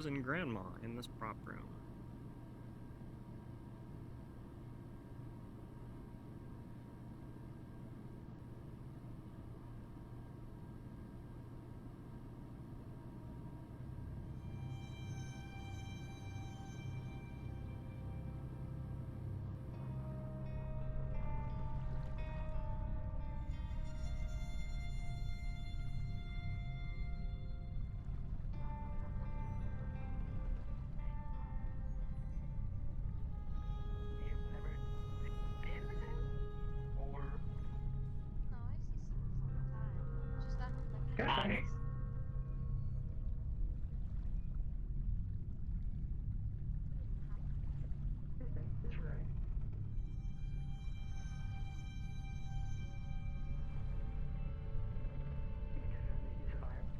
and grandma in this prop room. Guys. That's right. He's fine.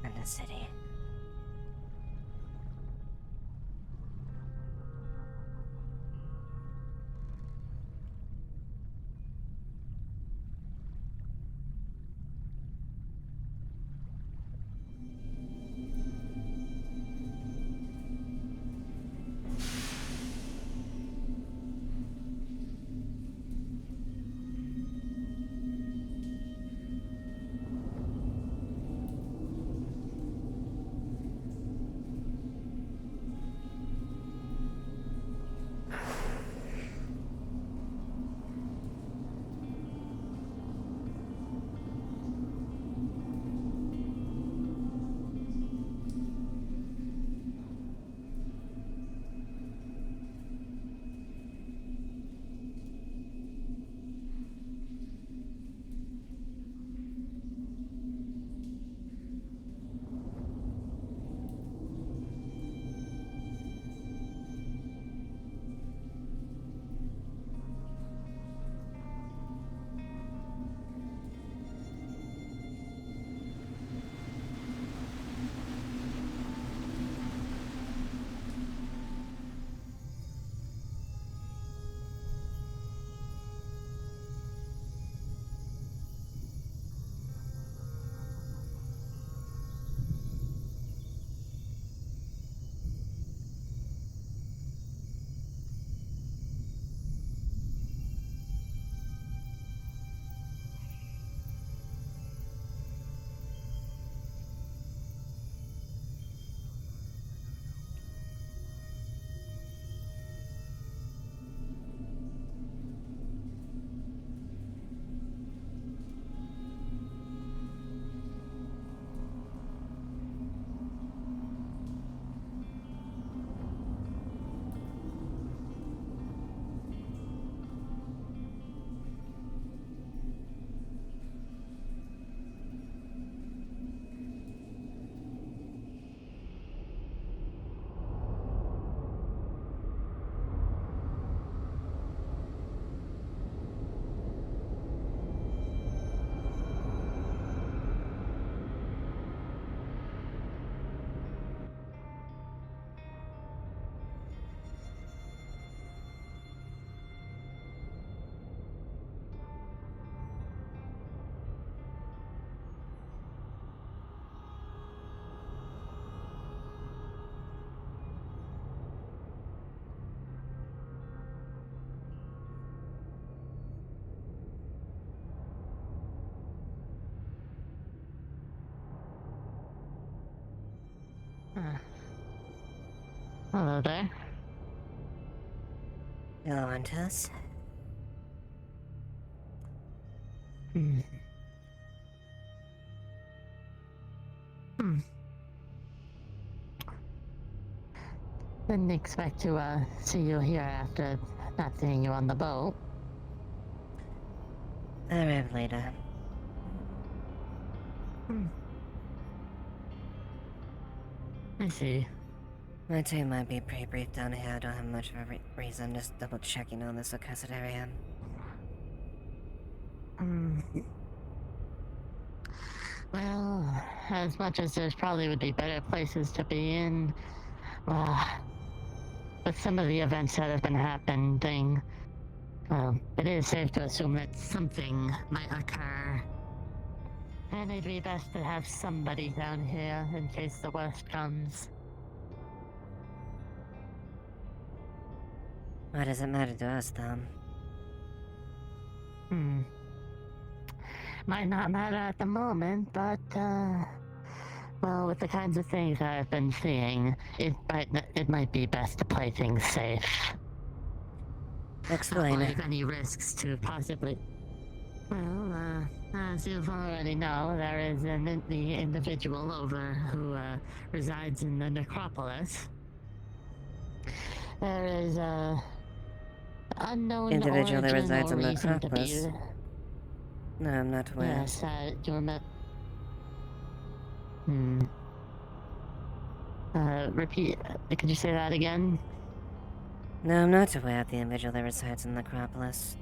In the city. Hello there. Hello, Antus. Hmm. Hmm. Didn't expect to see you here after not seeing you on the boat. I'll arrive later. I see. My time might be pretty brief down here. I don't have much of a reason. Just double checking on this accursed area. Well, as much as there's probably would be better places to be in, with some of the events that have been happening, it is safe to assume that something might occur. And it'd be best to have somebody down here in case the worst comes. Why does it matter to us, Tom? Might not matter at the moment, but, well, with the kinds of things I've been seeing, it might be best to play things safe. Explain. Avoid any risks to possibly... Well, as you've already know, there is the individual over who, resides in the necropolis. There is a unknown individual that resides in the necropolis. No, I'm not aware. Yes, do you remember? Repeat. Could you say that again? No, I'm not aware of the individual that resides in the necropolis.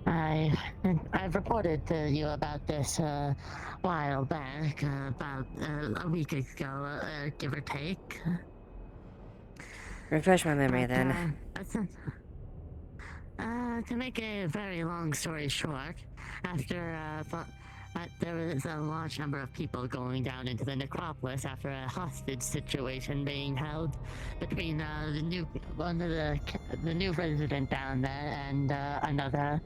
I've reported to you about this a while back, about a week ago, give or take. Refresh my memory then. To make a very long story short, after there was a large number of people going down into the necropolis after a hostage situation being held between the new resident down there and another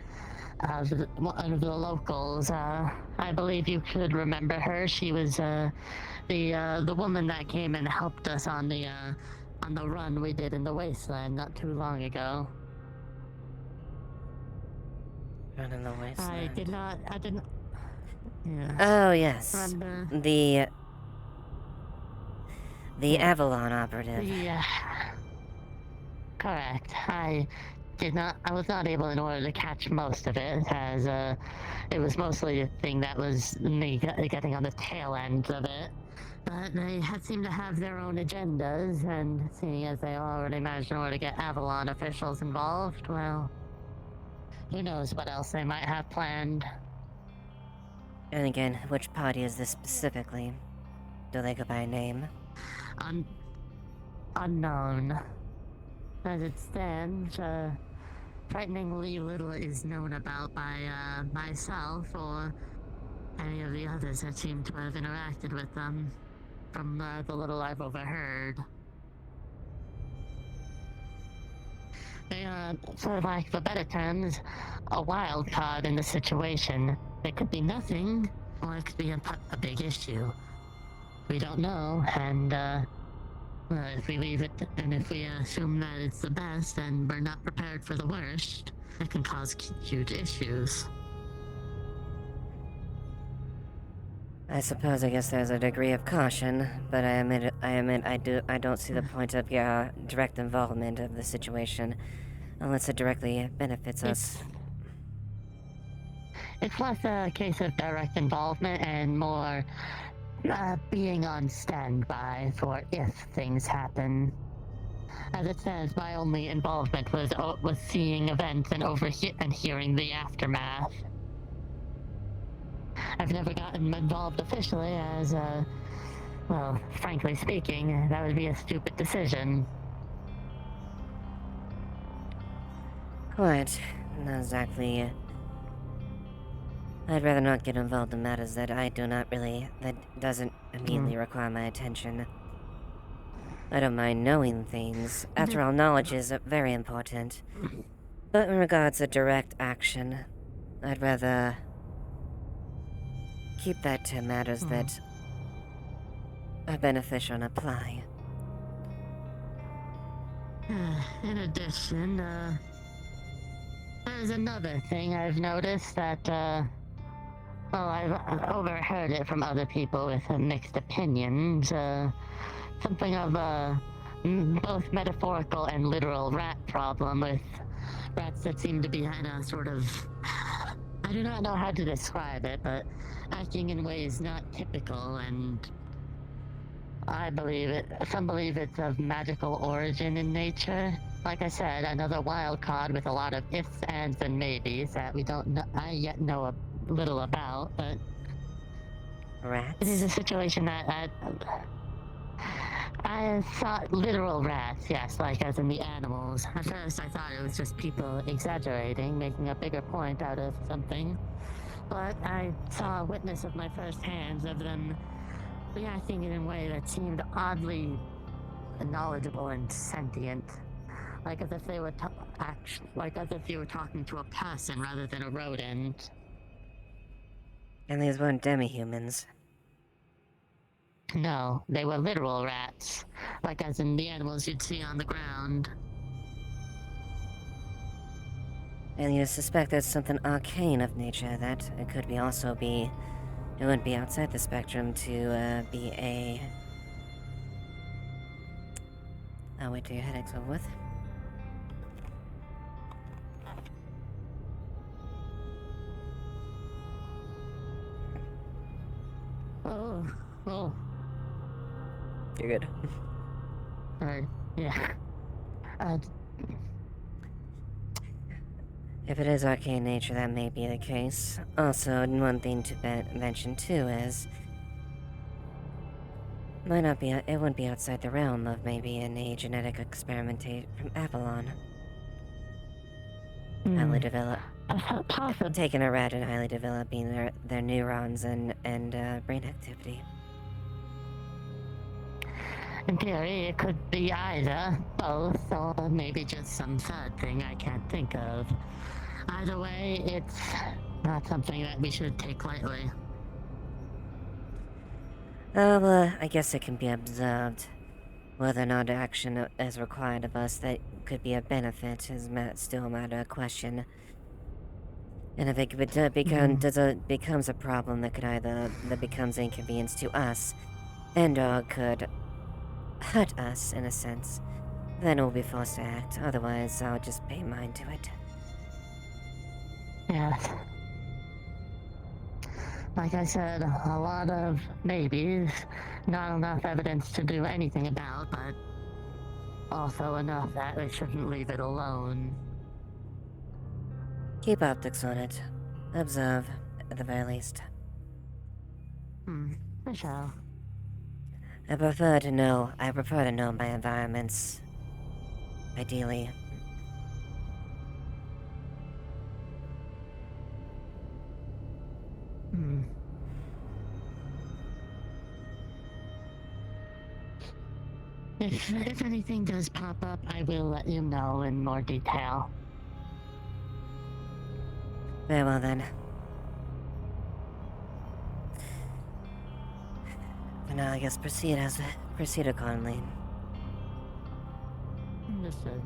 one of the locals. I believe you could remember her. She was the woman that came and helped us on the run we did in the wasteland not too long ago. Run in the wasteland. I didn't. Yeah. Oh yes. The Avalon operative. Yeah. Correct. I was not able in order to catch most of it, as it was mostly the thing that was me getting on the tail end of it. But they seem to have their own agendas, and seeing as they already managed in order to get Avalon officials involved, well, who knows what else they might have planned. And again, which party is this specifically? Do they go by name? Unknown. As it stands, frighteningly little is known about by myself or any of the others that seem to have interacted with them, from the little I've overheard. They are, for lack of better terms, a wild card in the situation. It could be nothing, or it could be a big issue. We don't know, and if we leave it, and if we assume that it's the best and we're not prepared for the worst, it can cause huge issues. I guess there's a degree of caution, but I don't see the point of your direct involvement of the situation, unless it directly benefits us. It's less a case of direct involvement and more being on standby for if things happen. As it says, my only involvement was seeing events and hearing the aftermath. I've never gotten involved officially, as well, frankly speaking, that would be a stupid decision. Quite. Not exactly. I'd rather not get involved in matters that doesn't immediately require my attention. I don't mind knowing things. After all, knowledge is very important. But in regards to direct action, I'd rather keep that to matters that are beneficial and apply. In addition, there's another thing I've noticed that, well, I've overheard it from other people with mixed opinions. Something of a both metaphorical and literal rat problem with rats that seem to be in a sort of. I do not know how to describe it, but acting in ways not typical, and some believe it's of magical origin in nature. Like I said, another wild card with a lot of ifs, ands, and maybes that I yet know a little about, but Rats? it is a situation that I thought literal rats, yes, like as in the animals. At first I thought it was just people exaggerating, making a bigger point out of something. But I saw a witness of my first hands of them reacting in a way that seemed oddly knowledgeable and sentient. Like as if they were like as if you were talking to a person rather than a rodent. And these weren't demi-humans. No, they were literal rats, like as in the animals you'd see on the ground. And you suspect there's something arcane of nature that it could be also be... It wouldn't be outside the spectrum to be a... I'll wait till your headache's over with. Oh. You're good. Yeah. If it is arcane nature, that may be the case. Also, one thing to mention too is... it wouldn't be outside the realm of maybe a genetic experimentation from Avalon. Highly developed. Possibly. Taking a rat and highly developing their neurons and brain activity. In theory, it could be either, both, or maybe just some third thing I can't think of. Either way, it's not something that we should take lightly. Well, I guess it can be observed. Whether or not action is required of us that could be a benefit is still a matter of question. And if it becomes a problem that becomes inconvenience to us, and/or could hurt us in a sense, then we'll be forced to act. Otherwise, I'll just pay mind to it. Yes. Like I said, a lot of maybes, not enough evidence to do anything about, but also enough that we shouldn't leave it alone. Keep optics on it. Observe, at the very least. I shall. I prefer to know my environments. Ideally. If anything does pop up, I will let you know in more detail. Very well then. For now, I guess proceed accordingly. Understood.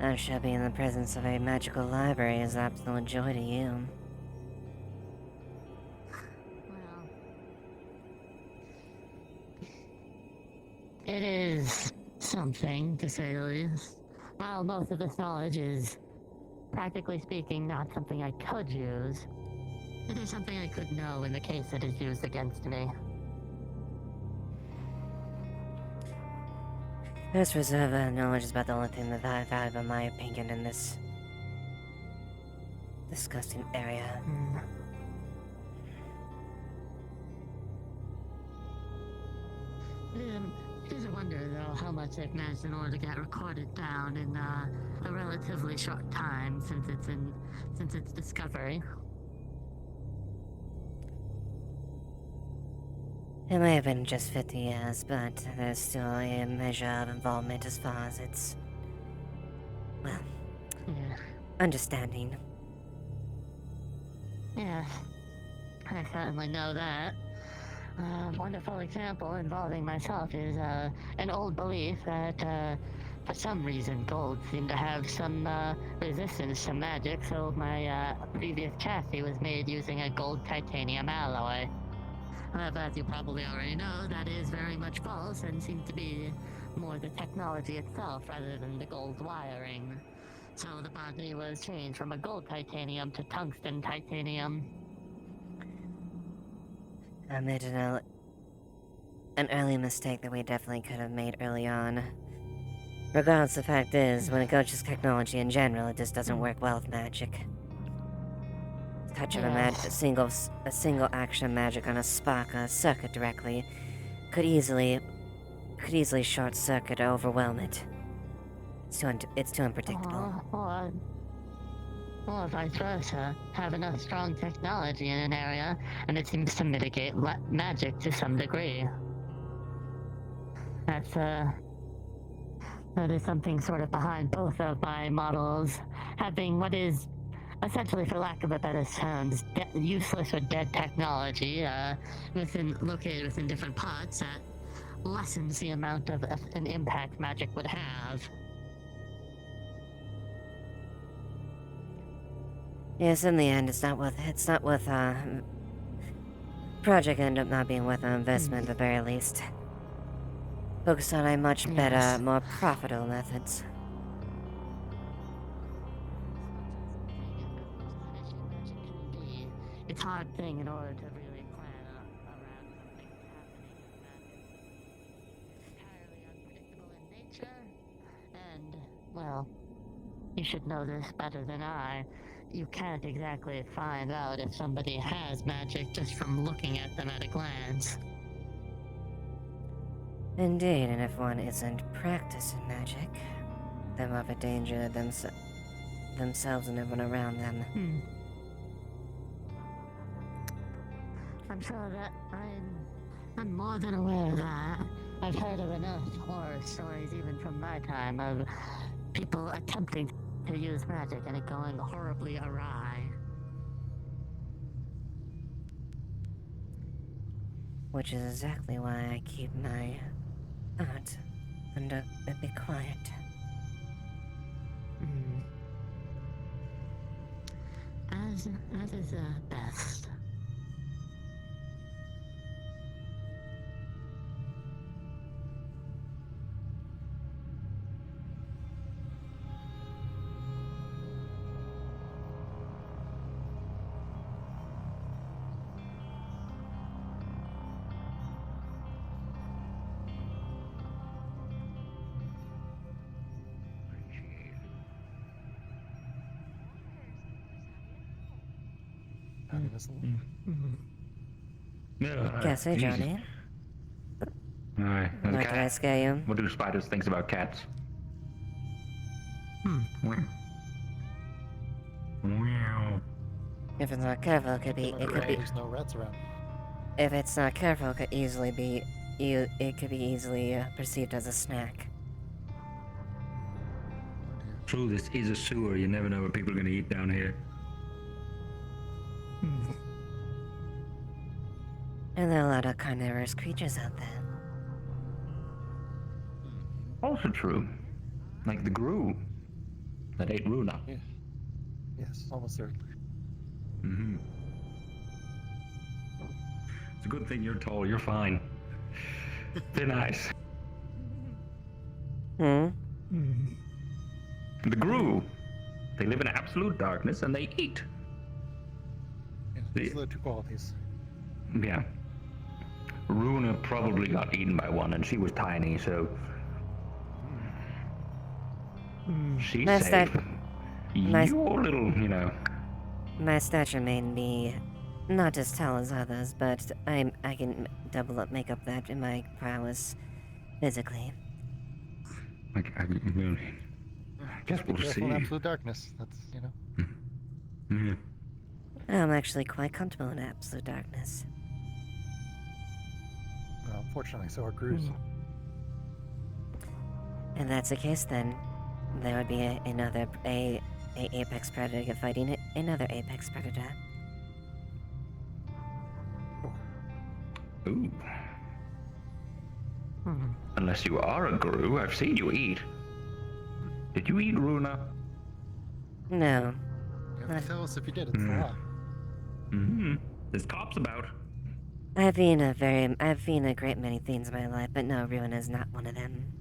I'm sure being in the presence of a magical library is absolute joy to you. Well, it is something, to say the least. While most of this knowledge is, practically speaking, not something I could use, it is something I could know in the case it is used against me. This reserve knowledge is about the only thing that I value, in my opinion, in this disgusting area. It is a wonder, though, how much they've managed in order to get recorded down in a relatively short time since its discovery. It may have been just 50 years, but there's still a measure of involvement as far as its, well, Yeah. understanding. Yes, I certainly know that. A wonderful example involving myself is an old belief that for some reason gold seemed to have some resistance to magic, so my previous chassis was made using a gold titanium alloy. However, as you probably already know, that is very much false and seems to be more the technology itself rather than the gold wiring. So the body was changed from a gold titanium to tungsten titanium. I made an early mistake that we definitely could have made early on. Regardless, the fact is, when it goes to technology in general, it just doesn't work well with magic. Touch of a single action of magic on a spark or a circuit directly could easily short circuit or overwhelm it. It's too unpredictable. Or vice versa. Have enough strong technology in an area, and it seems to mitigate magic to some degree. That is something sort of behind both of my models, having what is essentially, for lack of a better term, useless or dead technology located within different parts that lessens the amount of an impact magic would have. Yes, in the end, it's not worth project ended up not being worth our investment at the very least. Focus on a much better, more profitable methods. It's a hard thing in order to really plan around something happening with magic. Entirely unpredictable in nature, and, well, you should know this better than I. You can't exactly find out if somebody has magic just from looking at them at a glance. Indeed, and if one isn't practicing magic, they're more of a danger to themselves and everyone around them. I'm sure that I'm more than aware of that. I've heard of enough horror stories, even from my time, of people attempting to use magic and it going horribly awry. Which is exactly why I keep my art under a bit quiet. As is best. Guess so, Johnny. Alright. What did I scare you? What do spiders think about cats? Meow. If it's not careful, it could be. There's no rats around. If it's not careful, it could easily be. It could be easily perceived as a snack. True, this is a sewer. You never know what people are going to eat down here. And there are a lot of carnivorous creatures out there. Also true. Like the Gru. that ate Runa. Yeah. Yes, almost certainly. Mm-hmm. It's a good thing you're tall. You're fine. Thin ice. Hmm? The Gru. They live in absolute darkness and they eat. Yeah, these are the two qualities. Yeah. Runa probably got eaten by one, and she was tiny, so she's My safe. my- You're little, you know. My stature may be not as tall as others, but I can make up that in my prowess physically. I guess Be we'll careful see. in absolute darkness. That's, you know. Yeah. I'm actually quite comfortable in absolute darkness. Well, fortunately, so are Grus. If that's the case, then there would be another apex predator fighting another apex predator. Ooh. Unless you are a Gru, I've seen you eat. Did you eat Runa? No, You have to tell us if you did. It's the law. Mm-hmm. There's cops about. I've been a great many things in my life, but no, ruin is not one of them.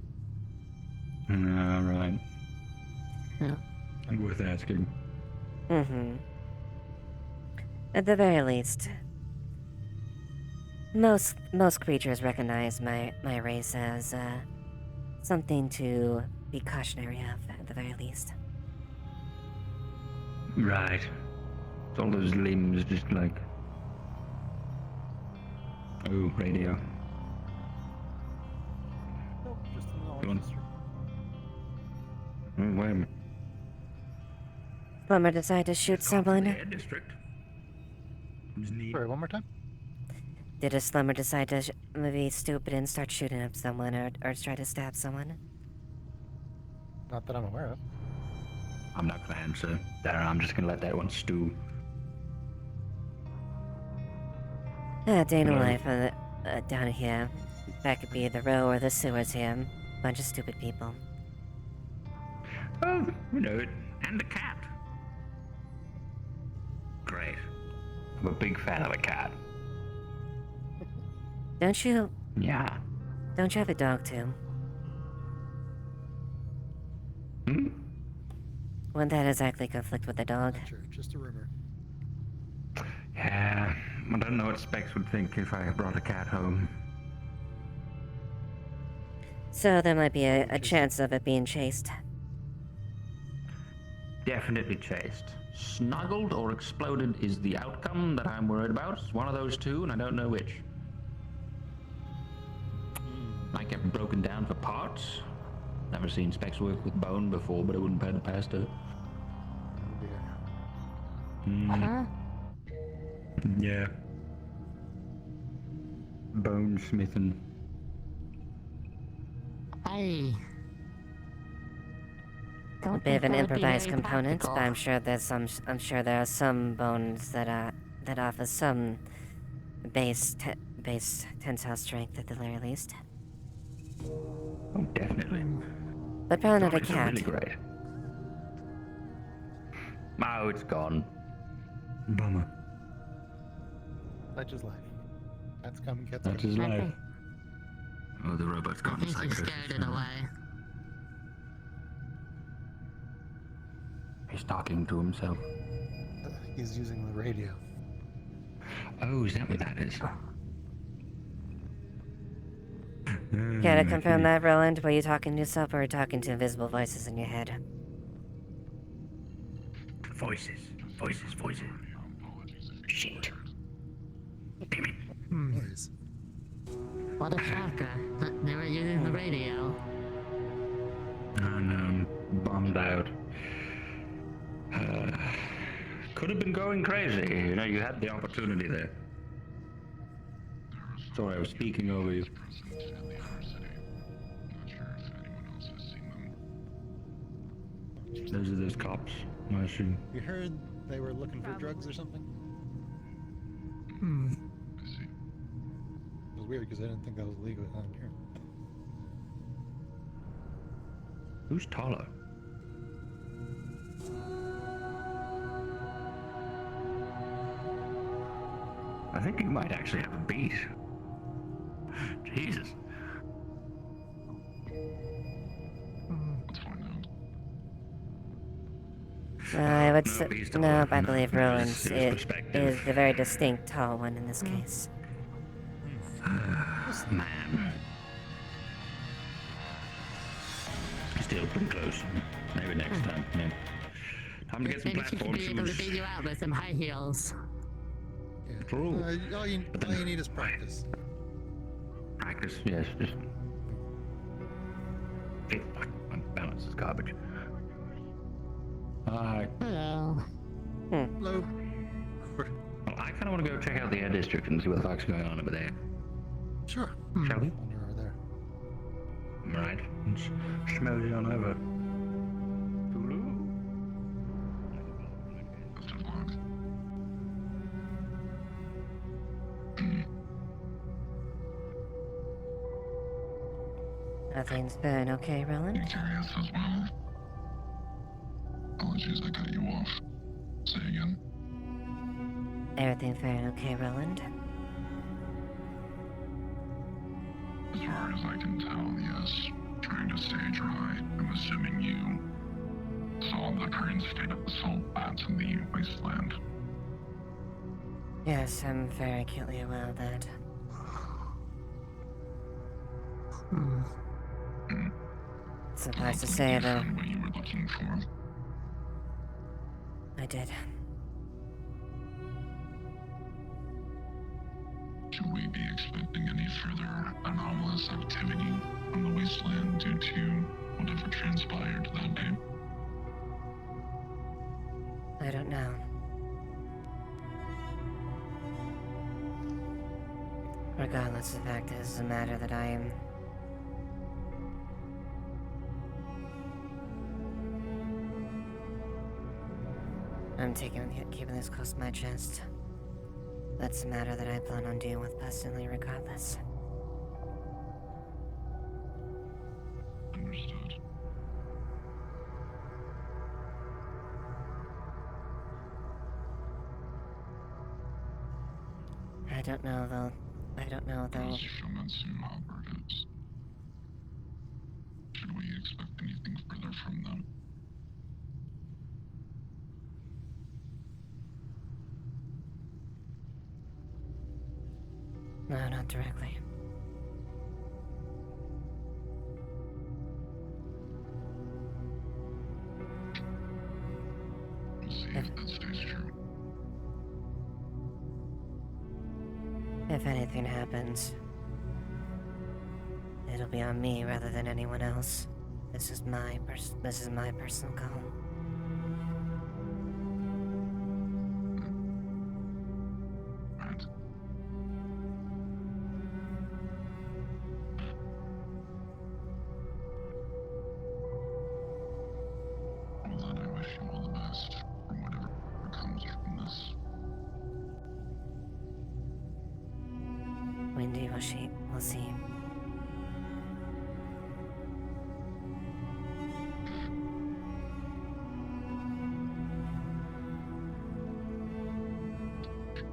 All right. Yeah. Worth asking. Mm-hmm. At the very least, most creatures recognize my race as something to be cautionary of, at the very least. Right. It's all those limbs just like... Oh, radio. Nope, just an Go on. knowledge history. Oh, wait a minute. Plumber decide to shoot someone? Air district. Just need... Sorry, one more time? Did a slumber decide to be stupid and start shooting up someone or try to stab someone? Not that I'm aware of. I'm not gonna answer that. I'm just gonna let that one stew. Day in the Hello. life down here. That could be the row or the sewers here. Bunch of stupid people. Oh, you know it. And the cat. Great. I'm a big fan of the cat. Don't you Yeah. have a dog too? Hmm? Wouldn't that exactly conflict with the dog? Not sure, just a rumor. Yeah. I don't know what Specs would think if I brought a cat home. So there might be a chance of it being chased. Definitely chased. Snuggled or exploded is the outcome that I'm worried about. It's one of those two, and I don't know which. Might get broken down for parts. Never seen Specs work with bone before, but I wouldn't put it past her. Oh dear. Huh? Yeah. Bone smithing. I A don't bit of think an that would be improvised very component, but practical. I'm sure there are some bones that offer some base tensile strength at the very least. Oh, definitely. But probably not a It's cat. really great. Oh, it's gone. Bummer. Such is life. Cats come, cats That's go. his I life. think, Oh, the robot's I gone think he psycho. scared it away. He's talking to himself. He's using the radio. Oh, is that what that is? Can I confirm that, Roland? Were you talking to yourself or were you talking to invisible voices in your head? Voices. Shit. Damn it. Noise. What a shocker. They were using the radio. Oh no, I'm bummed out. Could have been going crazy. You know, you had the opportunity there. Sorry, I was speaking over you. Those are those cops, I assume. You heard they were looking for drugs or something? Hmm. It was weird because I didn't think that was legal down here. Who's taller? I think you might actually have a beat. Jesus. Let's find out. I would No, say, he's taller. no, I believe No, Roland's it was it perspective. is the very distinct tall one in this case. Man. Still pretty close. Maybe next time. Yeah. Time to get some Maybe she could platform be able to shoes. beat you out with some high heels. Yeah. True. All you need is practice. Practice, yes. Just. Hey, fuck. My balance is garbage. Alright. Hello. Hello. Well, I kind of want to go check out the air district and see what the fuck's going on over there. Sure. Shall we? When you're there. Right. Let's schmooze on over. Best of luck. Nothing's been okay, Roland? You curious as well? Apologies, I cut you off. Say again. Everything fair and okay, Roland? As far as I can tell, yes. Trying to stay dry. I'm assuming you saw the current state of the salt bats in the wasteland. Yes, I'm very acutely aware of that. Suffice to say, You though, found what you were looking for. I did. Should we be expecting any further anomalous activity on the wasteland due to whatever transpired that day? I don't know. Regardless, the fact is a matter that I am... I'm keeping this close to my chest. That's a matter that I plan on dealing with personally regardless. Understood. I don't know though. Does Shumatsu Hopper is? Should we expect anything further from them? No, not directly. We'll see if that stays true. If anything happens, it'll be on me rather than anyone else. This is my personal call. Right. Well, then I wish you all the best from whatever comes from this. Windy, we'll see.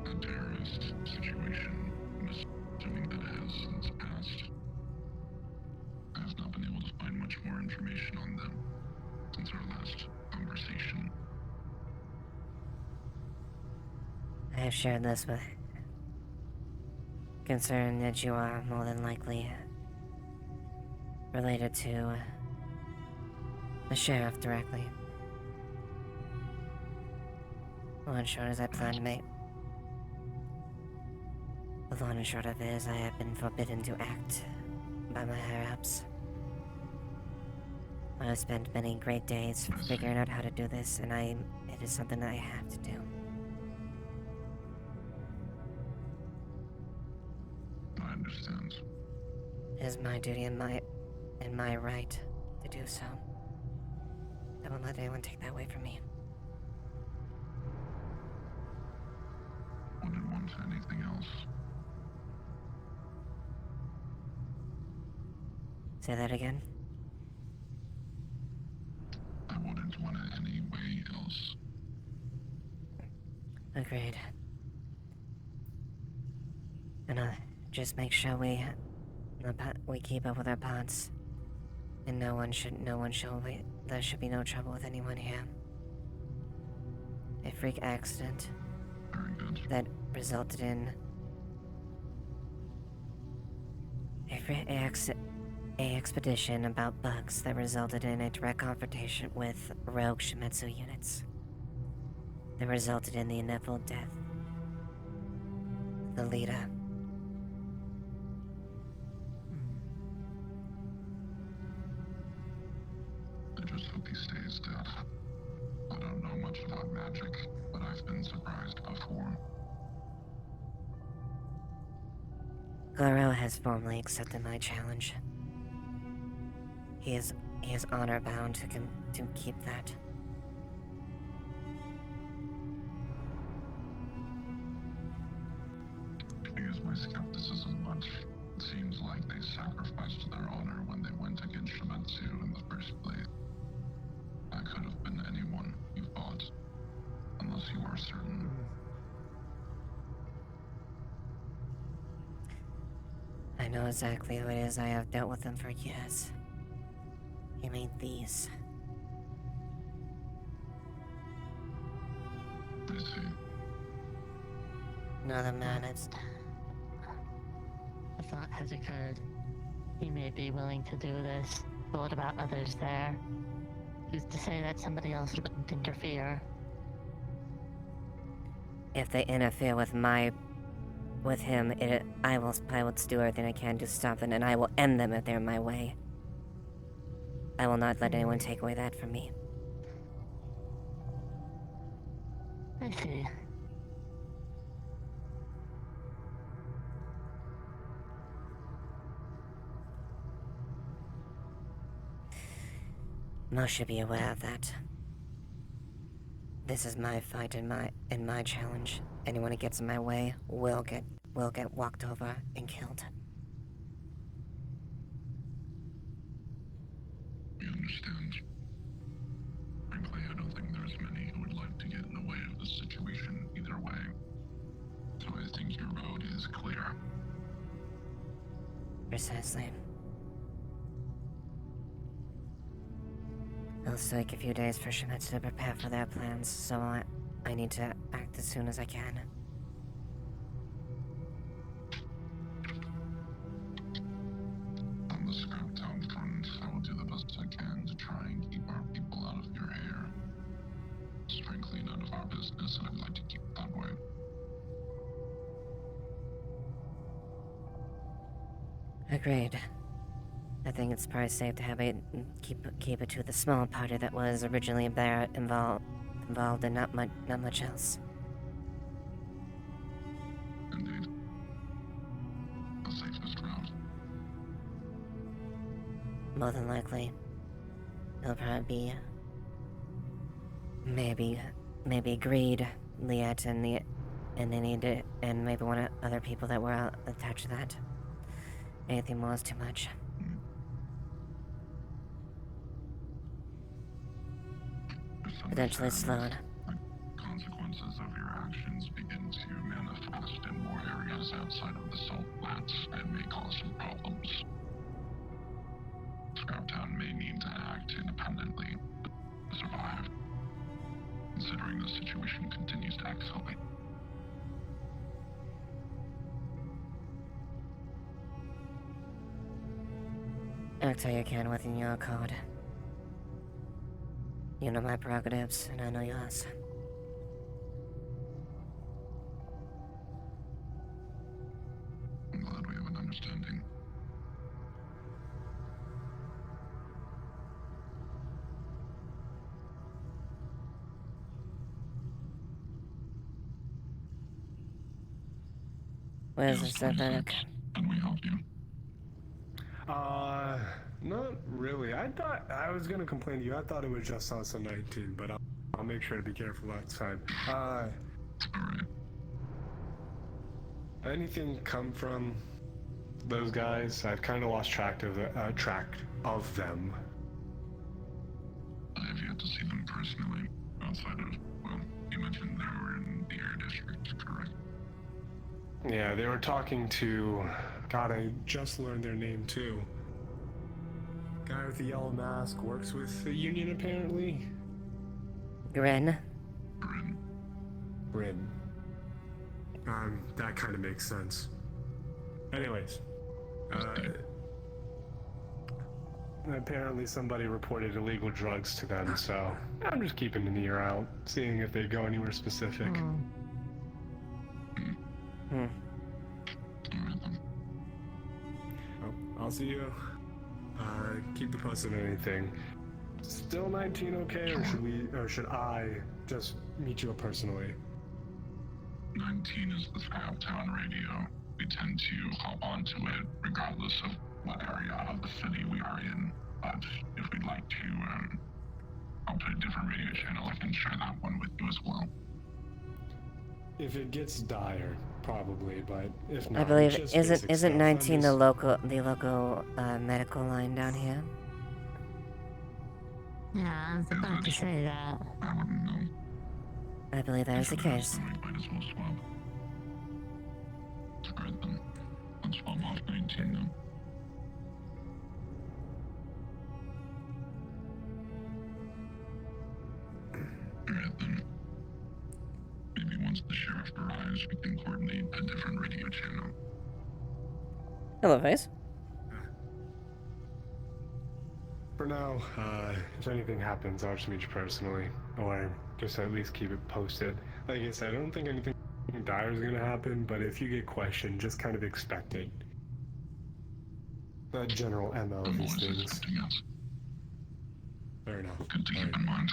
The terrorist situation, I'm assuming that it has since passed. I have not been able to find much more information on them since our last conversation. I have shared this with... concerned that you are more than likely related to the sheriff directly. Long and short is I plan to make... The long and short of it is I have been forbidden to act by my higher-ups. I have spent many great days figuring out how to do this, and it is something that I have to do. I understand. It is my duty and my right to do so. I won't let anyone take that away from me. Wouldn't want anything else. Say that again? I wouldn't want it any way Agreed. And just make sure we keep up with our pods. And there should be no trouble with anyone here. A freak accident Very good. that resulted in a expedition about bugs that resulted in a direct confrontation with rogue Shimetsu units. That resulted in the inevitable death of the leader. I just hope he stays dead. I don't know much about magic, but I've been surprised before. Goro has formally accepted my challenge. He is honor bound to keep that. Excuse my skepticism much. It seems like they sacrificed their honor when they went against Shimetsu in the first place. That could have been anyone you fought, unless you are certain. I know exactly who it is. I have dealt with them for years. He made these. I see. Another man is... A thought has occurred. He may be willing to do this, but what about others there? Who's to say that somebody else wouldn't interfere? If they interfere with him, I will do everything I can to stop them, and I will end them if they're in my way. I will not let anyone take away that from me. I see. Most should be aware of that. This is my fight and my challenge. Anyone who gets in my way will get walked over and killed. We understand. Frankly, I don't think there's many who would like to get in the way of this situation either way. So I think your road is clear. Precisely. It'll take a few days for Shimetsu to prepare for their plans, so I need to act as soon as I can. On the Scraptown front, I will do the best I can to try and keep our people out of your hair. It's frankly none of our business, and I'd like to keep it that way. Agreed. I think it's probably safe to have it keep it to the small party that was originally there involved and not much else. Indeed. The safest route. More than likely, it'll probably be maybe Greed, Liet, and they need to, and maybe one of other people that were attached to that. Anything more is too much. Potentially slowed. The consequences of your actions begin to manifest in more areas outside of the salt flats and may cause some problems. Scraptown may need to act independently to survive, considering the situation continues to escalate. Act how you can within your code. You know my prerogatives, and I know yours. I'm glad we have an understanding. Where's the setback? Can we help you? Not really. I was gonna complain to you. I thought it was just us on 19, but I'll make sure to be careful outside. Alright. Anything come from those guys? I've kind of lost track of them. I have yet to see them personally, outside of, well, you mentioned they were in the air district, correct? Yeah, they were talking to. God, I just learned their name too. Guy with the yellow mask works with the union apparently. Grin. Grin. That kind of makes sense. Anyways, apparently somebody reported illegal drugs to them, so I'm just keeping an ear out, seeing if they go anywhere specific. Hmm. Well, I'll see you. Keep the posted on anything. Still 19 okay, or should I just meet you up personally? 19 is the Skytown radio. We tend to hop onto it regardless of what area of the city we are in. But if we'd like to, I'll put a different radio channel. I can share that one with you as well. If it gets dire, probably, but if not, I believe just isn't basic stuff. I'm 19 the just- local medical line down here? Yeah, I was about to say that. I wouldn't know. I believe that is the case. So we might as well swap. Alright then. Let's swap off 19 then. Alright then. Maybe once the sheriff arrives, we can coordinate a different radio channel. Hello, Face. For now, if anything happens, I'll just meet you personally, or just at least keep it posted. Like I said, I don't think anything dire is gonna happen, but if you get questioned, just kind of expect it. The general MO of I'm these always things. expecting us. Fair enough. Good to keep Alright. in mind.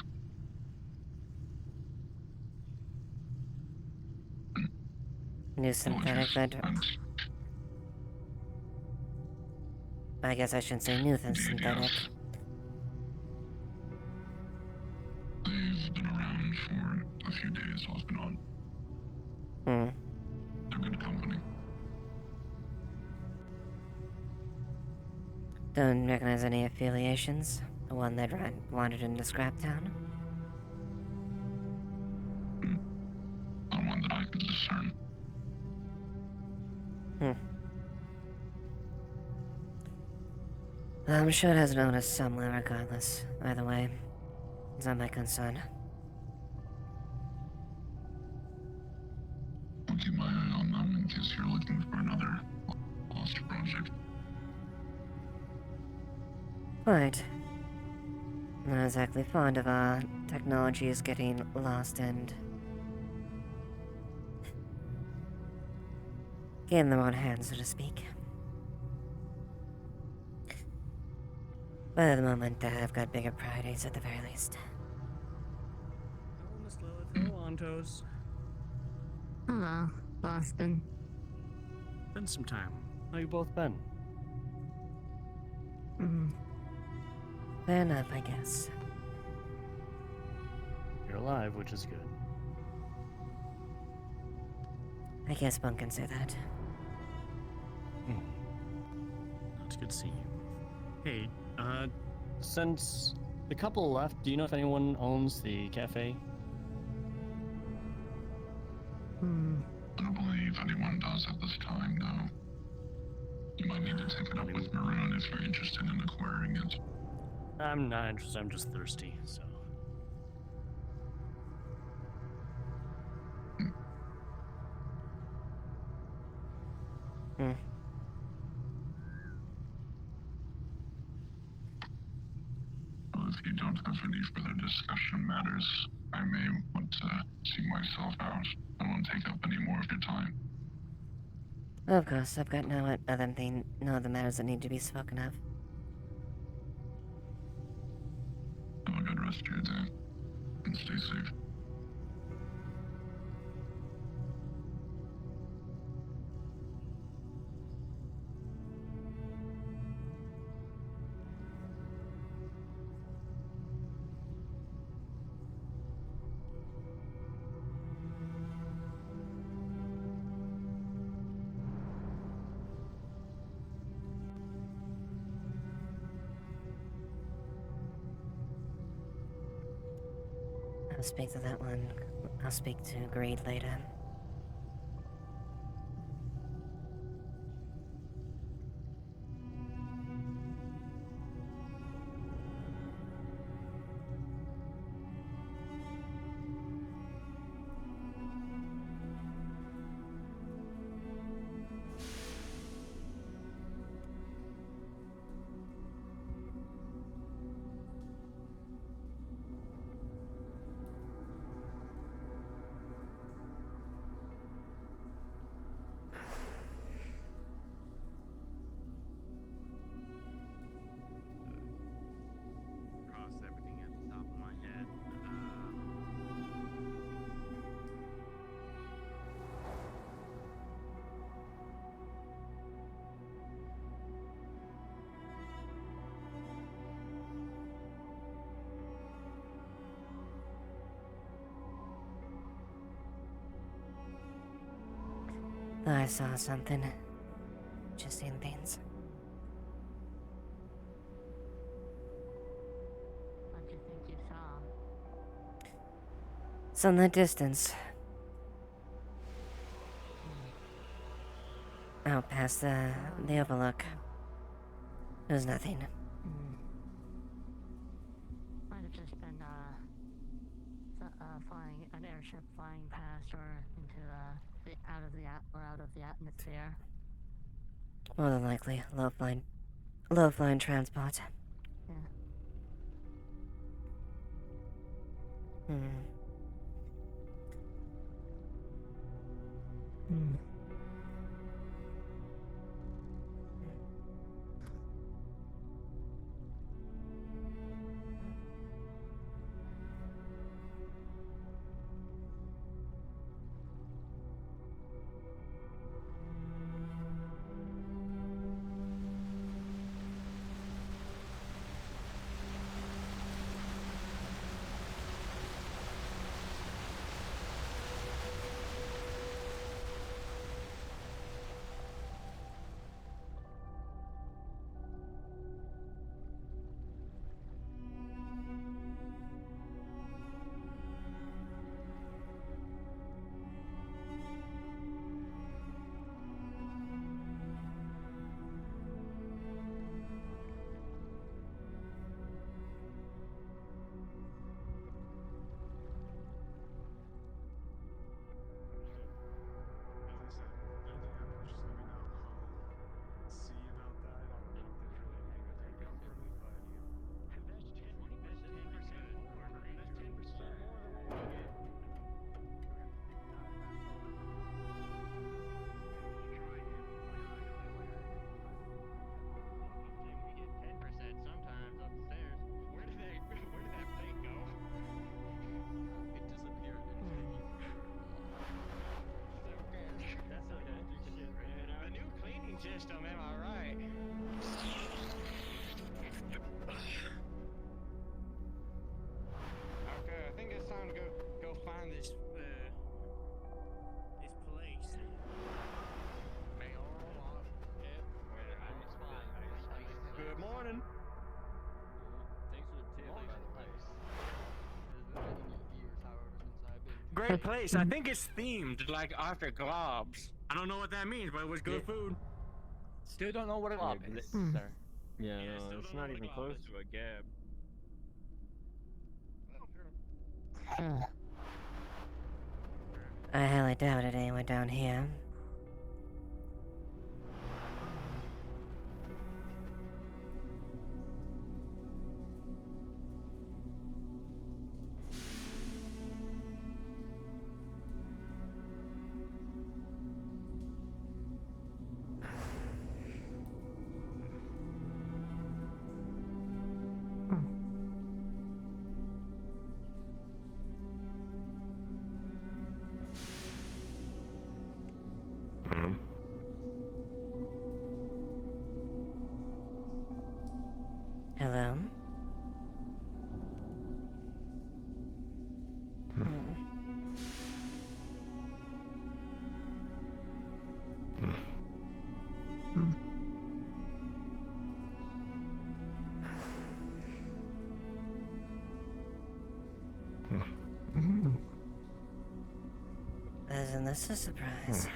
New synthetic that. And I guess I shouldn't say new than synthetic. they've been around for a few days off and on. Hmm. They're good company. Don't recognize any affiliations. The one that wandered into Scraptown. Not one that I could discern. I'm sure it has noticed somewhere regardless. Either way, it's not my concern. I'll keep my eye on them in case you're looking for another lost project. Right. Not exactly fond of our technologies getting lost and getting in the wrong hands, so to speak. But at the moment, I've got bigger priorities at the very least. Hello, Miss Lilith. Hello, Ontos. Hello, Boston. Been some time. How you both been? Fair enough, I guess. You're alive, which is good. I guess one can say that. It's good seeing you. Hey, since the couple left, do you know if anyone owns the cafe? I don't believe anyone does at this time, though. You might need to take it up with Maroon if you're interested in acquiring it. I'm not interested, I'm just thirsty, so. Well, if you don't have any further discussion matters, I may want to see myself out. I won't take up any more of your time. Of course, I've got no other matters that need to be spoken of. Have a good rest of your day, and stay safe. I'll speak to that one. I'll speak to Greed later. Cross everything at the top of my head. Thought I saw something. Just seen things. What do you think you saw? It's in the distance. Out past the overlook. It was nothing. Might have just been, flying, an airship flying past or into, out of the atmosphere. More than likely, low flying transport. Yeah. Hmm. System, am I right? Okay, I think it's time to go find this this place. Good morning. Thanks for the tip, by the way. Great place. I think it's themed like after globs. I don't know what that means, but it was good food. Still don't know what a glob is, sir. Yeah, no, it's not even close to a gab. I highly doubt it anyone down here. Hello? Isn't this a surprise?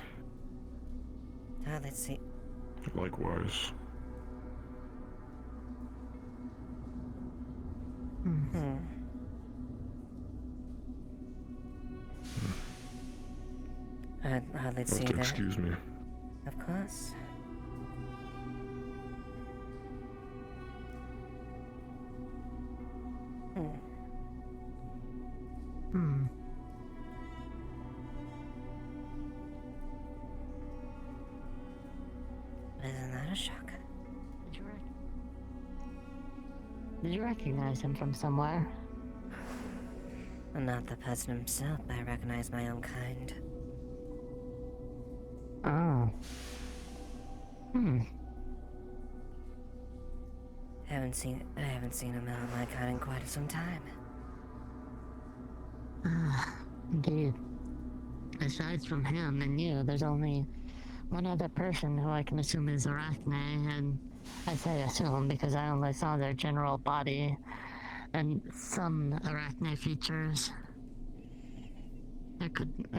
Let's see. Likewise. Let's see Have to that. excuse me. Of course. Isn't that a shock? Did you recognize him from somewhere? Not the person himself, but I recognize my own kind. Oh. I haven't seen a man of my kind in quite some time. Indeed. Aside from him and you, there's only one other person who I can assume is Arachne, and I say assume because I only saw their general body and some Arachne features. I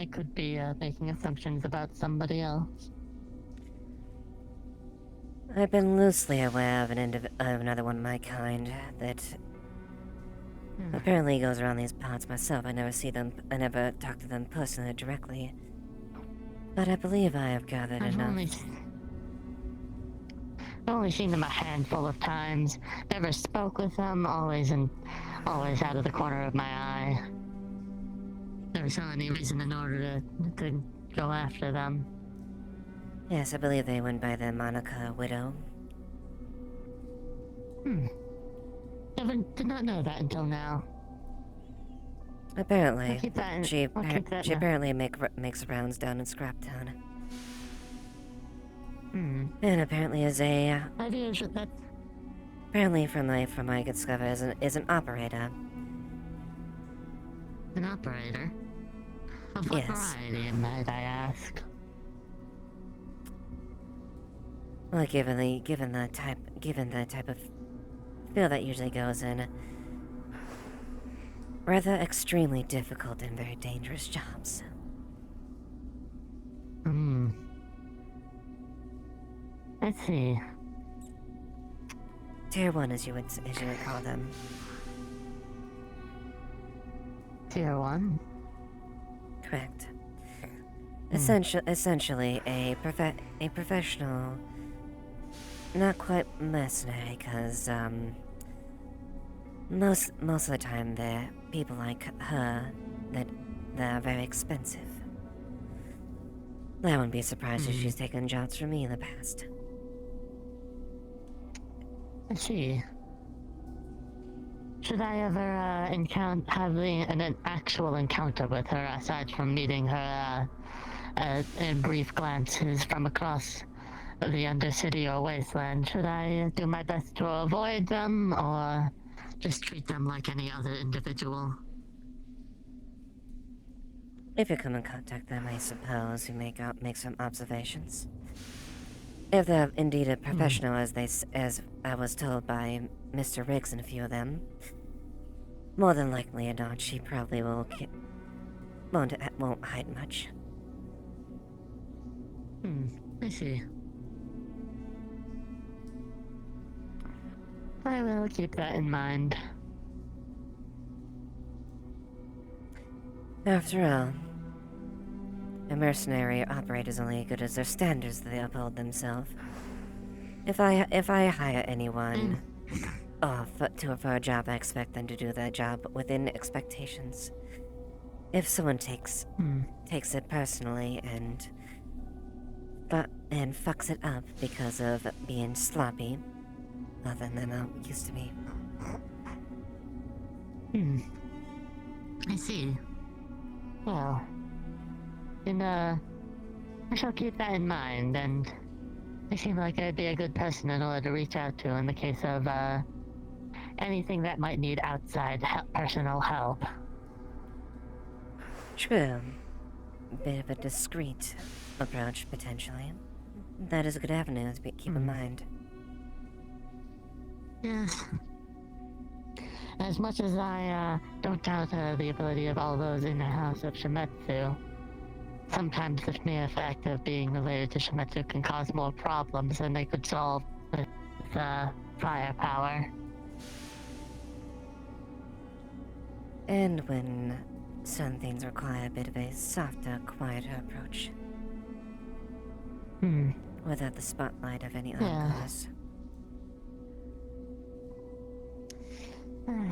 could be making assumptions about somebody else. I've been loosely aware of another one of my kind that apparently goes around these parts myself. I never talk to them personally directly. But I believe I have gathered enough. I've only seen them a handful of times. Never spoke with them, always out of the corner of my eye. Never saw any reason in order to go after them. Yes, I believe they went by the moniker Widow. Did not know that until now. Apparently, I'll keep that in- she I'll keep that she in- apparently makes rounds down in Scraptown. Hmm. And apparently is a Idea is that apparently from I discover is an operator. an operator. Of what Yes. variety, might I ask? Well, given the type of field that usually goes in, rather extremely difficult and very dangerous jobs. Let's see. Tier 1, as you would call them. Tier 1? Correct. Essentially a professional, not quite mercenary, because most of the time they're people like her that are very expensive. I wouldn't be surprised if she's taken jobs from me in the past. I see. Should I ever have an actual encounter with her aside from meeting her in brief glances from across the Undercity or Wasteland? Should I do my best to avoid them or just treat them like any other individual? If you come in contact them, I suppose you make some observations. If they're indeed a professional, as I was told by Mr. Riggs and a few of them, more than likely or not, she probably won't hide much. I see. I will keep that in mind. After all, a mercenary operator is only as good as their standards that they uphold themselves. If I hire anyone for a job, I expect them to do their job within expectations. If someone takes it personally and fucks it up because of being sloppy, well, then they're not used to me. I see. Well, I shall keep that in mind, and I seem like I'd be a good person in order to reach out to in the case of, anything that might need outside personal help. True. Bit of a discreet approach, potentially. That is a good avenue to keep in mind. Yes. As much as I don't doubt the ability of all those in the House of Shimetsu, sometimes the mere fact of being related to Shemetsu can cause more problems than they could solve with firepower. And when some things require a bit of a softer, quieter approach, without the spotlight of any outcasts.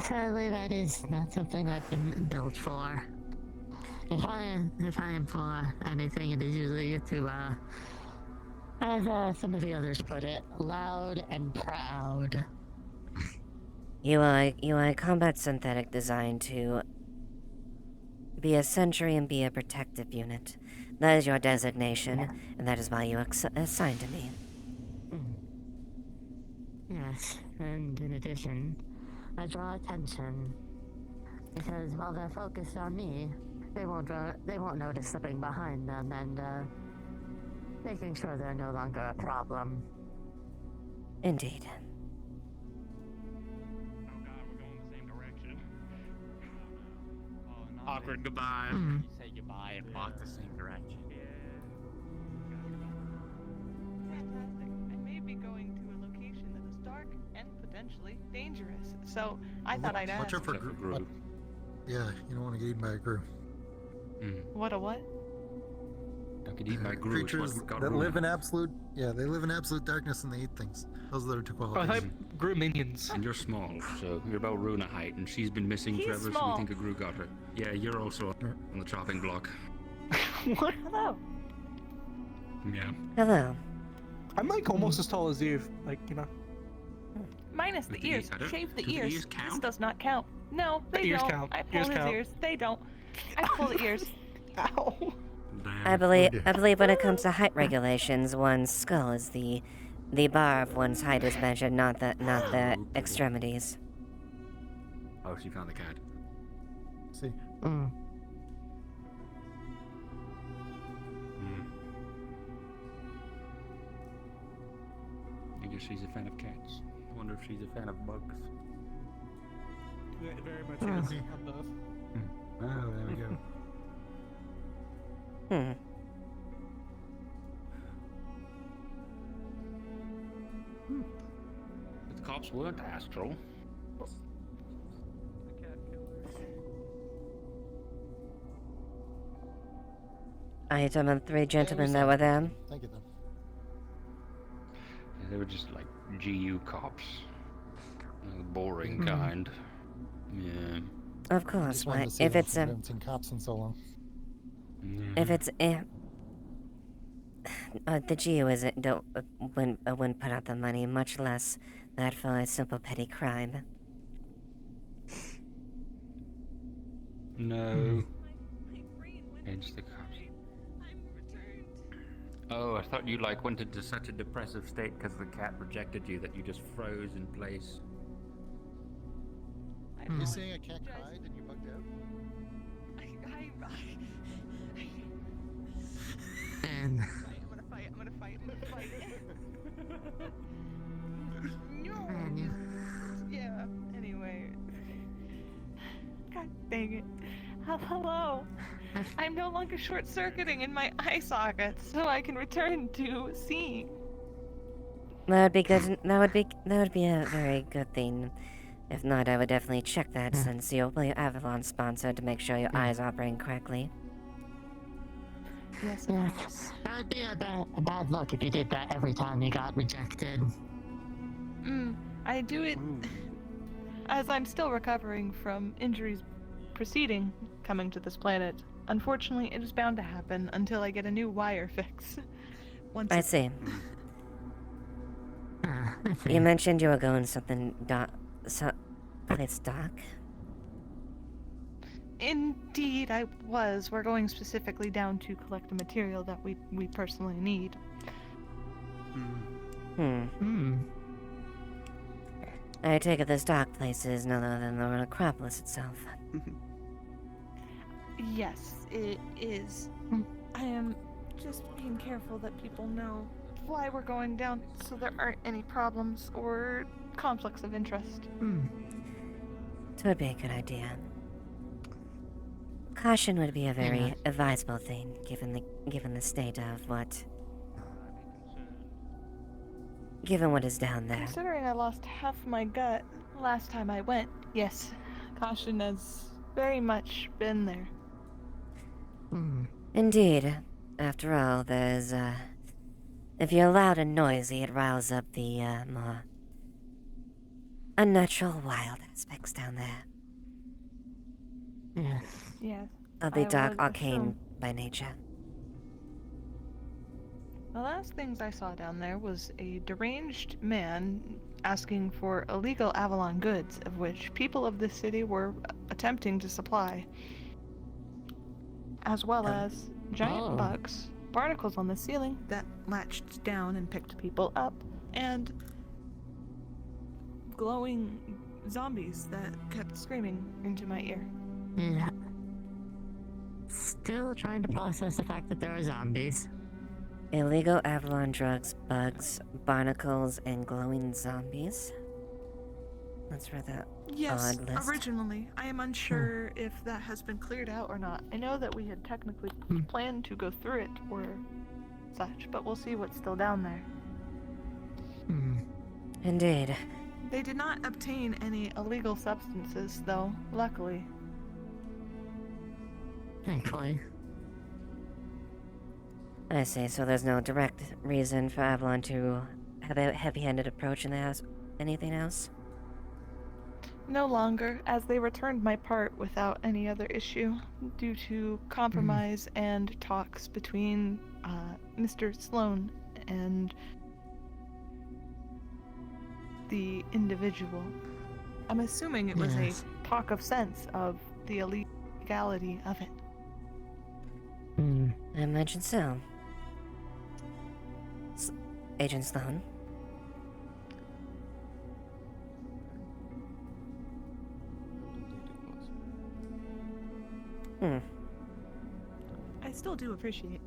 Sadly, that is not something I've been built for. If I am for anything, it is usually to, as some of the others put it, loud and proud. You are a combat synthetic designed to be a sentry and be a protective unit. That is your designation, and that is why you are assigned to me. Yes, and in addition, I draw attention because while they're focused on me, they won't notice slipping behind them and making sure they're no longer a problem. Indeed. Oh god, we're going the same direction. Oh, no. Awkward goodbye. You say goodbye and walk the same direction. Fantastic. I may be going to a location that is dark and potentially dangerous. So I thought I'd ask. Watch out for Except for group. Gru. Yeah, you don't want to get eaten by a group. What a what? Don't get eaten by Gru. it's Creatures what got that Gru. live in absolute, they live in absolute darkness and they eat things. Those are their two Oh, I qualities. thought Gru minions. And you're small, so you're about Runa height, and she's been missing He's forever, so small. we think a Gru got her. Yeah, you're also on the chopping block. What? Hello. Yeah. Hello. I'm like almost as tall as you. Like, you know. Minus the Do the- ears. I don't- Shave the do the ears. ears This count? does not count. No, they ears don't. count. I pull Ears his count. ears. They don't. I pull the ears. Ow. Damn. I believe dear. when it comes to height regulations, one's skull is the bar of one's height is measured, not the extremities. Oh, she found the cat. See, Hmm. I guess she's a fan of cats. I wonder if she's a fan of bugs. Very much is on both. oh, there we go. But the cops weren't astral. The cat killer. Are you talking about the three gentlemen that saw were it. there? Thank you, though. Yeah, they were just like GU cops. The boring kind. Yeah. Of course. Just wanted Why? to see If them it's since I haven't seen cops in so long. if it's the GU isn't wouldn't put out the money, much less that for a simple petty crime. No. Against the cops. Oh, I thought you like went into such a depressive state because the cat rejected you that you just froze in place. You're saying a cat cried and you bugged out? And I'm gonna fight. No. Yeah. Anyway. God dang it. Hello. I'm no longer short-circuiting in my eye sockets, so I can return to seeing. That would be good. That would be a very good thing. If not, I would definitely check that since you'll be Avalon sponsored to make sure your eyes are operating correctly. Yes. yes, that would be a bad look if you did that every time you got rejected. I do it as I'm still recovering from injuries preceding coming to this planet. Unfortunately, it is bound to happen until I get a new wire fix. Once I it's- see. I see. You mentioned you were going something place dark. Indeed, I was. We're going specifically down to collect the material that we personally need. I take it this dark place is none other than the necropolis itself. Yes, it is. I am just being careful that people know why we're going down so there aren't any problems or conflicts of interest. It would be a good idea. Caution would be a very advisable thing, given the state of what, given what is down there. Considering I lost half my gut last time I went, yes, caution has very much been there. Indeed. After all, there's, if you're loud and noisy, it riles up the, more unnatural, wild aspects down there. Yes. Yes. Of the I dark would arcane assume. by nature. The last things I saw down there was a deranged man asking for illegal Avalon goods, of which people of this city were attempting to supply, as well as giant bugs, barnacles on the ceiling that latched down and picked people up, and glowing zombies that kept screaming into my ear. Yeah. Still trying to process the fact that there are zombies. Illegal Avalon drugs, bugs, barnacles, and glowing zombies? That's rather Yes, odd list. originally. I am unsure if that has been cleared out or not. I know that we had technically planned to go through it or such, but we'll see what's still down there. Indeed. They did not obtain any illegal substances, though, luckily. Thankfully. I see, so there's no direct reason for Avalon to have a heavy-handed approach in the house. Anything else? No longer, as they returned my part without any other issue, due to compromise and talks between Mr. Sloan and the individual. I'm assuming it was Yes. a talk of sense of the illegality of it. I imagine so. Agent Sloan? I still do appreciate.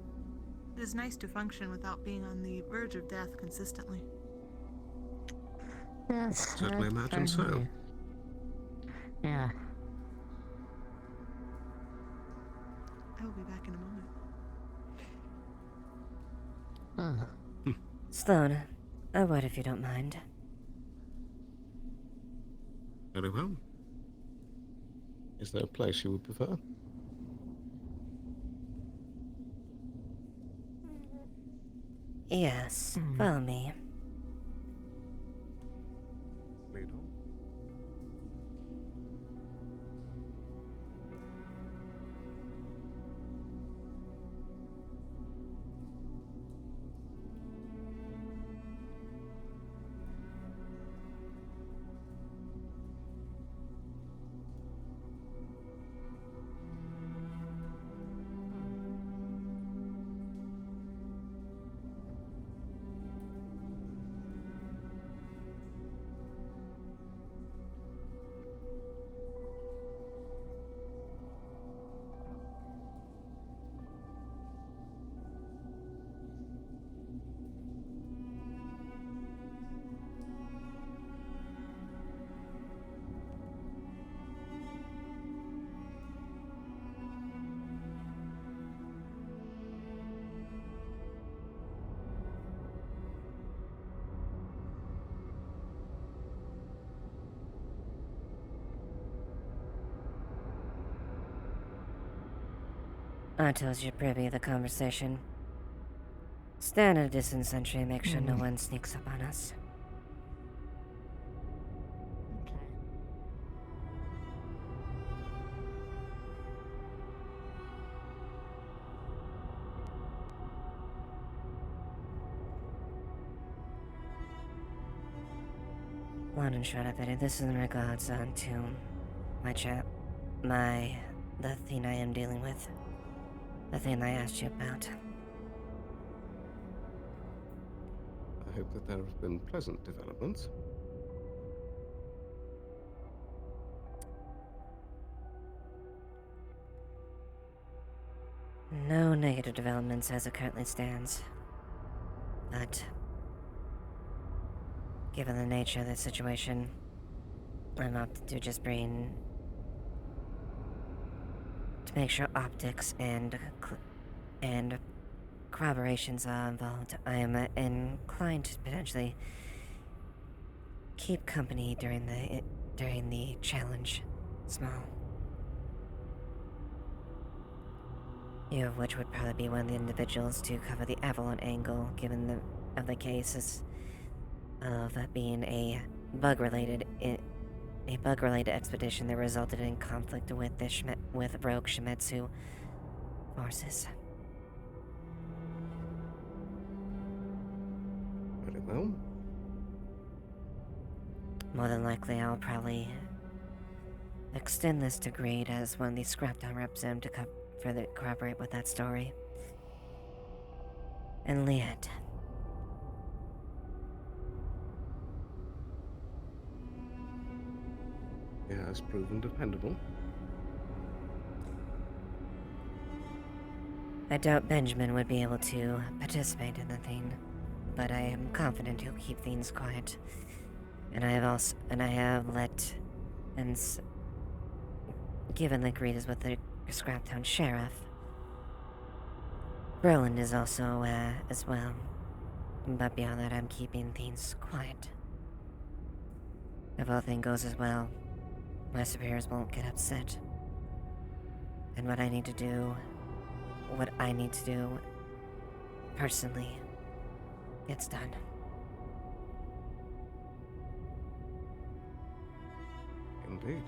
It is nice to function without being on the verge of death consistently. Yes. Certainly imagine so. Yeah. I will be back in a moment. Sloan, a word if you don't mind. Very well. Is there a place you would prefer? Yes, follow me. Lead on. Artos, you're privy to the conversation. Stand at a distance entry and make sure no one sneaks up on us. Okay. Long and short of it, this is in regards to the thing I am dealing with. The thing I asked you about. I hope that there have been pleasant developments. No negative developments as it currently stands. But given the nature of the situation, I'm opted to just bring to make sure optics and corroborations are involved. I am inclined to potentially keep company during the challenge. Small. You of which would probably be one of the individuals to cover the Avalon angle, given the cases of being a bug-related expedition that resulted in conflict with rogue Shimetsu forces. Very well. More than likely, I'll probably extend this to Greed as one of these Scraptown reps to further corroborate with that story. And Lilith. He has proven dependable. I doubt Benjamin would be able to participate in the thing, but I am confident he'll keep things quiet. And I have let, given that Greed is with the Scraptown Sheriff, Roland is also, as well. But beyond that, I'm keeping things quiet. If all things goes as well, my superiors won't get upset. And what I need to do personally gets done. Indeed.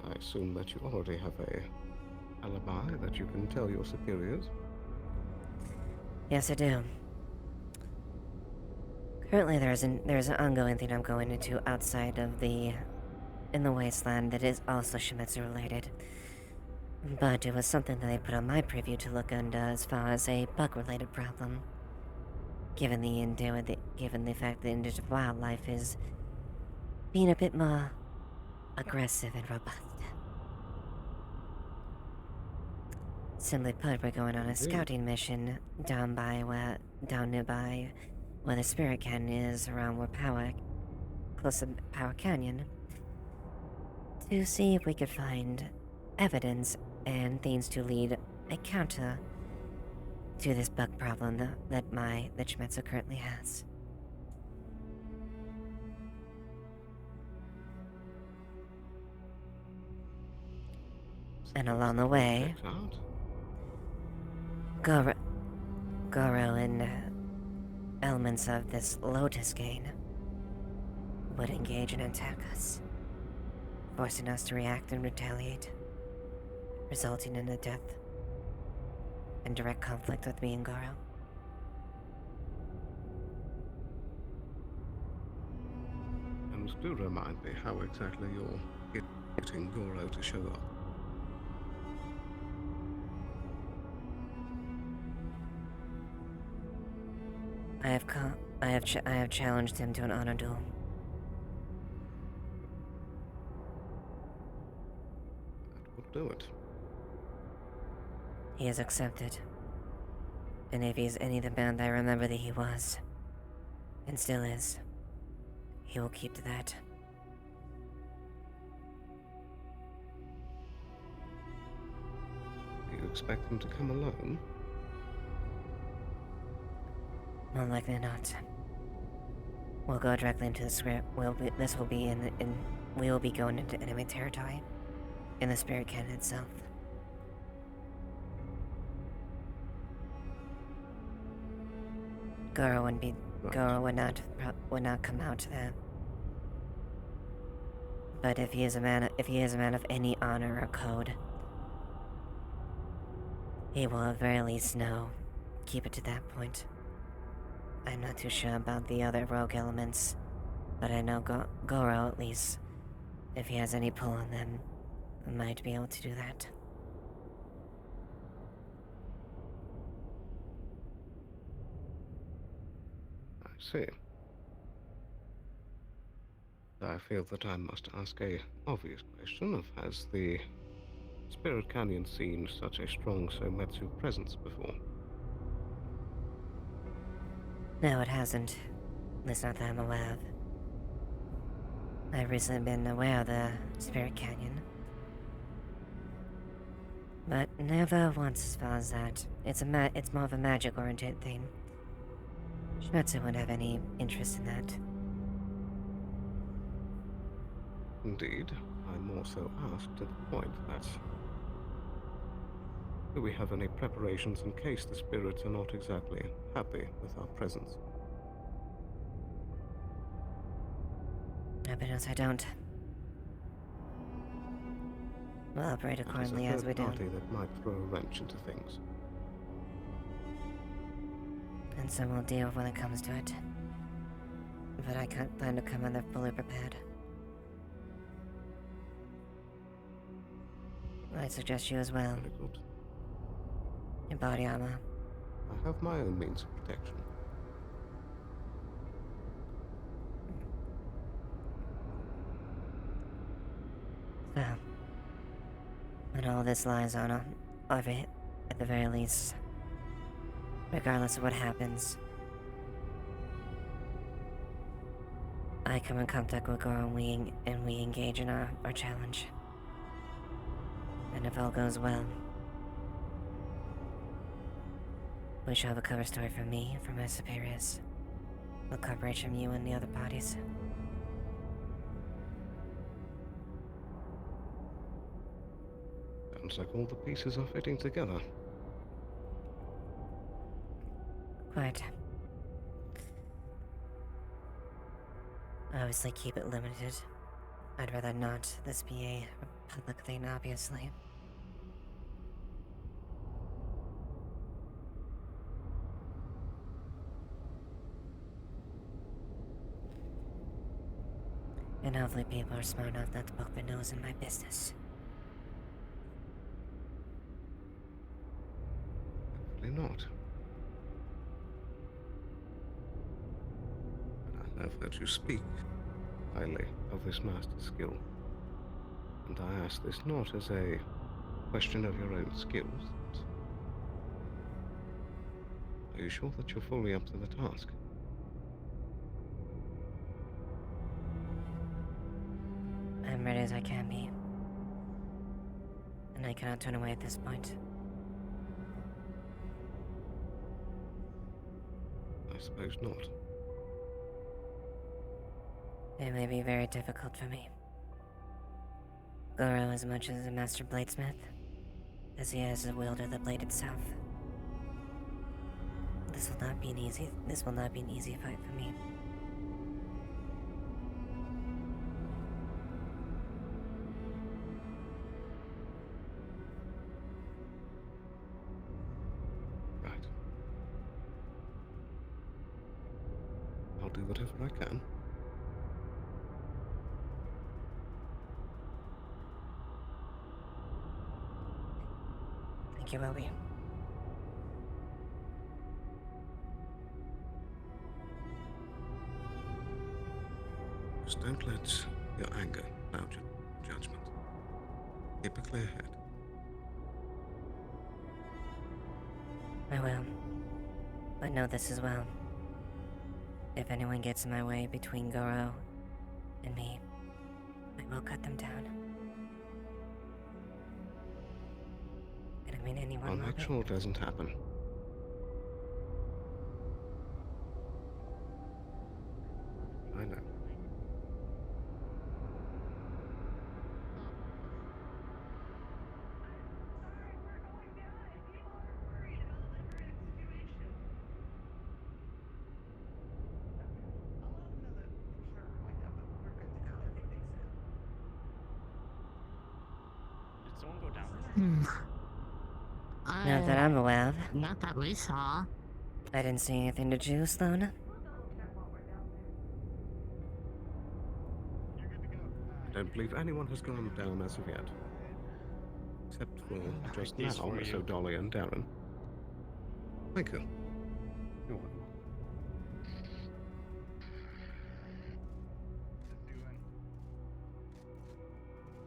I assume that you already have a alibi that you can tell your superiors. Yes, I do. Currently, there's an ongoing thing I'm going into outside of in the wasteland that is also Shimetsu related. But it was something that I put on my preview to look into as far as a bug-related problem. Given the fact that indigenous wildlife is being a bit more aggressive and robust. Simply put, we're going on a scouting mission down nearby where the Spirit Canyon is, close to Power Canyon, to see if we could find evidence and things to lead a counter to this bug problem that Shimetsu currently has. And along the way, Goro and elements of this Lotus gang would engage and attack us, forcing us to react and retaliate, resulting in a death and direct conflict with me and Goro. And do remind me how exactly you're getting Goro to show up. I have challenged him to an honor duel. That will do it. He has accepted. And if he is any of the band I remember that he was, and still is, he will keep to that. Do you expect him to come alone? More likely not. We'll go directly into the script. We will be going into enemy territory, in the Spirit Canyon itself. Goro would not come out there. But if he is a man of any honor or code, he will at very least keep it to that point. I'm not too sure about the other rogue elements, but I know Goro, at least, if he has any pull on them, might be able to do that. I see. I feel that I must ask a obvious question of has the Spirit Canyon seen such a strong Sometsu presence before? No, it hasn't. At least not that I'm aware of. I've recently been aware of the Spirit Canyon. But never once as far as that. It's more of a magic-oriented thing. Schmetzer wouldn't have any interest in that. Indeed, I more so asked to the point that... Do we have any preparations in case the spirits are not exactly happy with our presence? No, but else I don't. We'll operate accordingly as we do. Party that might throw a wrench into things. And so we'll deal when it comes to it. But I can't plan to come in there fully prepared. I suggest you as well. Very good. Your body armor. I have my own means of protection. So, when all this lies on of it, at the very least, regardless of what happens, I come in contact with Goro and we engage in our challenge. And if all goes well, we shall have a cover story from me, from my superiors, with coverage from you and the other parties. Sounds like all the pieces are fitting together. Quite. Obviously keep it limited. I'd rather not this be a public thing, obviously. And hopefully people are smart enough not to poke their nose in my business. Hopefully not. But I have heard you speak highly of this master's skill. And I ask this not as a question of your own skills. Are you sure that you're fully up to the task? I'm ready as I can be. And I cannot turn away at this point. I suppose not. It may be very difficult for me. Goro as much as a master bladesmith, as he is a wielder of the blade itself. This will not be an easy fight for me. Right. I'll do whatever I can. Thank you, Obi. Just don't let your anger cloud your judgment. Keep a clear head. I will. But know this as well. If anyone gets in my way between Goro and me, I will cut them down. And I mean anyone. I'll make sure it doesn't happen. I know. Did someone go down? Not that I'm aware of. Not that we saw. I didn't see anything to do, Sloan. I don't believe anyone has gone down as of yet. Except for just These now, for Miss you. O'Dolly and Darren. Thank you. You're welcome.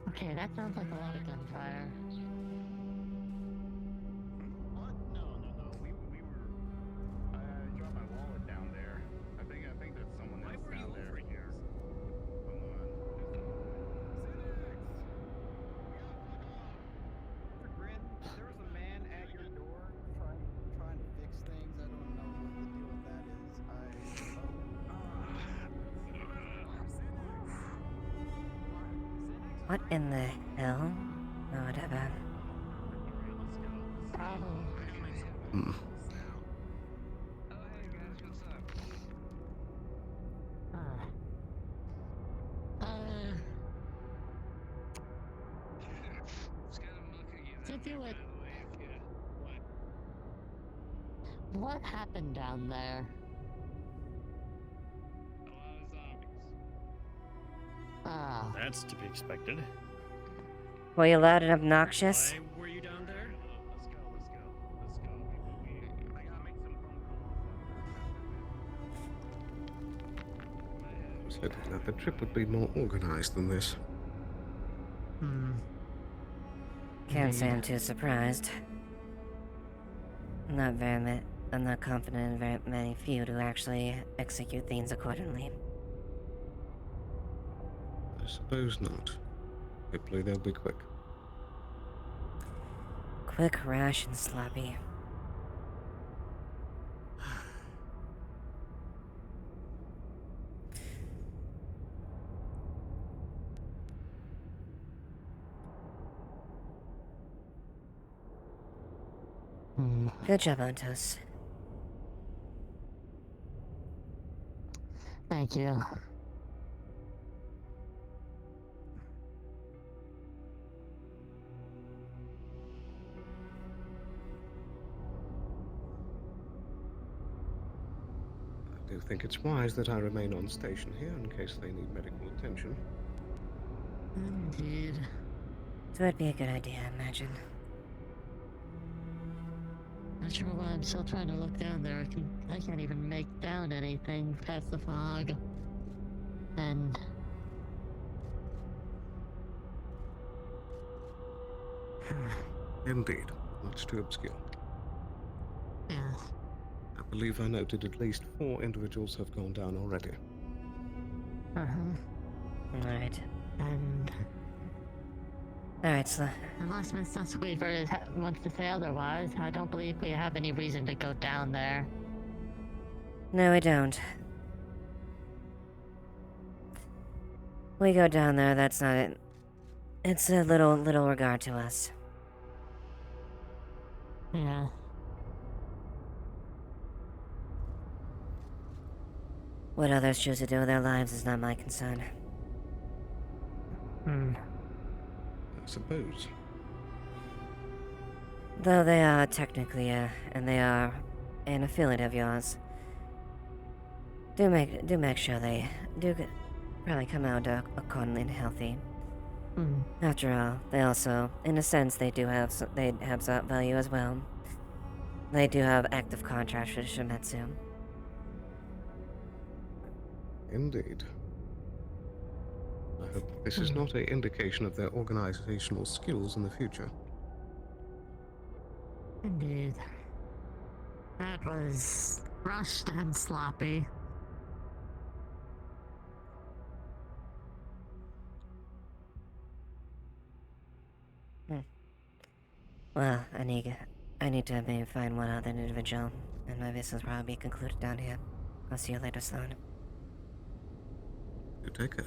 Okay, that sounds like a lot of gunfire. What? No. We were. I dropped my wallet down there. I think that's someone else down there. Here. Hold on. What in the hell? Oh, whatever. Hmm. Oh, hey guys, what's up? It's kind of looking at Did you by like- the way, if you... What? what happened down there? A lot of zombies. Ah, That's to be expected. Were you loud and obnoxious? Why were you down there? Let's go. I gotta make some phone calls. I was hoping that the trip would be more organized than this. Can't say I'm too surprised. I'm not confident in very many few to actually execute things accordingly. I suppose not. Hopefully they'll be quick. Quick, rash, and sloppy. Good job, Ontos. thank you. I do think it's wise that I remain on station here in case they need medical attention. Indeed. So it'd be a good idea, I imagine. Not sure why I'm still trying to look down there. I can't even make down anything past the fog. And Indeed, much too obscure. yeah. I believe I noted at least 4 individuals have gone down already. Alright. And Alright, so unless Mr. Weaver wants to say otherwise, I don't believe we have any reason to go down there. no, we don't. We go down there, that's not it. It's a little regard to us. Yeah. What others choose to do with their lives is not my concern. I suppose. Though they are technically, and they are an affiliate of yours. Do make sure they probably come out accordingly and healthy. After all, they also, in a sense, they have some value as well. They do have active contracts with Shimetsu. Indeed. I hope this is not an indication of their organizational skills in the future. Indeed. That was rushed and sloppy. Well, I need to maybe find one other individual, and my business will probably be concluded down here. I'll see you later, Sloan. You take care.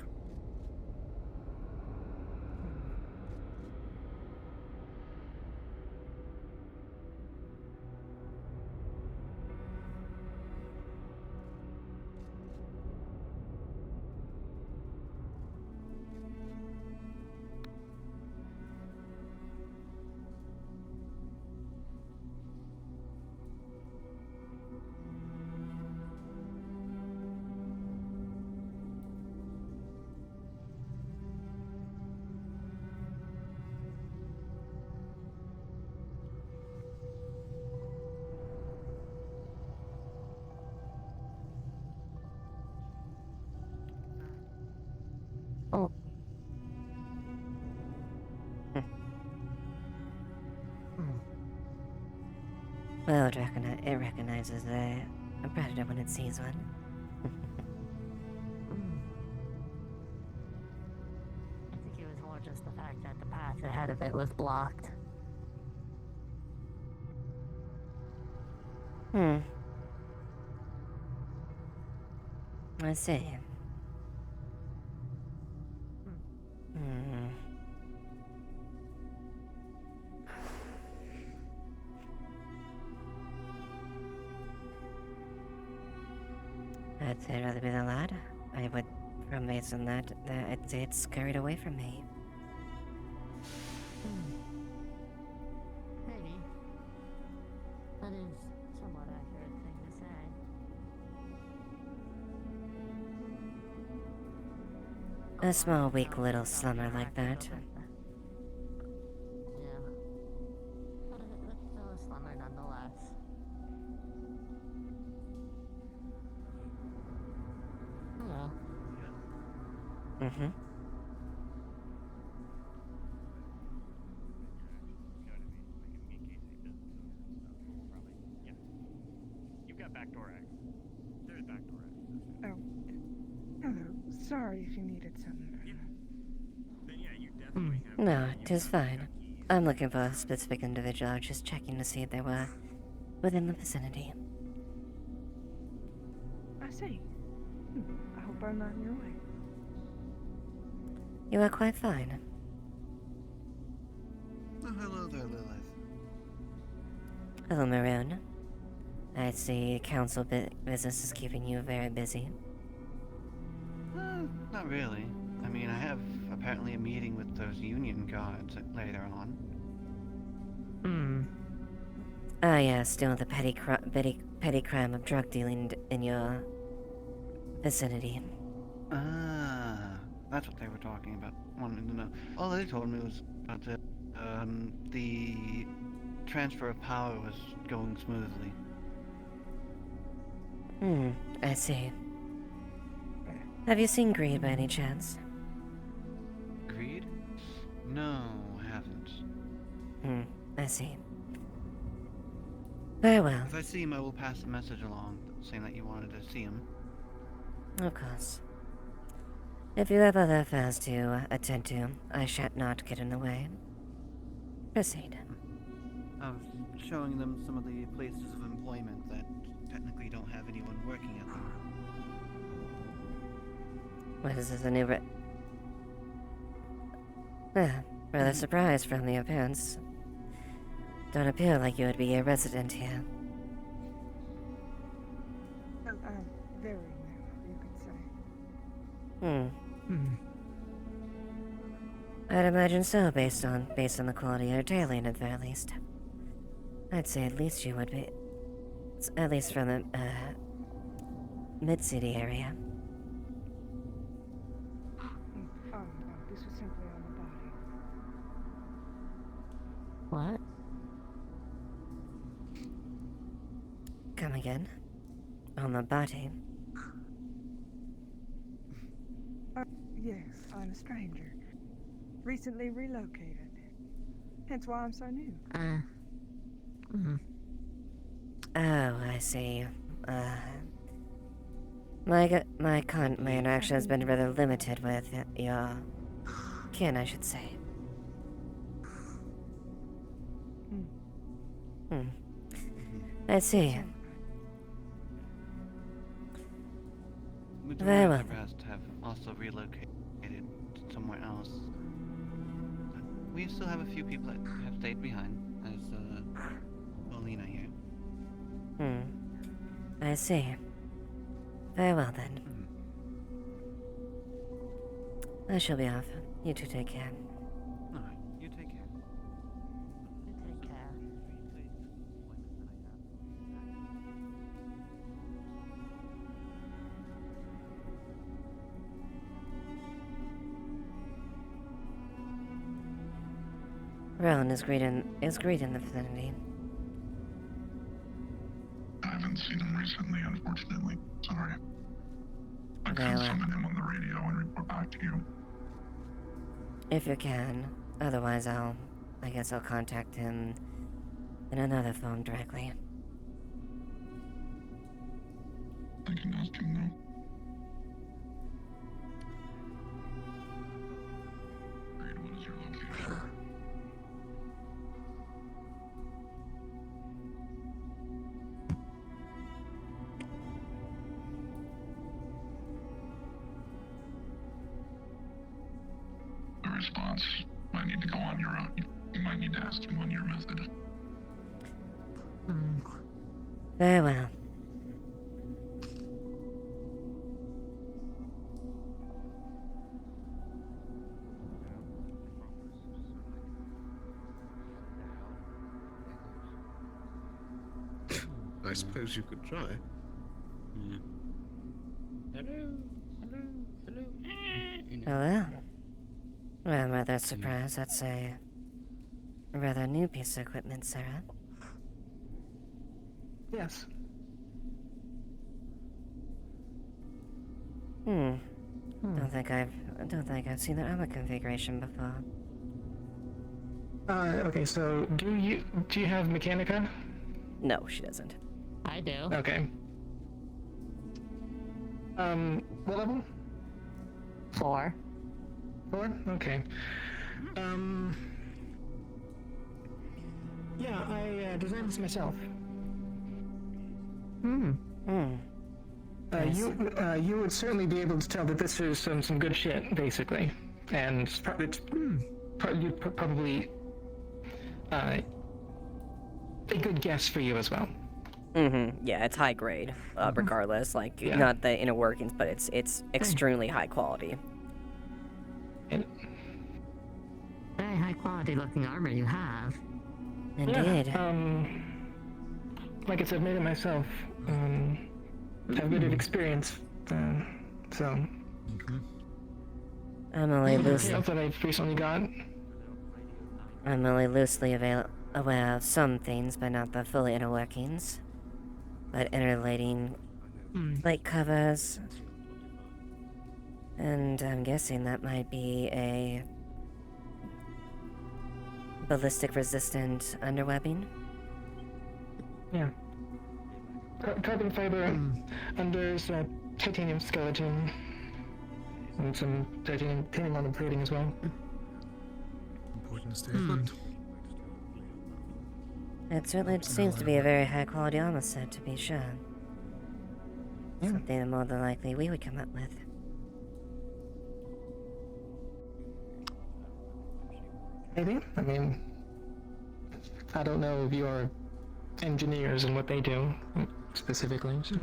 Oh. Well, it recognizes a predator when it sees one. I think it was more just the fact that the path ahead of it was blocked. I see. I'd say rather be the lad. I would, from based on that, I'd say it's scurried away from me. Maybe. That is somewhat accurate thing to say. A small, weak little slumber like that. Yeah. But it's still a slumber nonetheless. Oh well. Mm-hmm. You've got backdoor access. There's backdoor access. Oh. Hello. Sorry if you needed something. Then yeah, you definitely have. No, 'tis fine. I'm looking for a specific individual. I was just checking to see if they were within the vicinity. I see. I hope I'm not in your way. You are quite fine. Oh, hello there, Lilith. Hello, Maroon. I see council business is keeping you very busy. Not really. I mean, I have apparently a meeting with those union guards later on. Ah, yeah, still the petty crime of drug dealing in your vicinity. Ah, that's what they were talking about. Wanted to know. All they told me was about the transfer of power was going smoothly. I see. Have you seen Greed by any chance? Greed? No, I haven't. I see. Very well. If I see him, I will pass the message along, saying that you wanted to see him. Of course. If you have other affairs to attend to, I shall not get in the way. Proceed. I was showing them some of the places of employment that technically don't have anyone working at them. What is this, a new rather surprised from the appearance. Don't appear like you would be a resident here. Very new, you could say. I'd imagine so, based on the quality of your tailing, at the very least. I'd say at least you would be, at least from the mid-city area. No, this was simply on the body. What? Come again? On the body? Yes, I'm a stranger. Recently relocated. Hence why I'm so new. Oh, I see. My interaction has been rather limited with your kin, I should say. I see. Very well. Perhaps have also relocated somewhere else. We still have a few people that have stayed behind, as Molina here. I see. Very well then. I shall be off. You two take care. Alright, you take care. You take care. Rowan is great in the vicinity. I haven't seen him recently, unfortunately. Sorry. I Very can well. summon him on the radio and report back to you. If you can. Otherwise, I guess I'll contact him in another phone directly. I can ask him now. Reed, what is your location? The response might need to go on your own. You might need to ask him on your method. Very well. I suppose you could try. Hello, hello, hello. Hello? Well, I'm rather surprised that's a rather new piece of equipment, Sarah. Yes. Don't think I've seen that armor configuration before. Okay, so do you have Mechanica? No, she doesn't. I do. Okay. What level? 4. 4? Okay. Yeah, I designed this myself. Nice. You would certainly be able to tell that this is some good shit, basically, and it's probably a good guess for you as well. Yeah, it's high grade, regardless. Like, Yeah. not the inner workings, but it's extremely high quality. And Very high quality looking armor you have. Indeed. yeah, like I said, made it myself. Have a bit of experience, so. I'm only loosely That I've recently got. aware of some things, but not the full inner workings. But interlating plate covers, and I'm guessing that might be a ballistic resistant underwebbing. Yeah. Carbon fiber, unders, titanium skeleton, and some titanium on the plating as well. Important statement. It certainly seems to be a very high quality armor set, to be sure. Yeah. Something more than likely we would come up with. Maybe. I mean, I don't know if you're engineers and what they do specifically. So.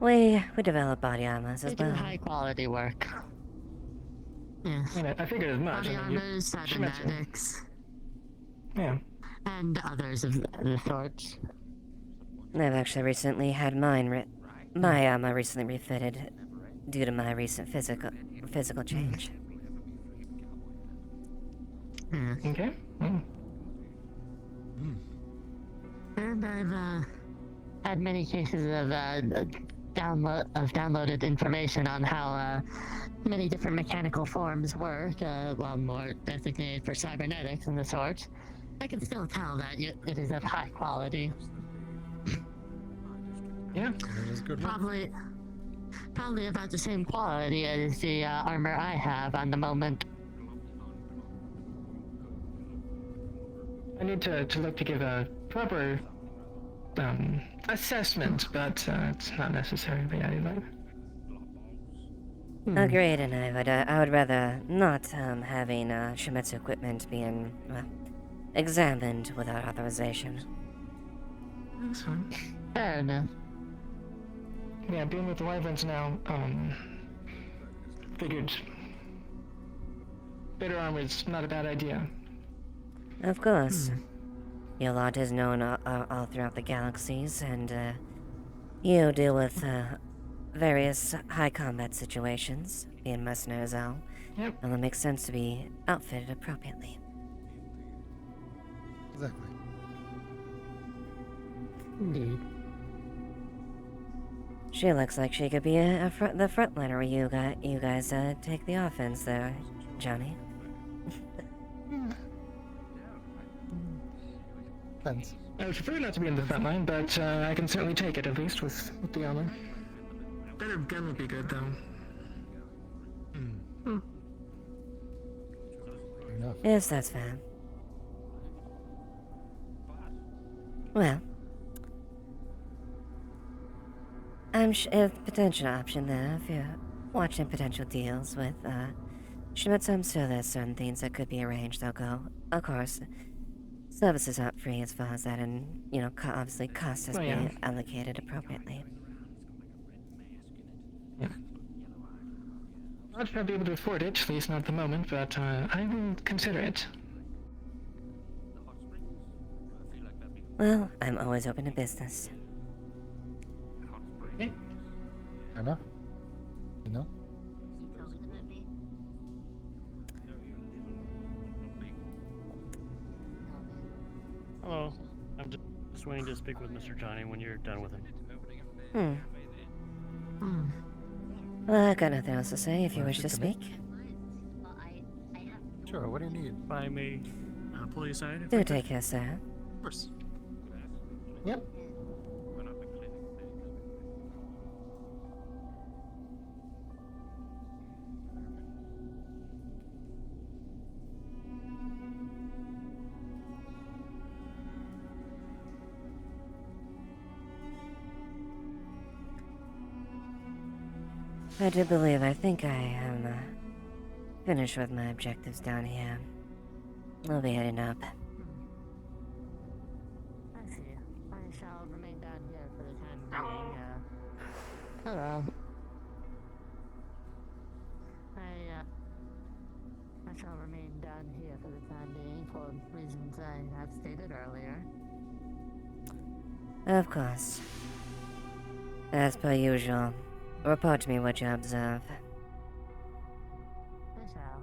We develop body armors They as do well. high quality work. Yes. I mean, I figured as much. Body I mean, armors, cybernetics, yeah. and others of the sorts. I've actually recently had my armor recently refitted due to my recent physical change. Okay. And I've had many cases of downloaded information on how many different mechanical forms work, while more designated for cybernetics and the sorts. I can still tell that it is of high quality. Yeah. That is good. Probably about the same quality as the armor I have on the moment. I need to look to give a proper assessment, but it's not necessarily either. Agreed, and I would rather not having Shimetsu equipment being examined without authorization. That's fine. Fair enough. Yeah, being with the Wyverns now, figured better armor is not a bad idea. Of course. Your lot is known all throughout the galaxies, and you deal with various high combat situations, being mercenaries all. Yep. And it makes sense to be outfitted appropriately. Exactly. Indeed. She looks like she could be the frontliner where you guys take the offense there, Johnny. Depends. I would prefer not to be in the front line, but I can certainly take it, at least with the armor. Better gun would be good, though. Fair enough. Yes, that's fair. Well, a potential option there if you're watching potential deals with Shimetsu. I'm sure there's certain things that could be arranged. They'll go, of course. Services aren't free as far as that, and obviously cost has been allocated appropriately. Yeah. I'd not be able to afford it, at least not at the moment, but I will consider it. Well, I'm always open to business. I know. You know? Hello. I'm just waiting to speak with Mr. Johnny when you're done with him. Well, I've got nothing else to say if you Why wish don't to you commit? speak. Sure, what do you need? If I may pull you aside, if I Do could. take care, sir. Of course. Yep. I do believe I think I am finished with my objectives down here. I'll be heading up. I see. I shall remain down here for the time being. Hello. I shall remain down here for the time being for reasons I have stated earlier. Of course. As per usual, report to me what you observe. I shall.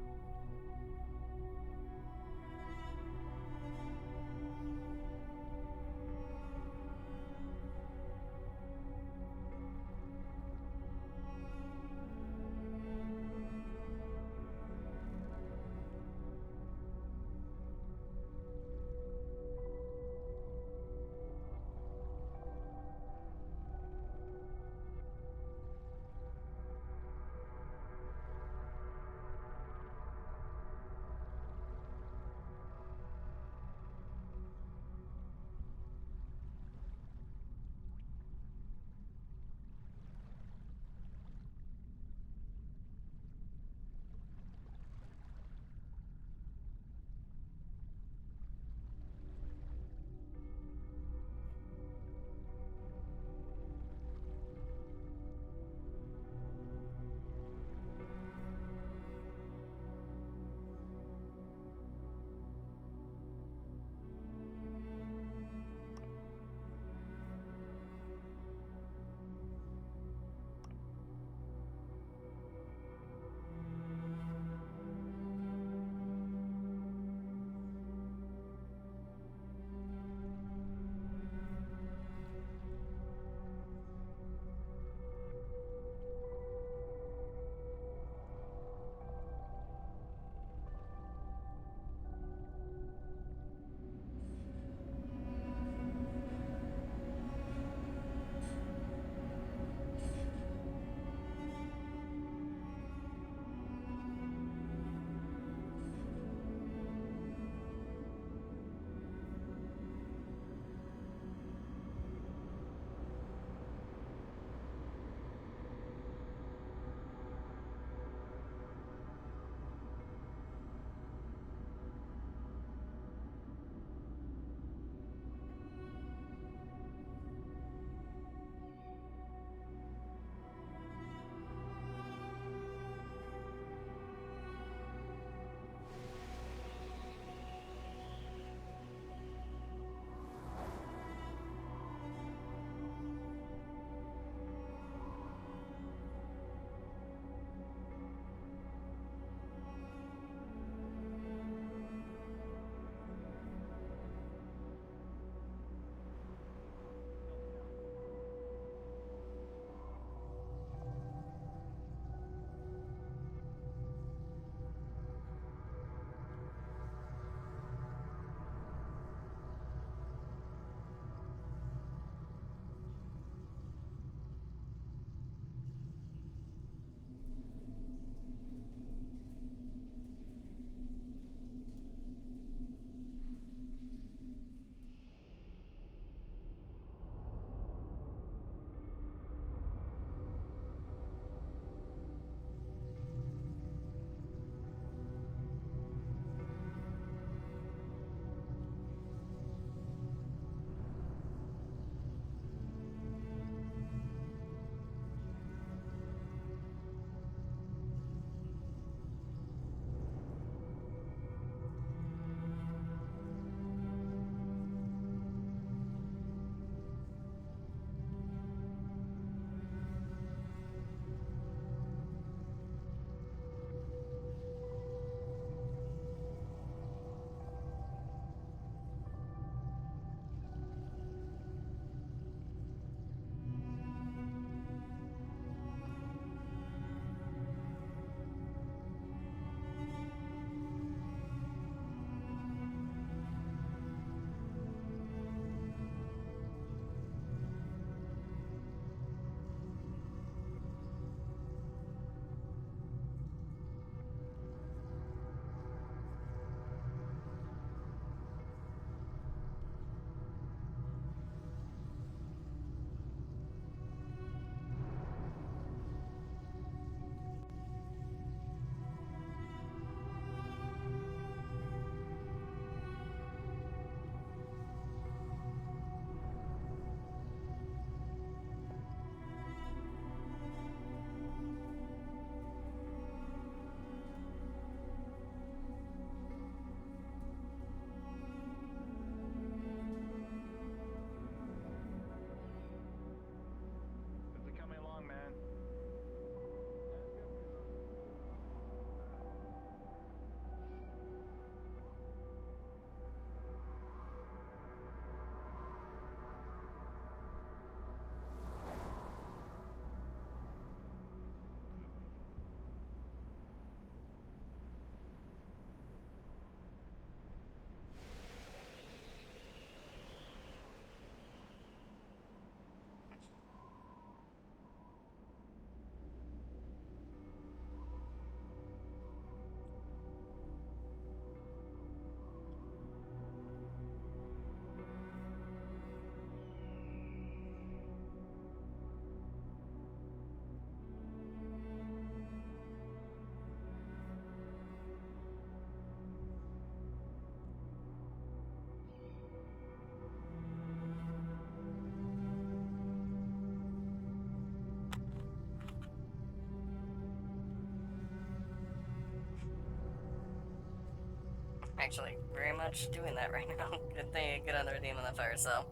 actually very much doing that right now. Good thing I get on the redeem on the fire, so.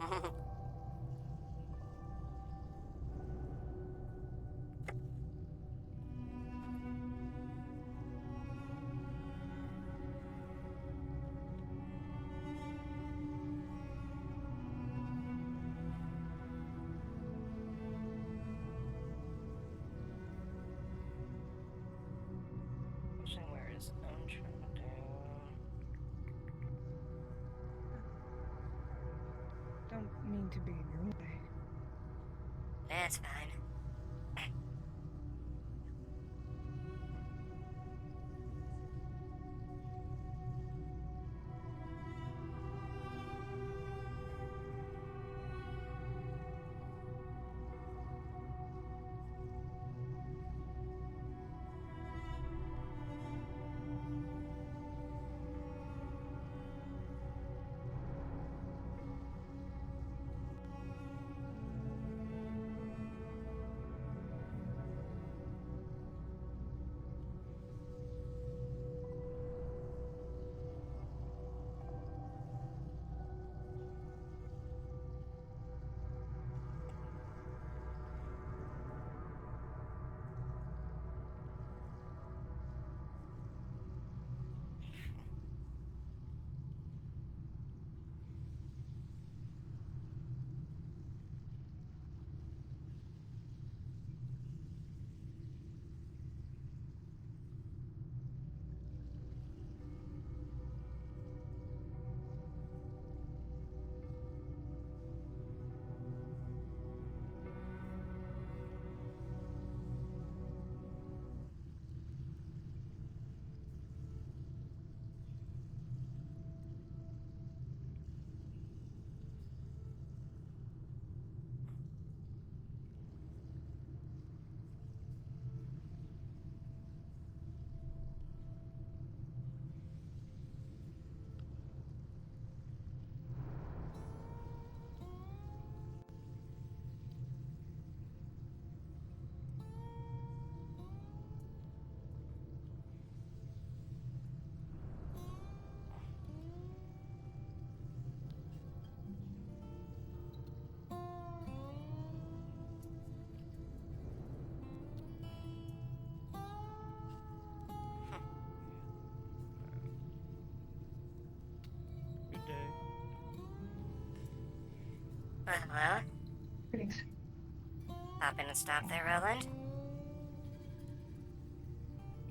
Where is Don't mean to be in your way. That's fine. Good day. Hello? Greetings. Hop in and stop there, Roland?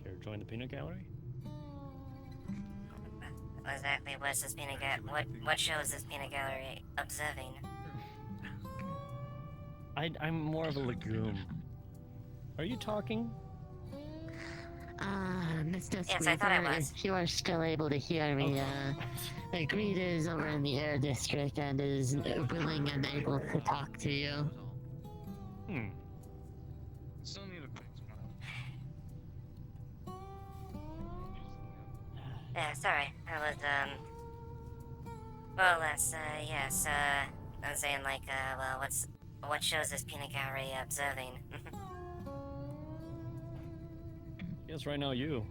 Care to join the peanut gallery? What exactly was this peanut gallery? What show is this peanut gallery observing? I'm more of a legume. Are you talking? Mr. Yes, I thought I Squeezer, was. if you are still able to hear me, Greed is over in the air district and is willing and able to talk to you. Still need a quick smile. Yeah, sorry. I was, more or less, yes, I was saying, like, well, what shows this peanut gallery observing? Yes, right now you.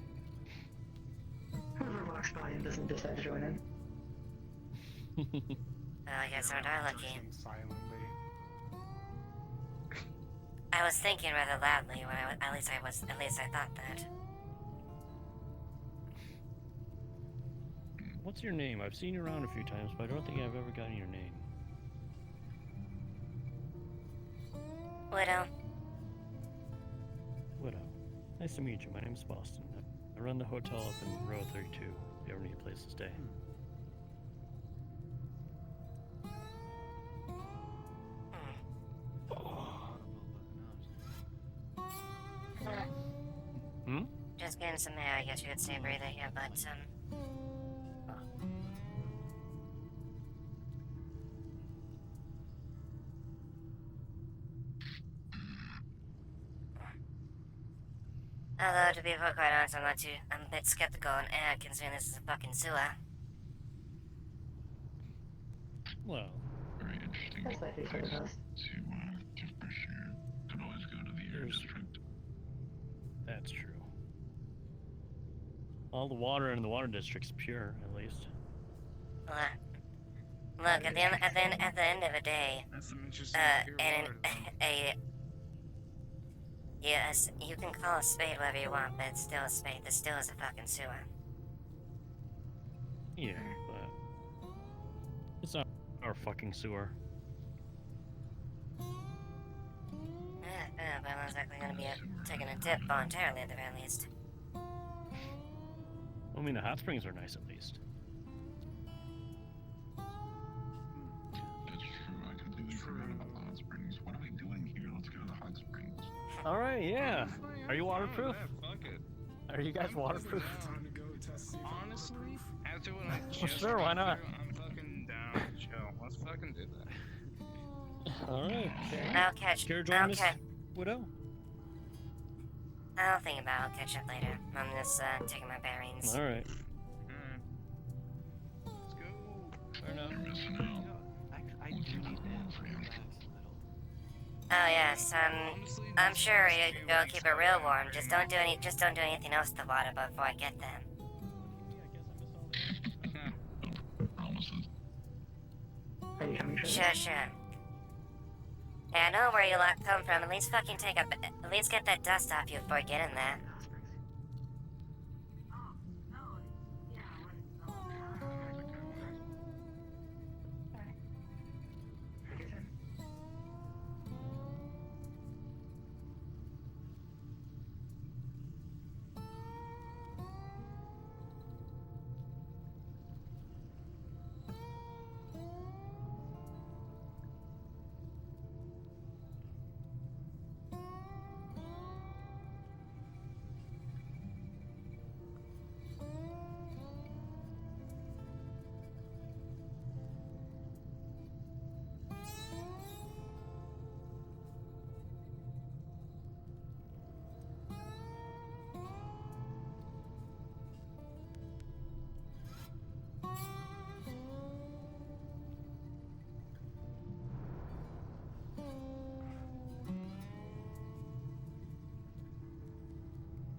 Whoever walks by and doesn't decide to join in. Well, I guess aren't I lucky? Silently. I was thinking rather loudly when at least I thought that. What's your name? I've seen you around a few times, but I don't think I've ever gotten your name. Widow. Widow. Nice to meet you. My name's Boston. I run the hotel up in row 32. If you ever need a place to stay. Just getting some air, I guess you could say, breather here, but, although, to be quite honest, I'm a bit skeptical on air, considering this is a fucking sewer. Well, Very interesting. That's likely for the best. To fresh air. Could always go to the air district. that's true. all the water in the water district's pure, at least. Look, at the end of the day, That's some interesting yes, you can call a spade whatever you want, but it's still a spade. This still is a fucking sewer. Yeah, but it's not our fucking sewer. But I'm not exactly gonna be taking a dip voluntarily at the very least. I mean, the hot springs are nice at least. That's true. I completely forgot about the hot springs. What are we doing here? Let's go to the hot springs. All right, yeah. Are you waterproof? Yeah, fuck it. Are you guys waterproof? Honestly, after what I just Sure, why not? I'm fucking down to chill. Let's fucking do that. All right. I'll catch. Care to join I'll us, catch. Widow? I'll think about it. I'll catch up later. I'm just taking my bearings. All right. Let's go. Fair enough. You're missing out. I do need to relax a little. Oh yes, I'm sure you can go keep it real warm. Just don't do anything else to the water before I get there. Promises. Sure. Hey, I know where you lot come from. At least fucking at least get that dust off you before you get in there.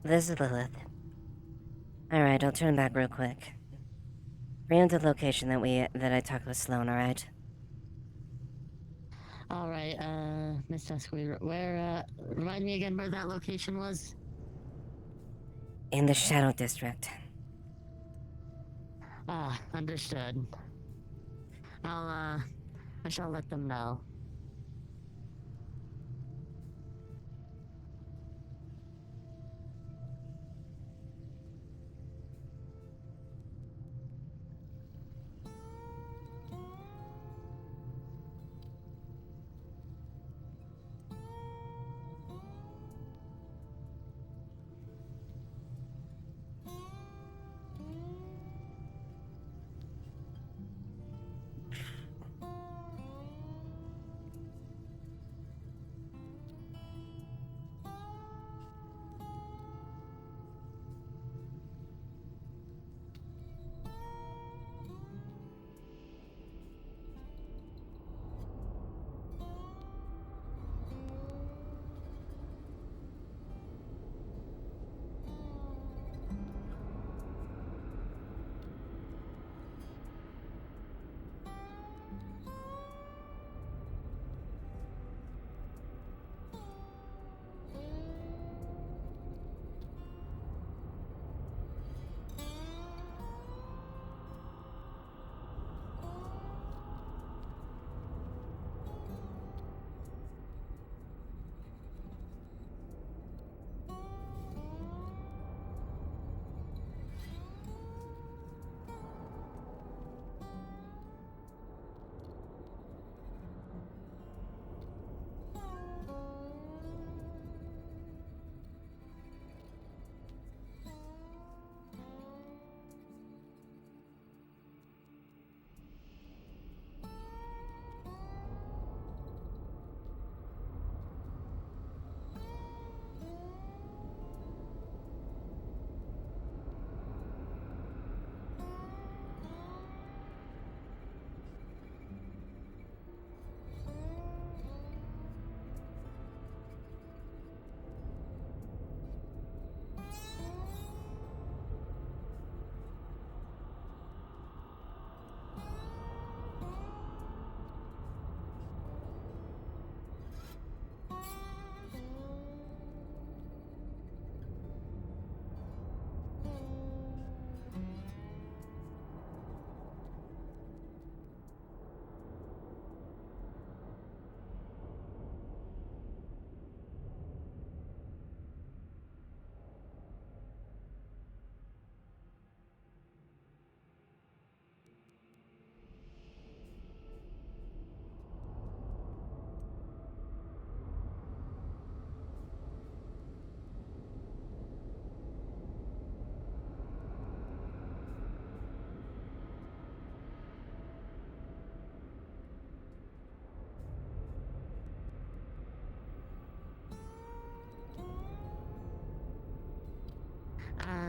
This is Lilith. Alright, I'll turn back real quick. Bring him to the location that I talked with Sloan, alright? Alright, Miss Duskweed, where, remind me again where that location was? In the Shadow District. Ah, understood. I shall let them know.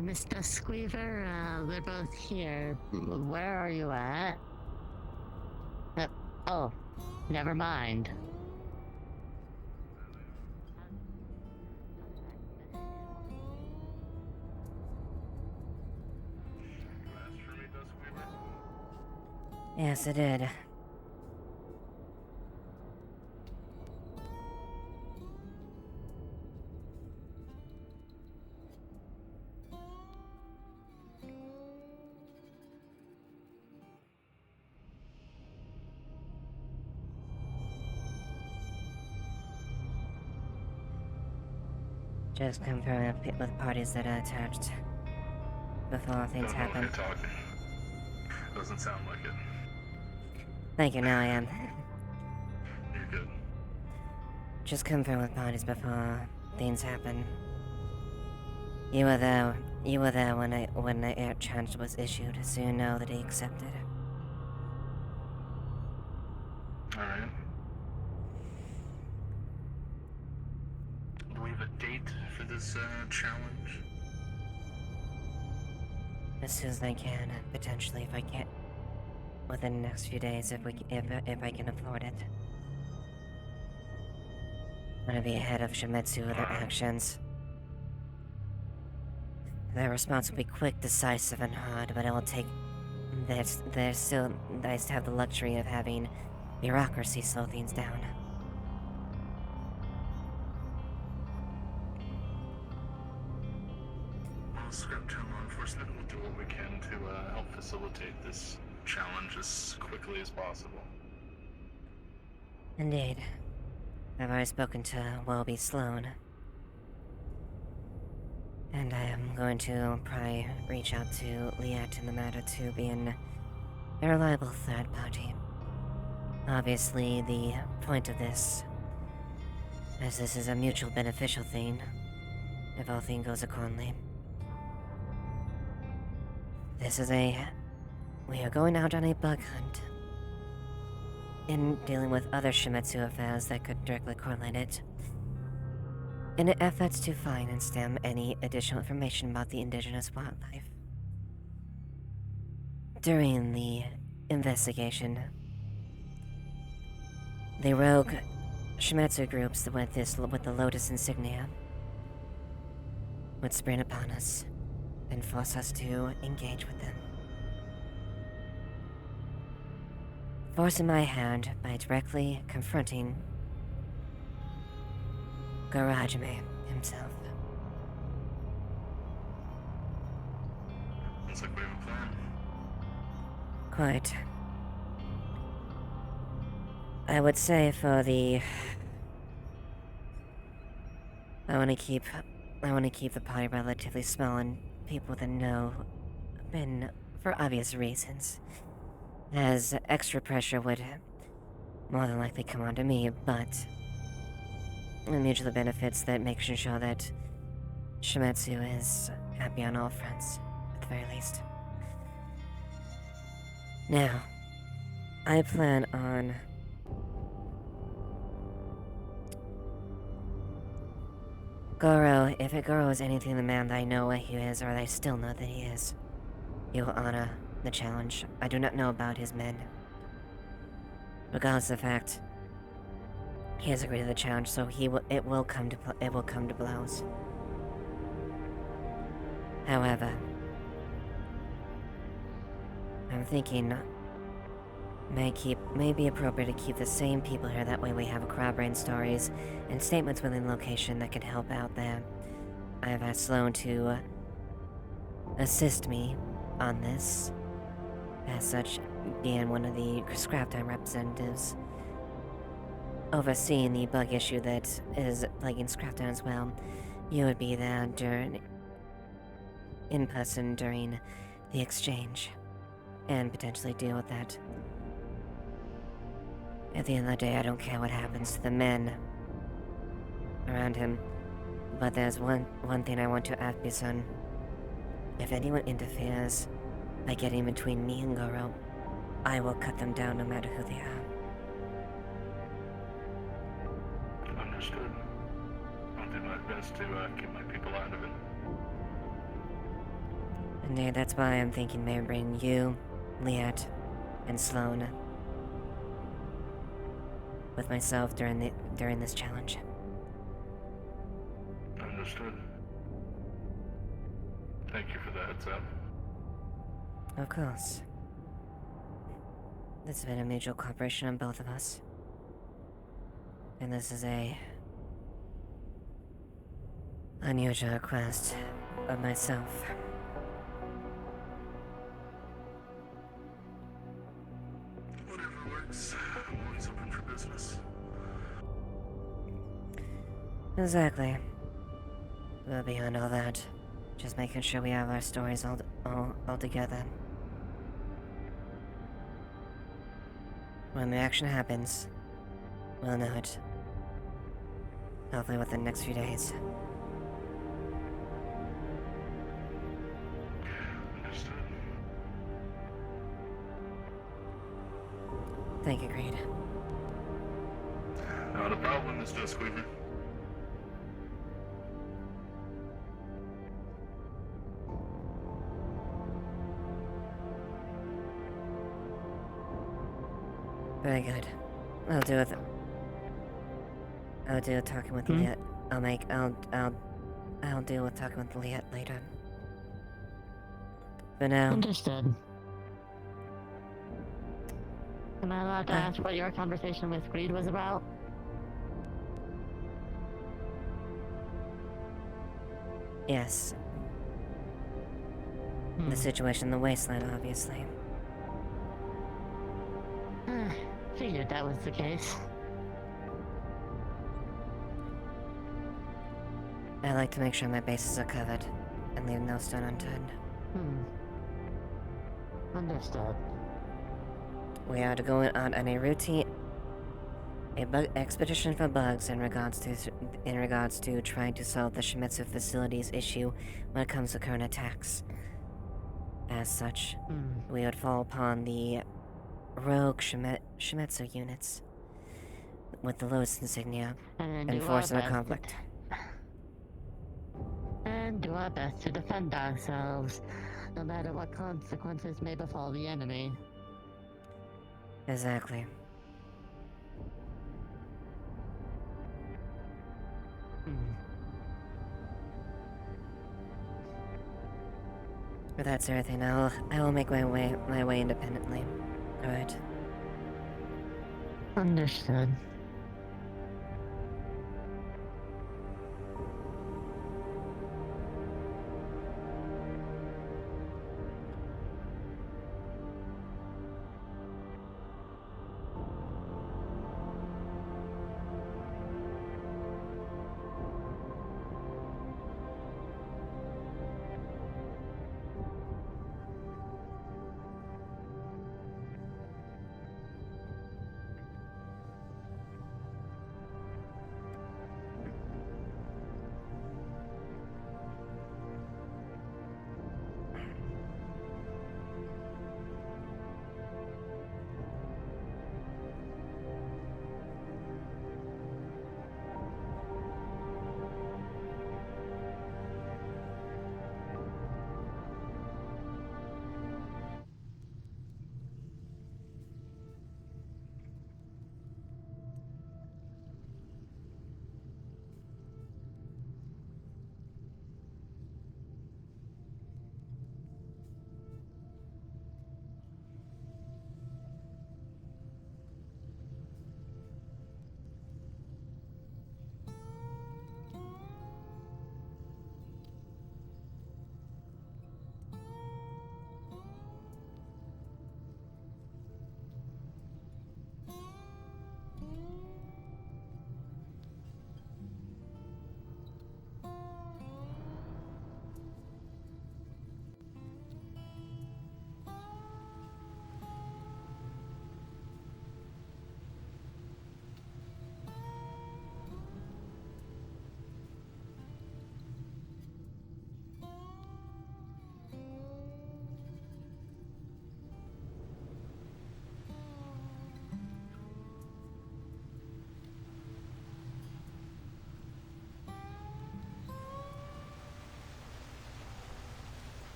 Mr. Squeaver, we're both here. Where are you at? Oh, never mind. Yes, I did. Just confirm with parties that are attached before things happen. Talking. Doesn't sound like it. Thank you, now I am. You're good. Just confirm with parties before things happen. You were there when the air challenge was issued, so you know that he accepted. Alright. Do we have a date for this challenge? As soon as I can, potentially if I can, within the next few days, if I can afford it. I'm gonna be ahead of Shimetsu with their actions. Their response will be quick, decisive, and hard, but it will take. They're still nice to have the luxury of having bureaucracy slow things down. Well, Scripture law enforcement will do what we can to help facilitate this challenge as quickly as possible. Indeed. I've already spoken to Welby Sloan. And I am going to probably reach out to Liet in the matter to be a reliable third party. Obviously, the point of this, as this is a mutual beneficial thing, if all things goes accordingly. We are going out on a bug hunt. In dealing with other Shimetsu affairs that could directly correlate it. In an effort to find and stem any additional information about the indigenous wildlife. During the investigation, the rogue Shimetsu groups with the Lotus insignia would spring upon us and force us to engage with them. Forcing my hand by directly confronting Garajime himself. Looks like we have a plan. Quite. I would say for the... I want to keep the party relatively small and people that know Ben for obvious reasons. As extra pressure would more than likely come onto me, but the mutual benefits that makes sure that Shimetsu is happy on all fronts, at the very least. Now, I plan on Goro. If Goro is anything the man that I know what he is, or that I still know that he is, he will honor the challenge. I do not know about his men. Regardless of the fact, he has agreed to the challenge, so it will come to blows. However, I'm thinking may be appropriate to keep the same people here. That way, we have corroborating stories and statements within the location that can help out there. I've asked Sloan to assist me on this, as such, being one of the scrap time representatives overseeing the bug issue that is plaguing Scraptown as well. You would be there in person during the exchange, and potentially deal with that. At the end of the day, I don't care what happens to the men around him, but there's one thing I want to ask you, son. If anyone interferes by getting between me and Goro, I will cut them down no matter who they are. Understood. I'll do my best to keep my people out of it. Indeed, that's why I'm thinking maybe bring you, Liat, and Sloane with myself during this challenge. Understood. Thank you for the heads up. Of course. This has been a mutual cooperation on both of us. And this is a unusual request of myself. Whatever works. I'm always open for business. Exactly. But beyond all that, just making sure we have our stories all together. When the action happens, we'll know it. Hopefully within the next few days. Understood. Thank you, Creed. Not a problem, Mr. Squeaver. Very good. I'll deal with it. I'll deal with talking with Liat. I'll deal with talking with Liat later. For now. Understood. Am I allowed to ask what your conversation with Creed was about? Yes. The situation in the wasteland, obviously. Figured that was the case. I like to make sure my bases are covered and leave no stone unturned. Understood. We are to go on a routine, bug expedition for bugs in regards to trying to solve the Shimizu facility's issue when it comes to current attacks. As such, we would fall upon the rogue Shimizu units with the lowest insignia and force a conflict. And do our best to defend ourselves, no matter what consequences may befall the enemy. Exactly. But that's everything. I will make my way independently. Alright. Understood.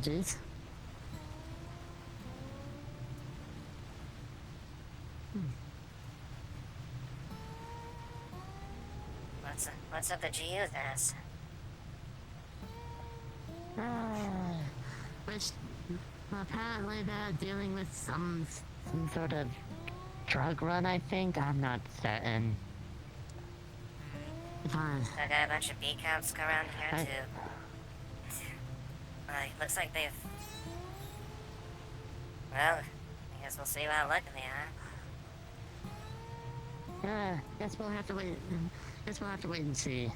apologies. What's up the GU this? Which apparently they're dealing with some sort of drug run, I think. I'm not certain. I got a bunch of B cops go around here too. Looks like they've. Well, I guess we'll see how lucky they are. Guess we'll have to wait. Guess we'll have to wait and see.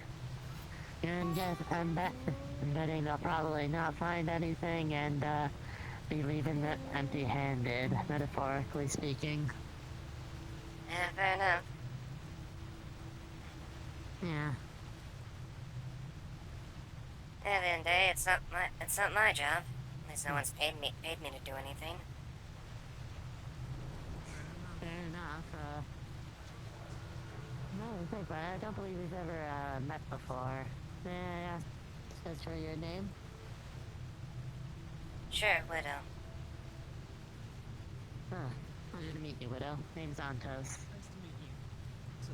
And yes, I'm betting they'll probably not find anything and be leaving it empty-handed, metaphorically speaking. Yeah, fair enough. Yeah. At the end of the day, it's not my job. At least no one's paid me to do anything. Fair enough. No, but I don't believe we've ever met before. Yeah. Says for your name. Sure, Widow. Huh. Pleasure to meet you, Widow. Name's Antos. Nice to meet you. So,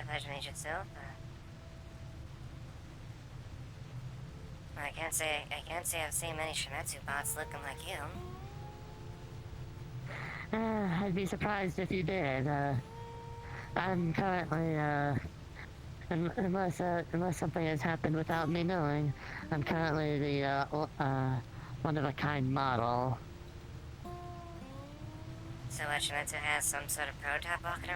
Pleasure to meet you too. I can't say I've seen many Shimetsu bots looking like you. I'd be surprised if you did. I'm currently, unless something has happened without me knowing, I'm currently the, one-of-a-kind model. So what, Shimetsu has some sort of prototype walking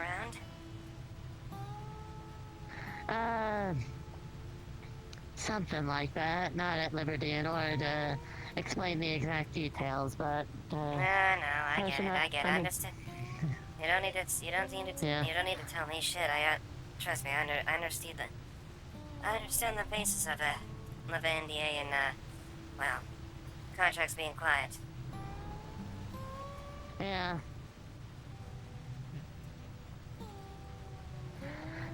around? Something like that. Not at liberty in order to explain the exact details, but, No, I get it, I mean, understand. You don't need to tell me shit. Trust me, I understand the basis of a NDA and, well, contracts being quiet. Yeah.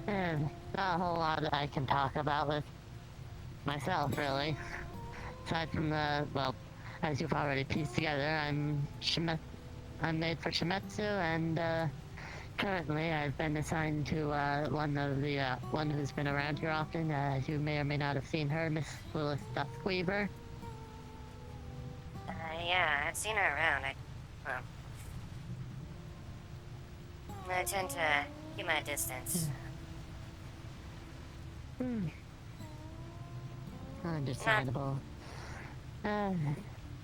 And not a whole lot that I can talk about with myself, really. Aside from well, as you've already pieced together, I'm made for Shimetsu, and currently I've been assigned to one who's been around here often. You may or may not have seen her, Miss Lilith Weaver. Yeah, I've seen her around. I tend to keep my distance. Understandable.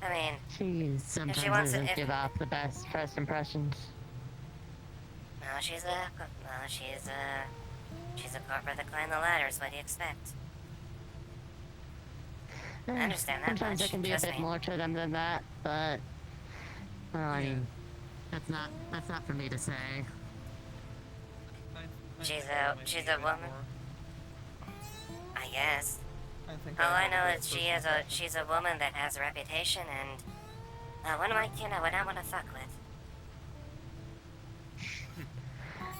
I mean, she sometimes doesn't give off the best first impressions. No, she's a corporate that climbed the ladders. What do you expect? I understand that Sometimes much. there can be a bit more to them than that, but well, I mean, that's not for me to say. She's a woman. I guess. I All I know is she's a woman that has a reputation, and one of my kin I would not want to fuck with.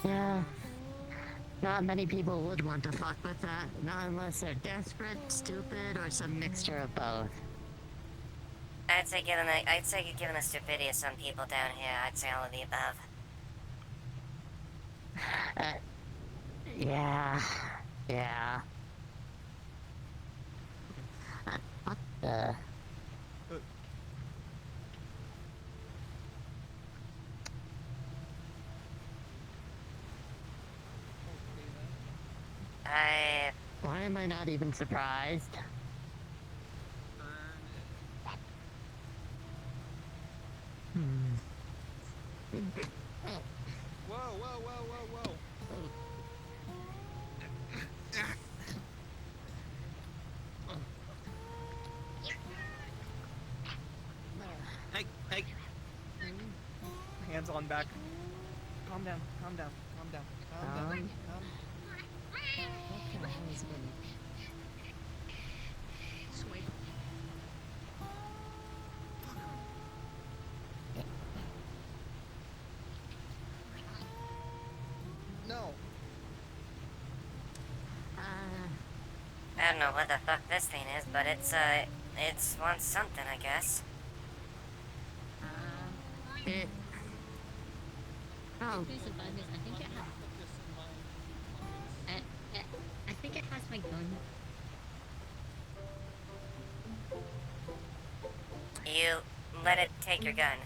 Yeah. Not many people would want to fuck with that, not unless they're desperate, stupid, or some mixture of both. I'd say given the stupidity of some people down here, I'd say all of the above. Yeah. What the? Why am I not even surprised? Whoa. Hey. Hands on back. Calm down. Sweet. No. don't know what the fuck this thing is, but it's wants something, I guess. It. Oh. I think it has my gun. You let it take your gun.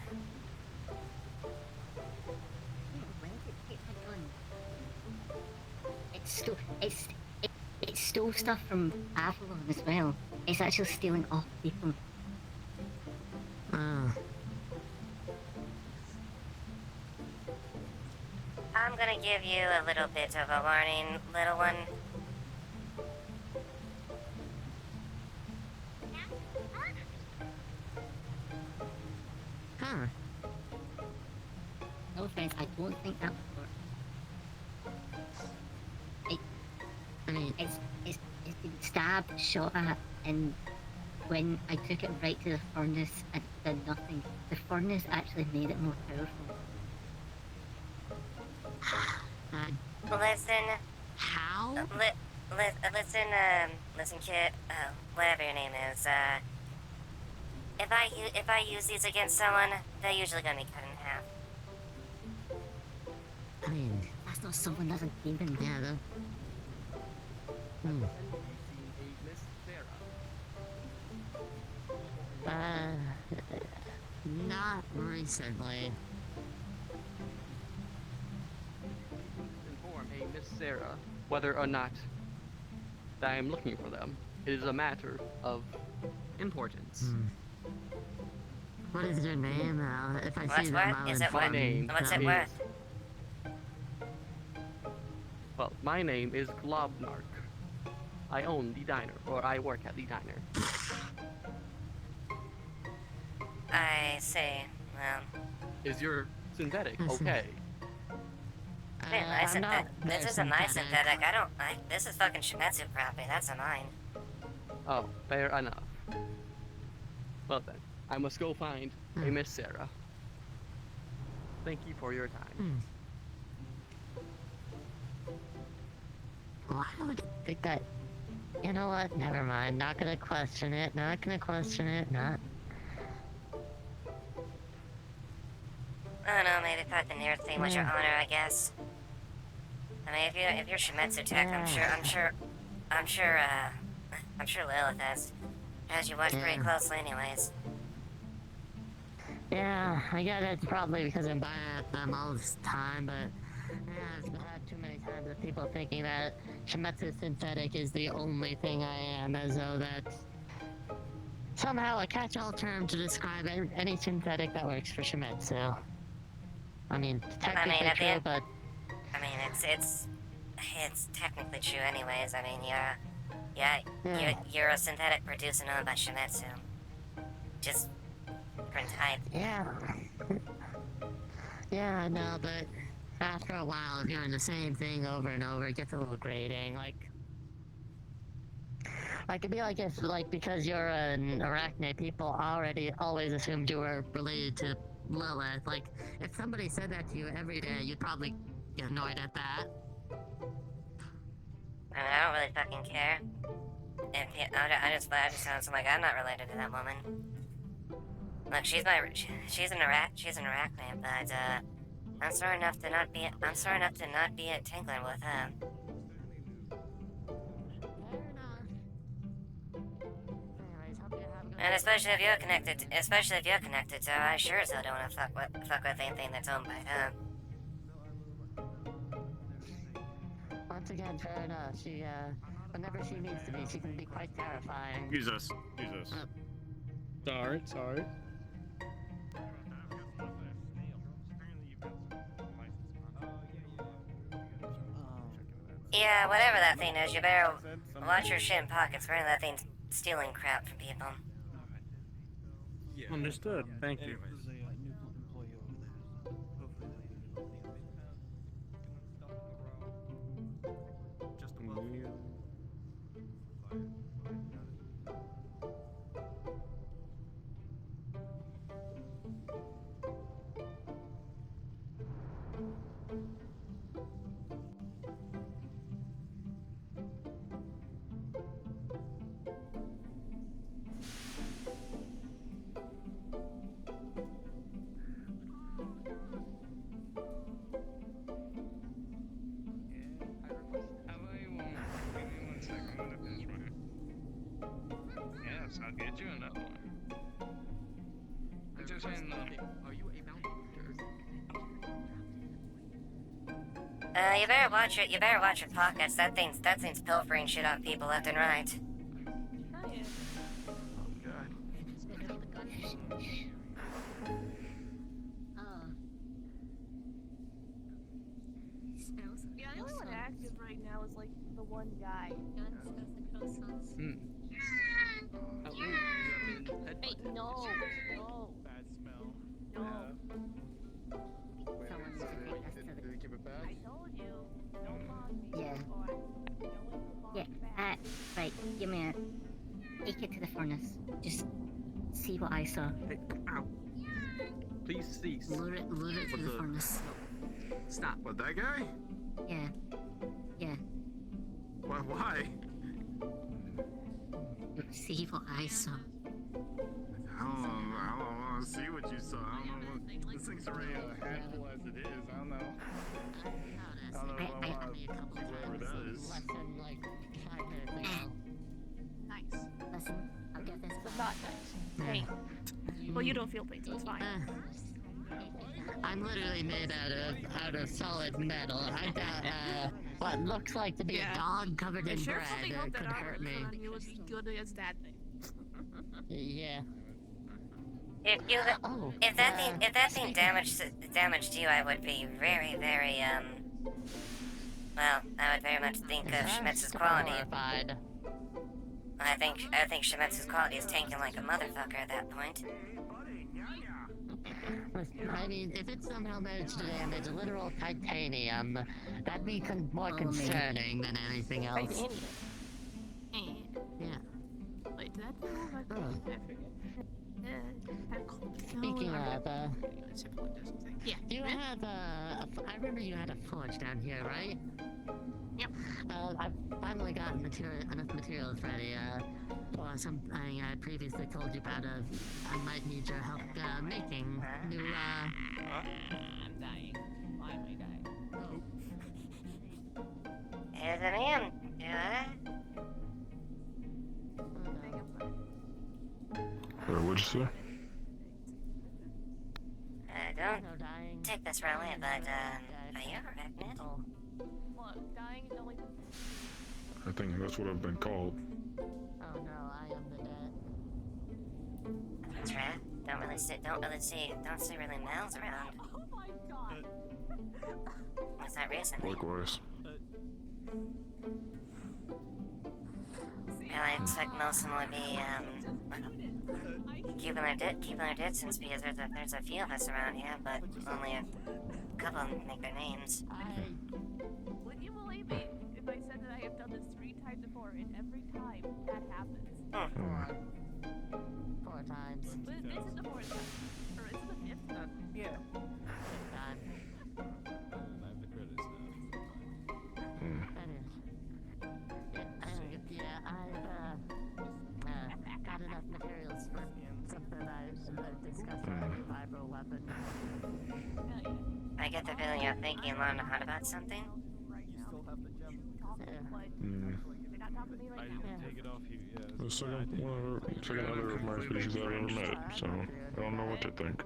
Where did it take my gun? It stole stuff from Avalon as well. It's actually stealing off people. Oh. I'm gonna give you a little bit of a warning, little one. Huh. No offense, I don't think that would work. I mean, it's been stabbed, shot at, and when I took it right to the furnace and it did nothing, the furnace actually made it more powerful. Listen. How? Listen, kid. Whatever your name is. If I use these against someone, they're usually gonna be cut in half. I mean, that's not someone that's a demon. Yeah, though. Not recently. Inform a Miss Sarah whether or not that I am looking for them. It is a matter of importance. What is your name? If I What's see them, worth? I'll Is it inform worth? name What's it is- worth? Well, my name is Globnark. I own the diner, or I work at the diner. I see. Well, Is your synthetic I see. okay? this is a nice synthetic. This is fucking Shimetsu property. That's a mine. Oh, fair enough. Well then, I must go find a Miss Sarah. Thank you for your time. Why would you think that? You know what? Never mind. Not gonna question it. Not gonna question it. Not. I don't know. Maybe thought the nearest thing was your honor. I guess. I mean, if you're Shimetsu tech, I'm sure Lilith has you watched pretty closely, anyways. Yeah, I guess it's probably because I'm buying at them all this time, but yeah, I've had too many times of people thinking that Shimetsu synthetic is the only thing I am, as though that's somehow a catch-all term to describe any synthetic that works for Shimetsu. I mean, technically true, but I mean, it's technically true, anyways. I mean, you're a synthetic produced and owned by Shimetsu. Just different type. yeah. Yeah, I know, but after a while, if you're doing the same thing over and over, it gets a little grating. Like it'd be like if, because you're an arachnid, people already always assumed you were related to Lilith. Like, if somebody said that to you every day, you'd probably get annoyed at that. I mean, I don't really fucking care. I just sounds like I'm not related to that woman. Look, she's an arachnid, but I'm sorry enough to not be tingling with her. And especially if you're connected to her, I sure as hell don't want to fuck with anything that's owned by her. Once again, fair enough. She, whenever she needs to be, she can be quite terrifying. Jesus. Sorry. Yeah, whatever that thing is, you better watch your shit in pockets. Apparently that thing's stealing crap from people. Understood. Thank you. You better watch it. You better watch your pockets. That thing's pilfering shit off people left and right. Yeah, the only one active right now is like the one guy. Hey, no. Bad smell. No. Did they give it back? I told you. Don't log me. Yeah. Or no one can log back. Right, give me a take it to the furnace. Just see what I saw. Hey, ow. Please cease. Lure it to the furnace. Stop. What, that guy? Yeah. Yeah. Why? See what I saw. I don't want to see what you saw. I don't know what... This thing's already a handful as it is. I don't know. I don't know if I want to see whatever that is. Less than like 5 minutes ago. Nice. Listen, I'll get this. But not nice. Pain. Well, you don't feel pain, so it's fine. I'm literally made out of solid metal. I got what looks like to be a dog covered in bread. It could hurt me. It would be good as that thing. Yeah. If that thing damaged you, I would be very, very well, I would very much think of Schmitz's quality. I think Schmitz's quality is tanking like a motherfucker at that point. I mean, if it somehow managed to damage literal titanium, that'd be more concerning than anything else. Titanium. Yeah. Wait, did that thing move? I forget. Speaking of, yeah. Do you have I remember you had a forge down here, right? Yep. I've finally got enough materials ready. For something I previously told you about. I might need your help making new. I'm dying. Why am I dying? Here's an am. What'd you say? Don't take this wrongly, but are you arachnid? What? Dying is only. I think that's what I've been called. Oh no, I am the dead. That's right. Don't see really mouths around. Oh my god. What's that reason? Likewise. I expect most of them would be keeping their distance because there's a few of us around here, but only a couple of them make their names. Would you believe me if I said that I have done this 3 times before, and every time that happens? 4 times. But this is the 4th time. Or is it the 5th time? Yeah. 5th time. I have the credits That is. I've got enough materials for something I should discuss with a vibro weapon. I get the feeling you're thinking long and hard about something. You still have the gem. I didn't take it off you, yeah. The second other of my species I've ever met, so I don't know what to think.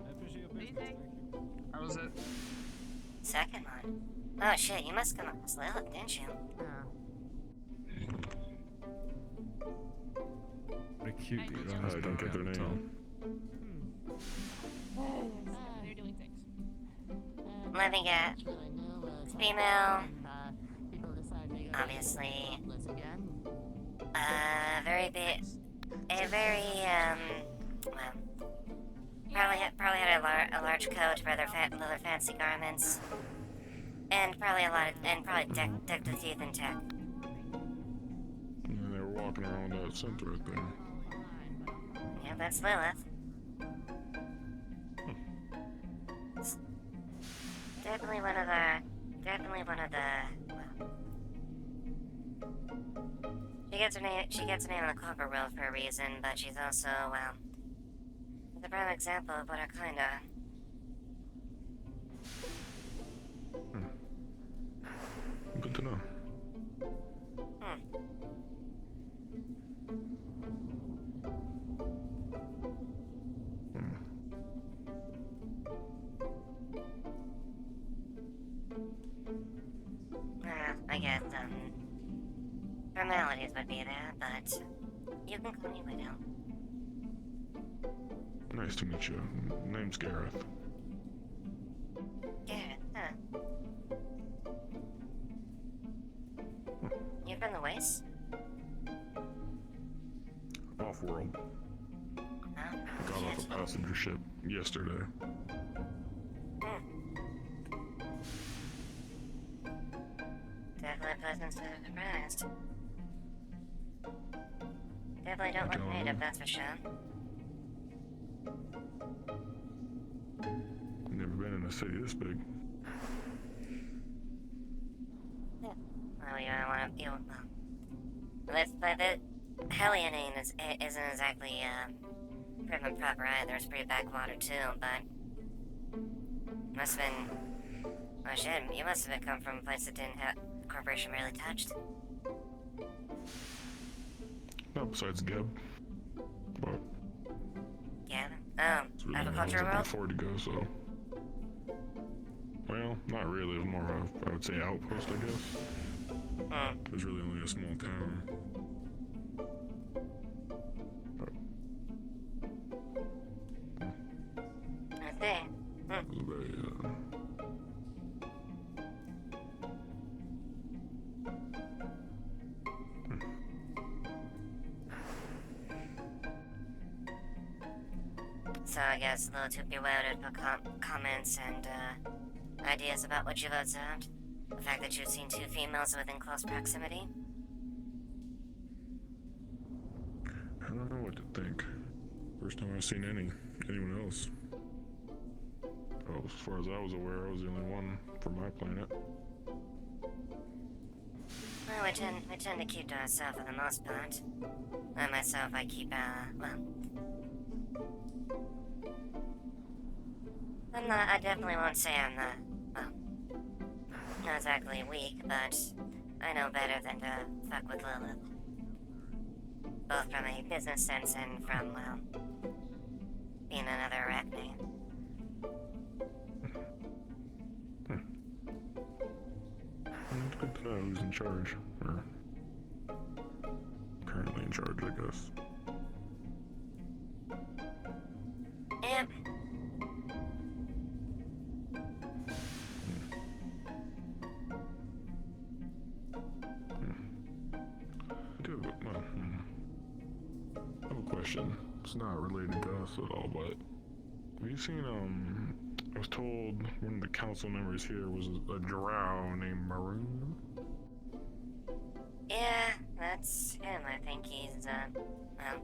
How was it? Second one? Oh shit, you must come across Lilith, didn't you? What a cute dude. I don't get their name. They're doing things. Living at female, obviously, probably had a large coat, rather fancy garments, and probably decked with teeth and tech. And they were walking around that center right there. Yeah, that's Lilith. Definitely one of the, well, she gets her name in the corporate world for a reason, but she's also, well, the prime example of what her kind are. Good to know. always would be there, but you can call me Widow. Nice to meet you. Name's Gareth. Gareth, huh? You from the West? Off-world. Oh, Got off a passenger ship yesterday. Definitely pleasant surprised. Definitely don't look native, that's for sure. Never been in a city this big. Yeah. Well, you don't want to feel well. But the Hellion isn't exactly prim and proper either. It's pretty backwater too, but must have been. Oh shit, you must have come from a place that didn't have the corporation really touched. Not besides Geb. But Yeah. it's really Agriculture I world? afford to go, so. Well, not really. It was more of a, I would say, outpost, I guess. It was really only a small town. I see. It was very, So I guess a little too bewildered for comments and ideas about what you've observed. The fact that you've seen two females within close proximity. I don't know what to think. First time I've seen anyone else. Well, as far as I was aware, I was the only one from my planet. Well, we tend to keep to ourselves for the most part. I myself, I keep, I definitely won't say I'm not exactly weak, but I know better than to fuck with Lilith. Both from a business sense and from, being another arachne. It's good to know who's in charge. Or currently in charge, I guess. Yep. I have a question. It's not related to us at all, but have you seen, I was told one of the council members here was a drow named Maroon? Yeah, that's him. I think he's, well,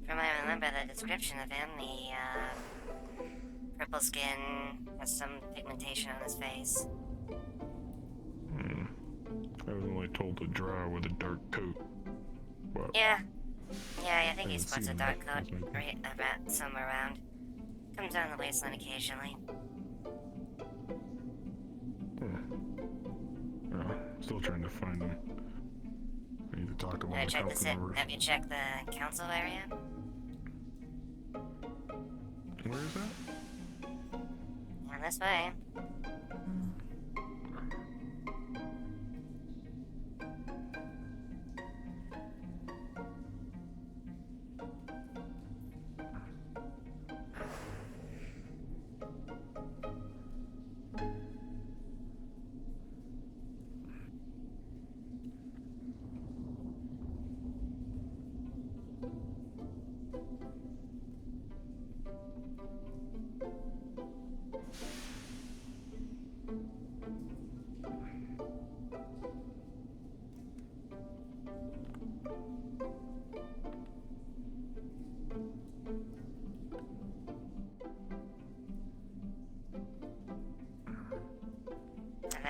from what I remember the description of him, he, purple skin, has some pigmentation on his face. I was only told a drow with a dark coat. But Yeah, I think he haven't sports a seen dark him. coat somewhere around. Comes down the waistline occasionally. Still trying to find him. I need to talk to one of the council members. Have you checked the council area? Where is that? On this way.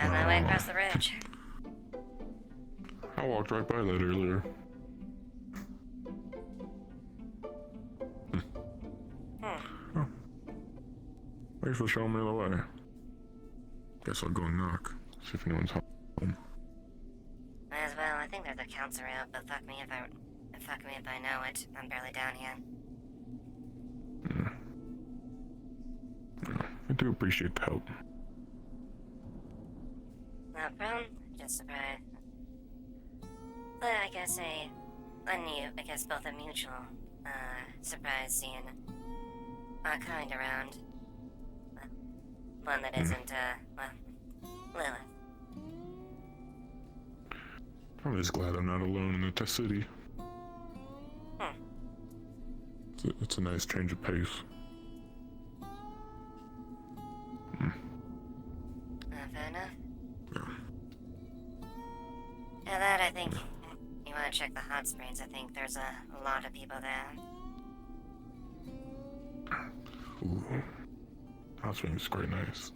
I'm on my way across the bridge. I walked right by that earlier. Oh. Thanks for showing me the way. Guess I'll go and knock. See if anyone's home. Might as well. I think there's a council route, but fuck me if I know it. I'm barely down here. I do appreciate the help. No problem. Just surprised. But I guess both a mutual, surprise seeing our kind around. One that isn't, Lilith. I'm just glad I'm not alone in the city. It's a nice change of pace. Fair enough. Yeah, that I think you want to check the hot springs. I think there's a lot of people there. Ooh. Hot springs is quite nice.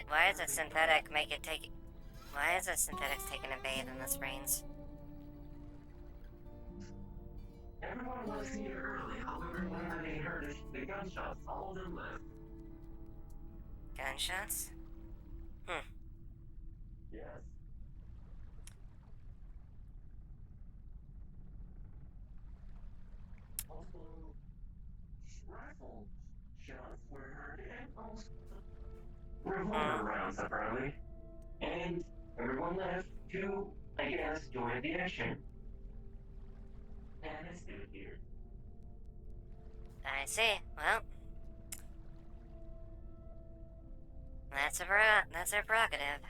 Why is it synthetic make it take... Why is it synthetics taking a bathe in the springs? Everyone was here early, however, when they heard the gunshots, all of them left. Gunshots? Yes. Also, rifle shots were heard and also revolver rounds apparently. And everyone left to, I guess, join the action. And it's good here. I see. Well, that's their prerogative.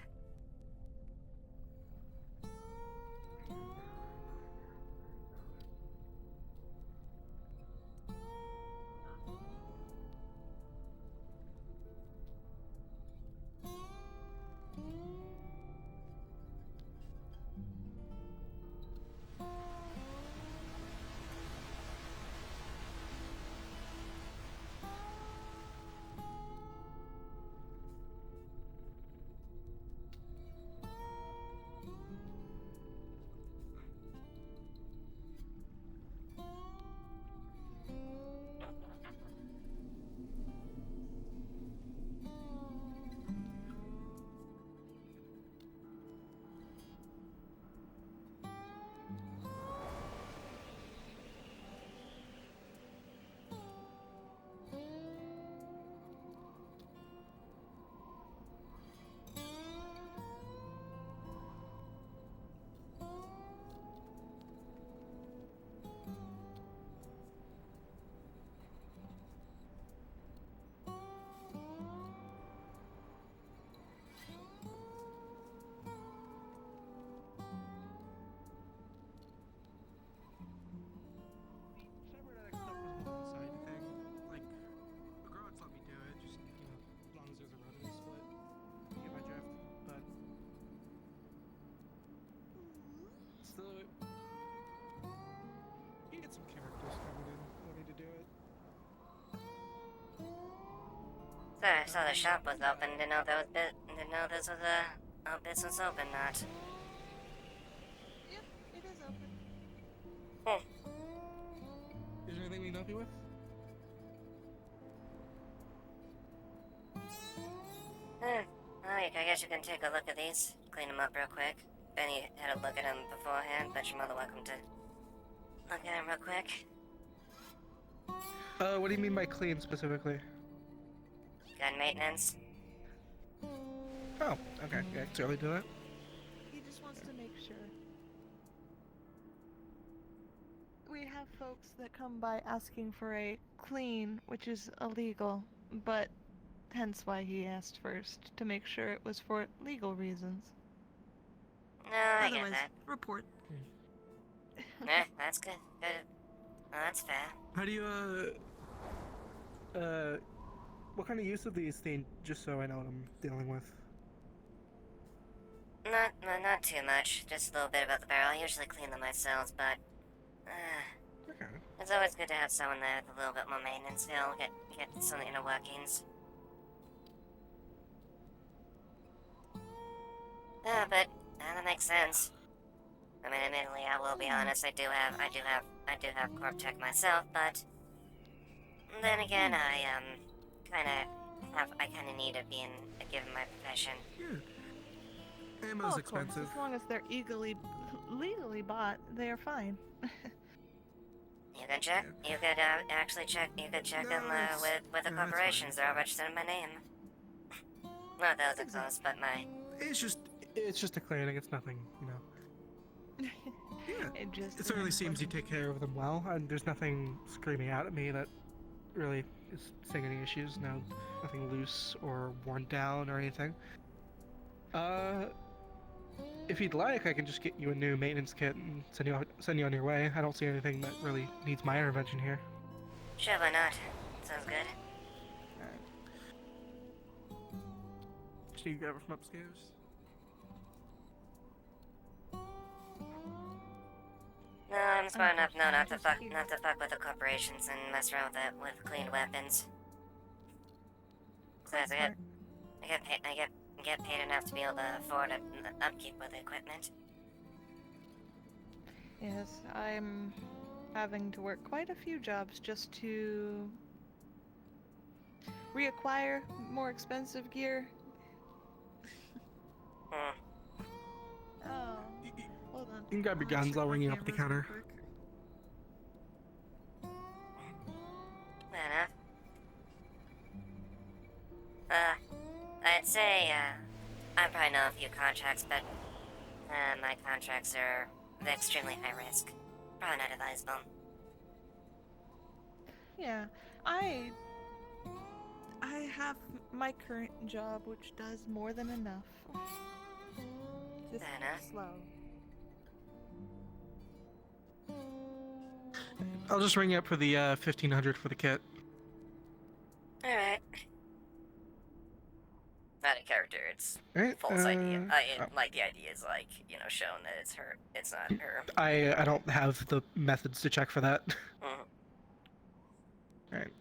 Cybernetic stuff was more of a side thing. Like, the guards let me do it, just, as long as there's a revenue split. You get my drift, but... Still... You get some characters coming in, wanting to do it. So I saw the shop was open. Didn't know this was this was open. Not. Yep, it is open. Is there anything we can help you with? I guess you can take a look at these. Clean them up real quick. Benny had a look at them beforehand, but you're more than welcome to look at them real quick. What do you mean by clean specifically? gun maintenance. Oh, okay. Yeah, I can certainly do that. He just wants to make sure. We have folks that come by asking for a clean, which is illegal, but hence why he asked first, to make sure it was for legal reasons. No, I get Otherwise, that. report. That's good. Good. Well, that's fair. How do you, what kind of use of these things, just so I know what I'm dealing with? Not too much. Just a little bit about the barrel. I usually clean them myself, but Okay. it's always good to have someone there with a little bit more maintenance skill. Get some inner workings. But that makes sense. I mean, admittedly, I will be honest. I do have Corp Tech myself, but then again, I kind of need to be given my profession. Yeah. Ammo's Well, of course, expensive. as long as they're legally bought, they are fine. You can check. You could actually check. You could check them with the corporations. They're all registered in my name. Not those are close, but my. It's just a cleaning. It's nothing, you know. Yeah. It certainly seems you take care of them well, and there's nothing screaming out at me that really is seeing any issues. No, nothing loose or worn down or anything. If you'd like, I can just get you a new maintenance kit and send you on your way. I don't see anything that really needs my intervention here. Sure, why not? Sounds good. Should you grab it from upstairs? No, I'm smart enough not to fuck with the corporations and mess around with clean weapons. Besides, I get paid enough to be able to afford upkeep with the equipment. Yes, I'm having to work quite a few jobs just to reacquire more expensive gear. Oh, hold on. You can grab your guns. I'll ring you up at the counter. Fair enough. I'd say, I probably know a few contracts, but, my contracts are extremely high risk. Probably not advisable. Yeah, I have my current job, which does more than enough. Just Fair enough. slow. I'll just ring you up for the 1500 for the kit. Alright. Not a character, it's Alright, false idea. Like, the idea is, like, you know, shown that it's her. It's not her. I don't have the methods to check for that. Alright.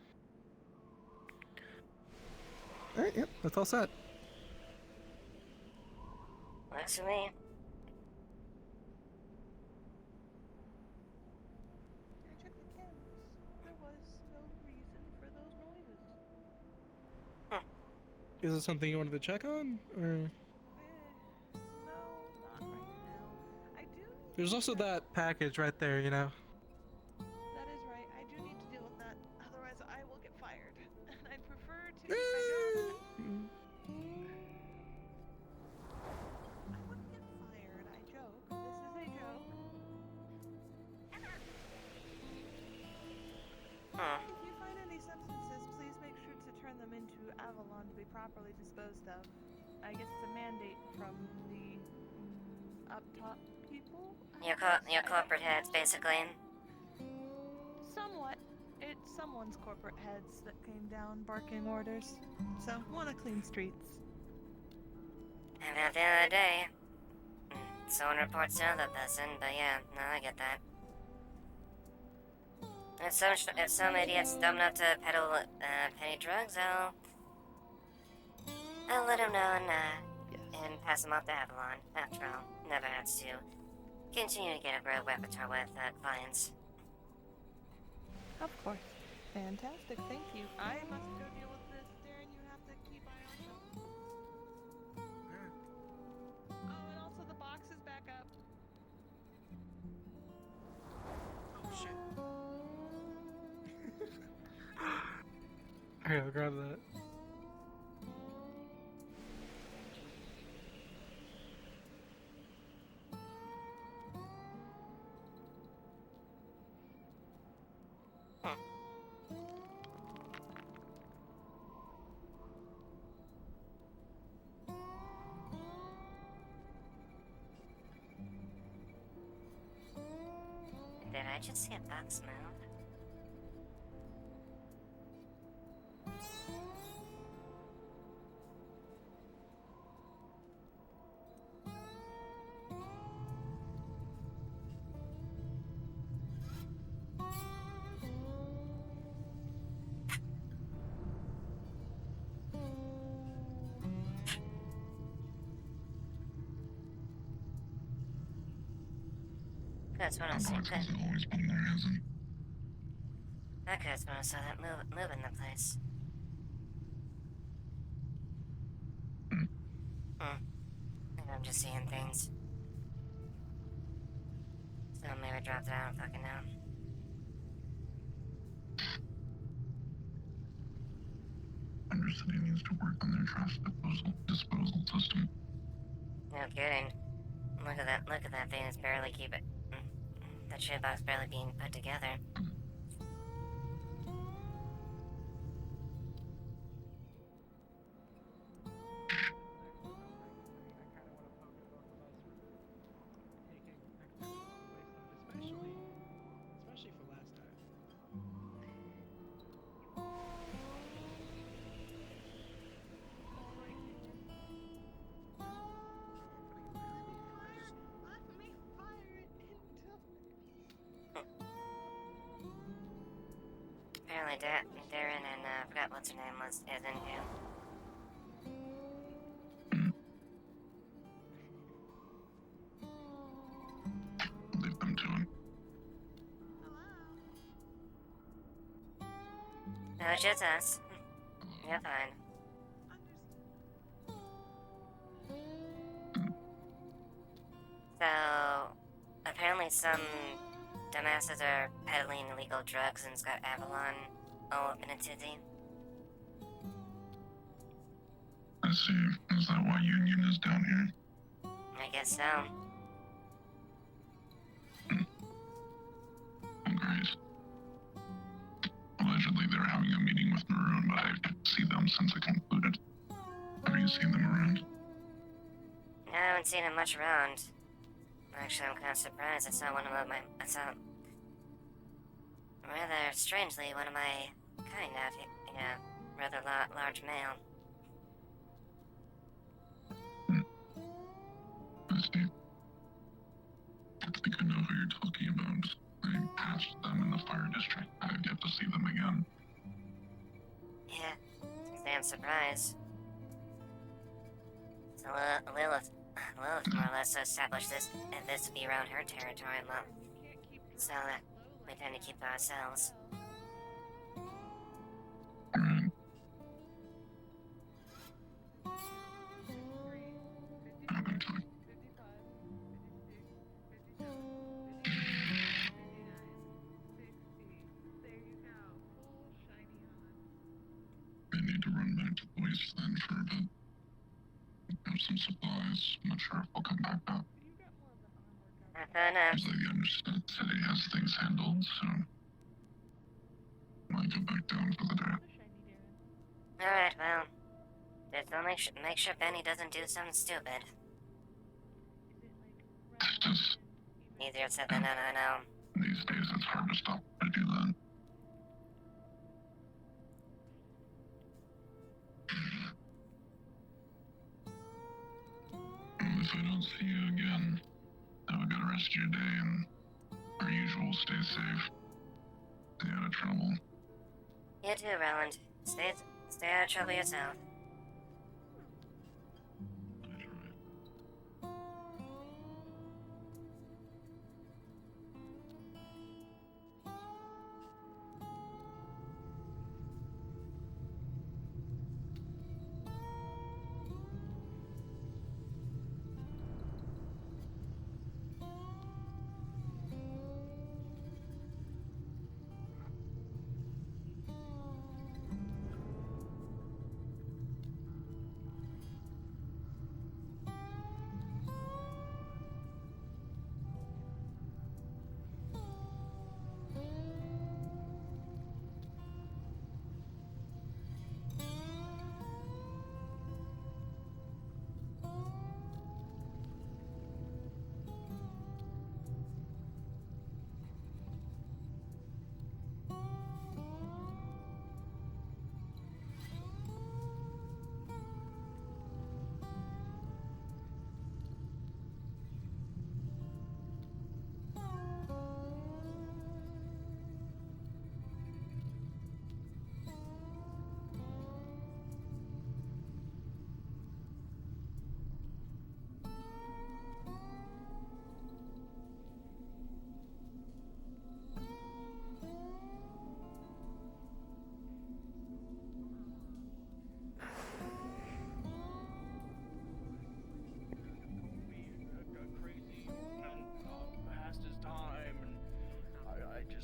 Alright, yep, that's all set. Works for me. I checked the cameras. There was no reason for those noises. Is it something you wanted to check on, or? No, not right now. I do need There's also that package right there, you know. That is right. I do need to deal with that. Otherwise, I will get fired. And I prefer to keep my job. I wouldn't get fired. I joke. This is a joke. If you find any substances, please make sure to turn them into Avalon to be properly disposed of. I guess it's a mandate from the up top people. Your corporate heads, basically. Somewhat. It's someone's corporate heads that came down barking orders. So, wanna clean streets. And at the end of the day, someone reports to another person, but yeah, no, I get that. If some idiot's dumb enough to peddle penny drugs, I'll let him know and pass him off to Avalon. After all, never hurts to continue to get a real repertoire with clients. Of course. Fantastic, thank you. I must go deal with this, Darren. You have to keep eye on them. Oh, and also the box is back up. Oh shit. Alright, I'll grab that. did I just see a box move? That's when I saw that. Has always been there, hasn't? Okay, that's when I saw that move in the place. Maybe I'm just seeing things. So maybe drop that, I don't fucking know. Undercity needs to work on their trash disposal system. No kidding. Look at that thing, it's barely keep it. That shit box barely being put together. Especially for last time. Apparently Darren and I forgot what's her name is in here. Leave them to it. No, it's just us. You're fine. So, apparently some dumbasses are peddling illegal drugs and it's got Avalon all up in a tizzy. I see. Is that why Union is down here? I guess so. Great. Allegedly, they're having a meeting with Maroon, but I didn't see them since it concluded. Have you seen them around? I haven't seen him much around. Actually, I'm kind of surprised. I saw rather strangely, one of my kind of, rather large male. I see. I think I know who you're talking about. I passed them in the fire district. I've yet to see them again. Yeah, damn surprise. So Lilith more or less established this to be around her territory a lot. So we tend to keep to ourselves. Right. I need to run back to the wasteland for a bit. Have some supplies. I'm not sure if I'll come back up. Fair enough. As I understand, city has things handled, so might go back down for the day. Alright, well, just make sure Benny doesn't do something stupid. Just Easier said than done, I know. these days it's hard to stop to do that. Well, if I don't see you again, have a good rest of your day, and our usual, stay safe. Stay out of trouble. You too, Roland. Stay out of trouble yourself.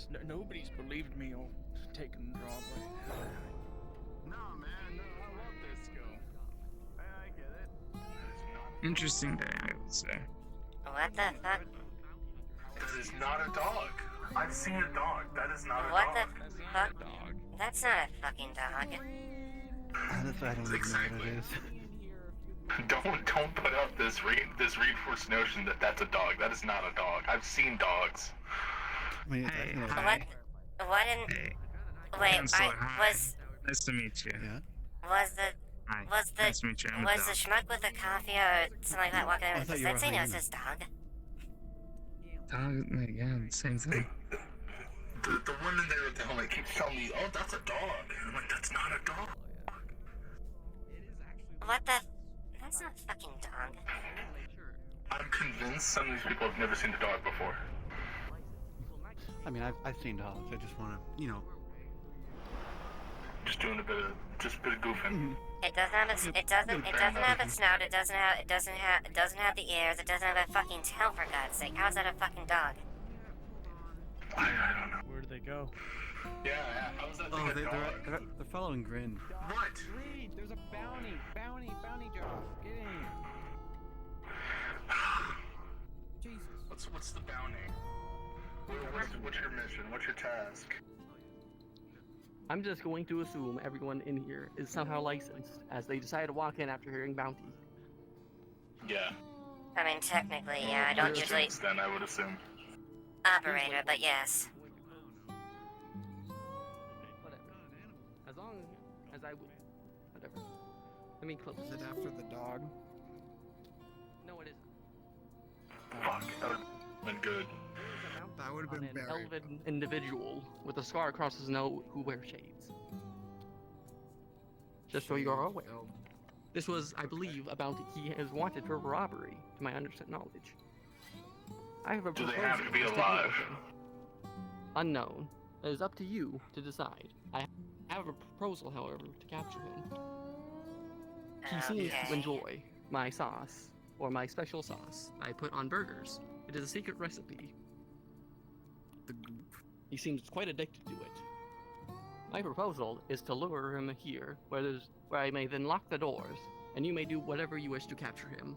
just nobody's believed me or taken the job. No, man, no, I love this skill. I get it. Interesting day, I would say. What the fuck? That is not a dog. I've seen a dog. That is not a What dog. the fuck? That's not a fucking dog. Honestly, I don't even know what it is. Don't put up this reinforced notion that that's a dog. That is not a dog. I've seen dogs. I mean, Hey, What in... Wait, Counselor, hi. was... Nice to meet you. Yeah? Was the... Hi. Was the... Nice to meet you. I'm a Was the dog. schmuck with the coffee or something like that walking I over? thought Does you were that say no, it hyena. says dog? Dog, yeah, same thing. The woman there with the helmet keeps telling me, "Oh, that's a dog." And I'm like, "That's not a dog." What the... That's not a fucking dog. I'm convinced some of these people have never seen a dog before. I mean, I've seen dogs. I just want to, you know. Just doing a bit of goofing. It doesn't have a snout, it doesn't have the ears, it doesn't have a fucking tail, for God's sake. How's that a fucking dog? I don't know. Where do they go? Yeah, how is that Oh, thing a dog? they're following Grin. What? Reed, there's a bounty job. Get in. Jesus. What's the bounty? What's your mission? What's your task? I'm just going to assume everyone in here is somehow licensed, as they decide to walk in after hearing bounty. Yeah. I mean, technically, yeah, I don't usually... Then I would assume. Operator, but yes. Whatever. As long as I would. Whatever. Let me close. Is it after the dog? No, it isn't. Fuck, that would've been good. That would have On been an buried. elven individual with a scar across his nose who wears shades. Just so you are aware. This was, I believe, a bounty he is wanted for robbery, to my knowledge. I have a Do they proposal have to be deal with alive? him. Unknown. It is up to you to decide. I have a proposal, however, to capture him. He seems to enjoy my sauce, or my special sauce I put on burgers. It is a secret recipe. He seems quite addicted to it. My proposal is to lure him here, where I may then lock the doors, and you may do whatever you wish to capture him.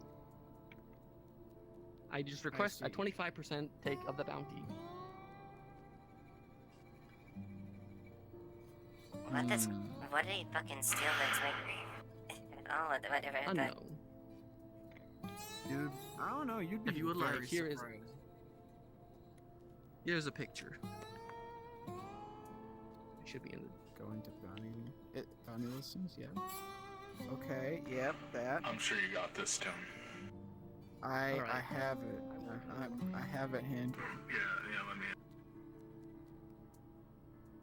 I just request a 25% take of the bounty. What did he fucking steal that's make... Oh, whatever. Unknown. Dude, I don't know. You'd be If you would like, very here's a picture. It should be in the... Going to bounty listings, yeah. Okay, yep, that. I'm sure you got this, Tim. I Alright. have it. I have it handled. Yeah, let me.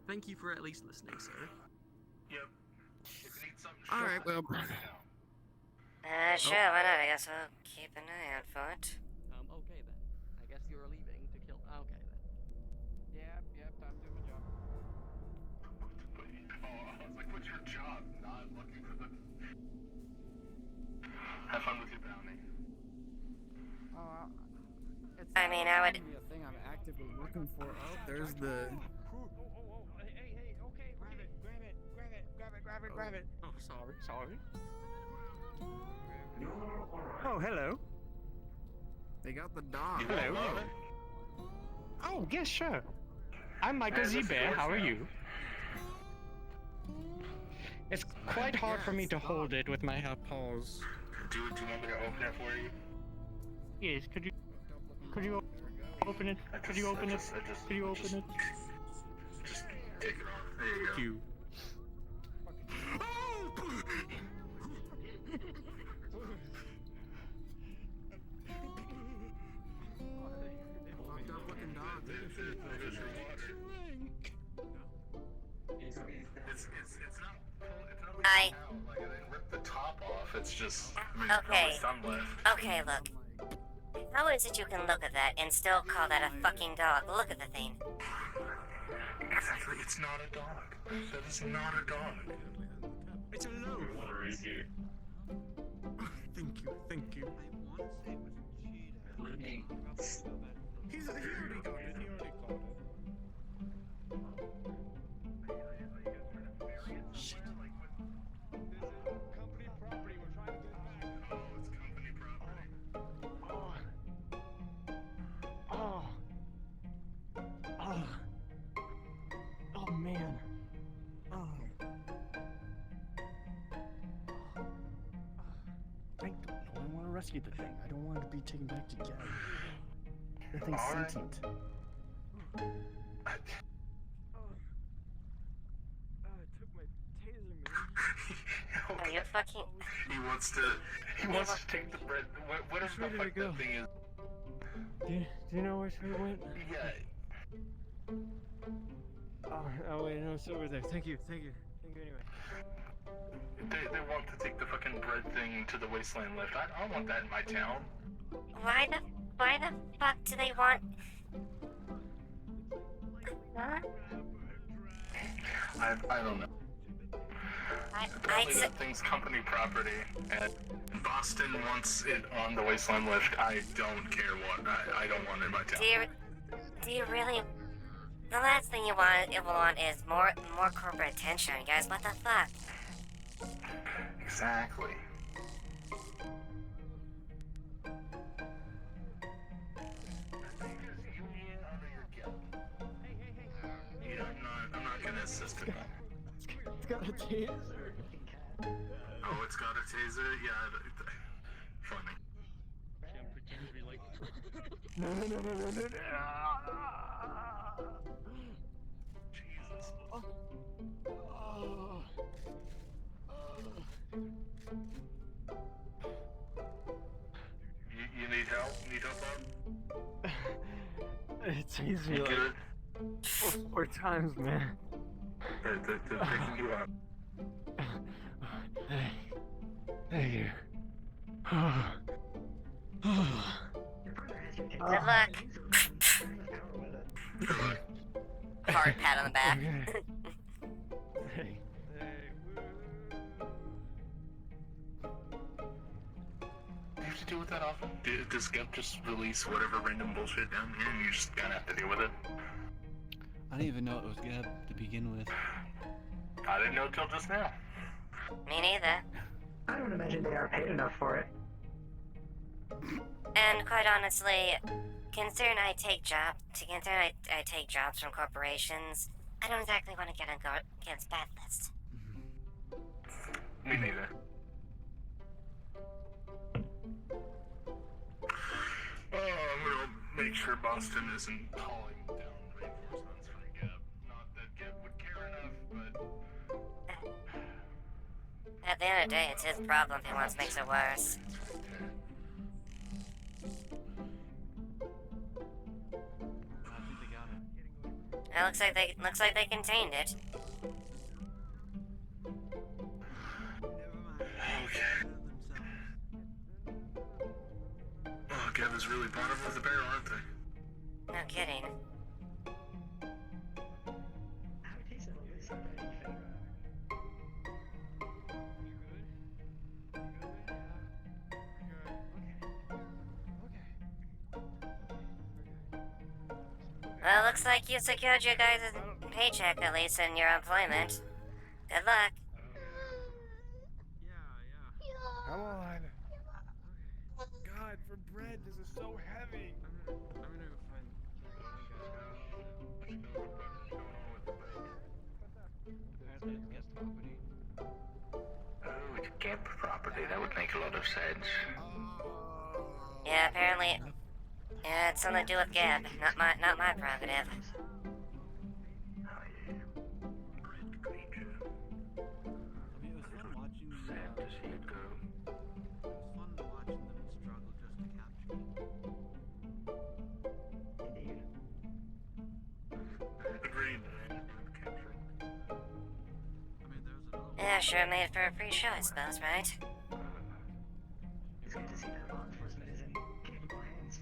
Thank you for at least listening, sir. Yep. If you need something, Alright, well. Sure, why not? I guess we'll keep an eye out for it. Okay then. I guess you're leaving to kill... Okay then. Yep, time to do my job. Oh, I was like, what's your job? Not looking for the... Have fun with your bounty. It's I mean, I would... be a thing I'm actively looking for. Oh, there's the... Hey, okay, grab it. Oh, sorry. Oh, hello. They got the dog. Hello. Oh, yes, sure. I'm Michael Hey, Z. this is Bear. yours How are now. you? It's quite hard for me to hold it with my paws. Do you want me to open it for you? Yes, could you open it? Could you open it? Could you open it? Just take it off. There you go. Thank you. It's not I... like I didn't rip the top off. It's just Okay. some left. Okay, look. How is it you can look at that and still call that a fucking dog? Look at the thing. Exactly. It's not a dog. That is not a dog. It's a loaf. Thank you. He already got it. rescue the thing. I don't want it to be taken back to Gab. That thing's Alright. sentient. Took my taser, man. Are you fucking... He wants to take the bread. What is the Which way did fuck it go? that thing is? Do you know which way it went? Yeah. Oh wait, no, it's over there. Thank you anyway. They want to take the fucking bread thing to the wasteland lift. I don't want that in my town. Why the fuck do they want... Huh? I don't know. Apparently that thing's company property, and Boston wants it on the wasteland lift. I don't care what. I don't want it in my town. Do you really... The last thing you want is more corporate attention, guys. What the fuck? Exactly. Yeah, I'm not gonna assist in that. It's got a taser. Oh, it's got a taser? Yeah, funny. Can't pretend to be like... No. Jesus. You need help? Need help, Bob? It tased me You like good? 4 times, man. They're picking you up. Thank you. Good luck. Hard pat on the back. Hey. You have to deal with that often? Does Gep just release whatever random bullshit down here and you just kinda have to deal with it? I didn't even know it was Gab to begin with. I didn't know till just now. Me neither. I don't imagine they are paid enough for it. And quite honestly, considering I take jobs from corporations, I don't exactly want to get on Gab's bad list. Me neither. Oh, I'm gonna make sure Boston isn't calling down reinforcements for Geb. Not that Geb would care enough, but... At the end of the day, it's his problem if he wants to make it worse. It looks like they contained it. Okay. Oh, Geb is really bottom of the barrel, aren't they? No kidding. Well, looks like you secured your guys' paycheck, at least in your employment. Good luck. Come on. God, for bread, this is so heavy. I'm gonna go find. Oh, it's Geb property. That would make a lot of sense. Yeah, apparently. Yeah, it's something to do with Gab, not my prerogative. Sad to see it go. Agreed. Yeah, sure made for a free show, I suppose, right? It's good to see that law enforcement is in capable hands.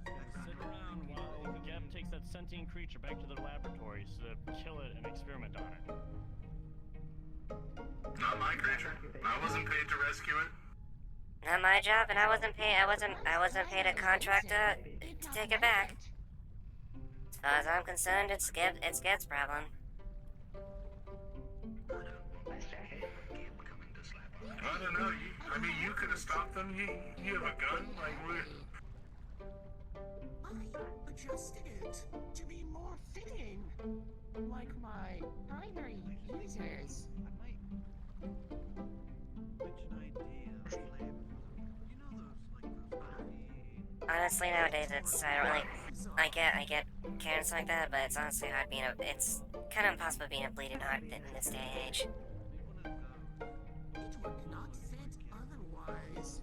Sit around while Gab takes that sentient creature back to the laboratories to kill it and experiment on it. Not my creature. I wasn't paid to rescue it. Not my job, and I wasn't paid a contract to take it back. As far as I'm concerned, it's Gab's problem. I don't know. You could have stopped them. You have a gun? Like, we're... I adjusted it to be more fitting, like my primary users. Honestly, nowadays it's I don't really. I get Karens like that, but it's honestly hard being a. It's kind of impossible being a bleeding heart in this day and age. It would not fit otherwise.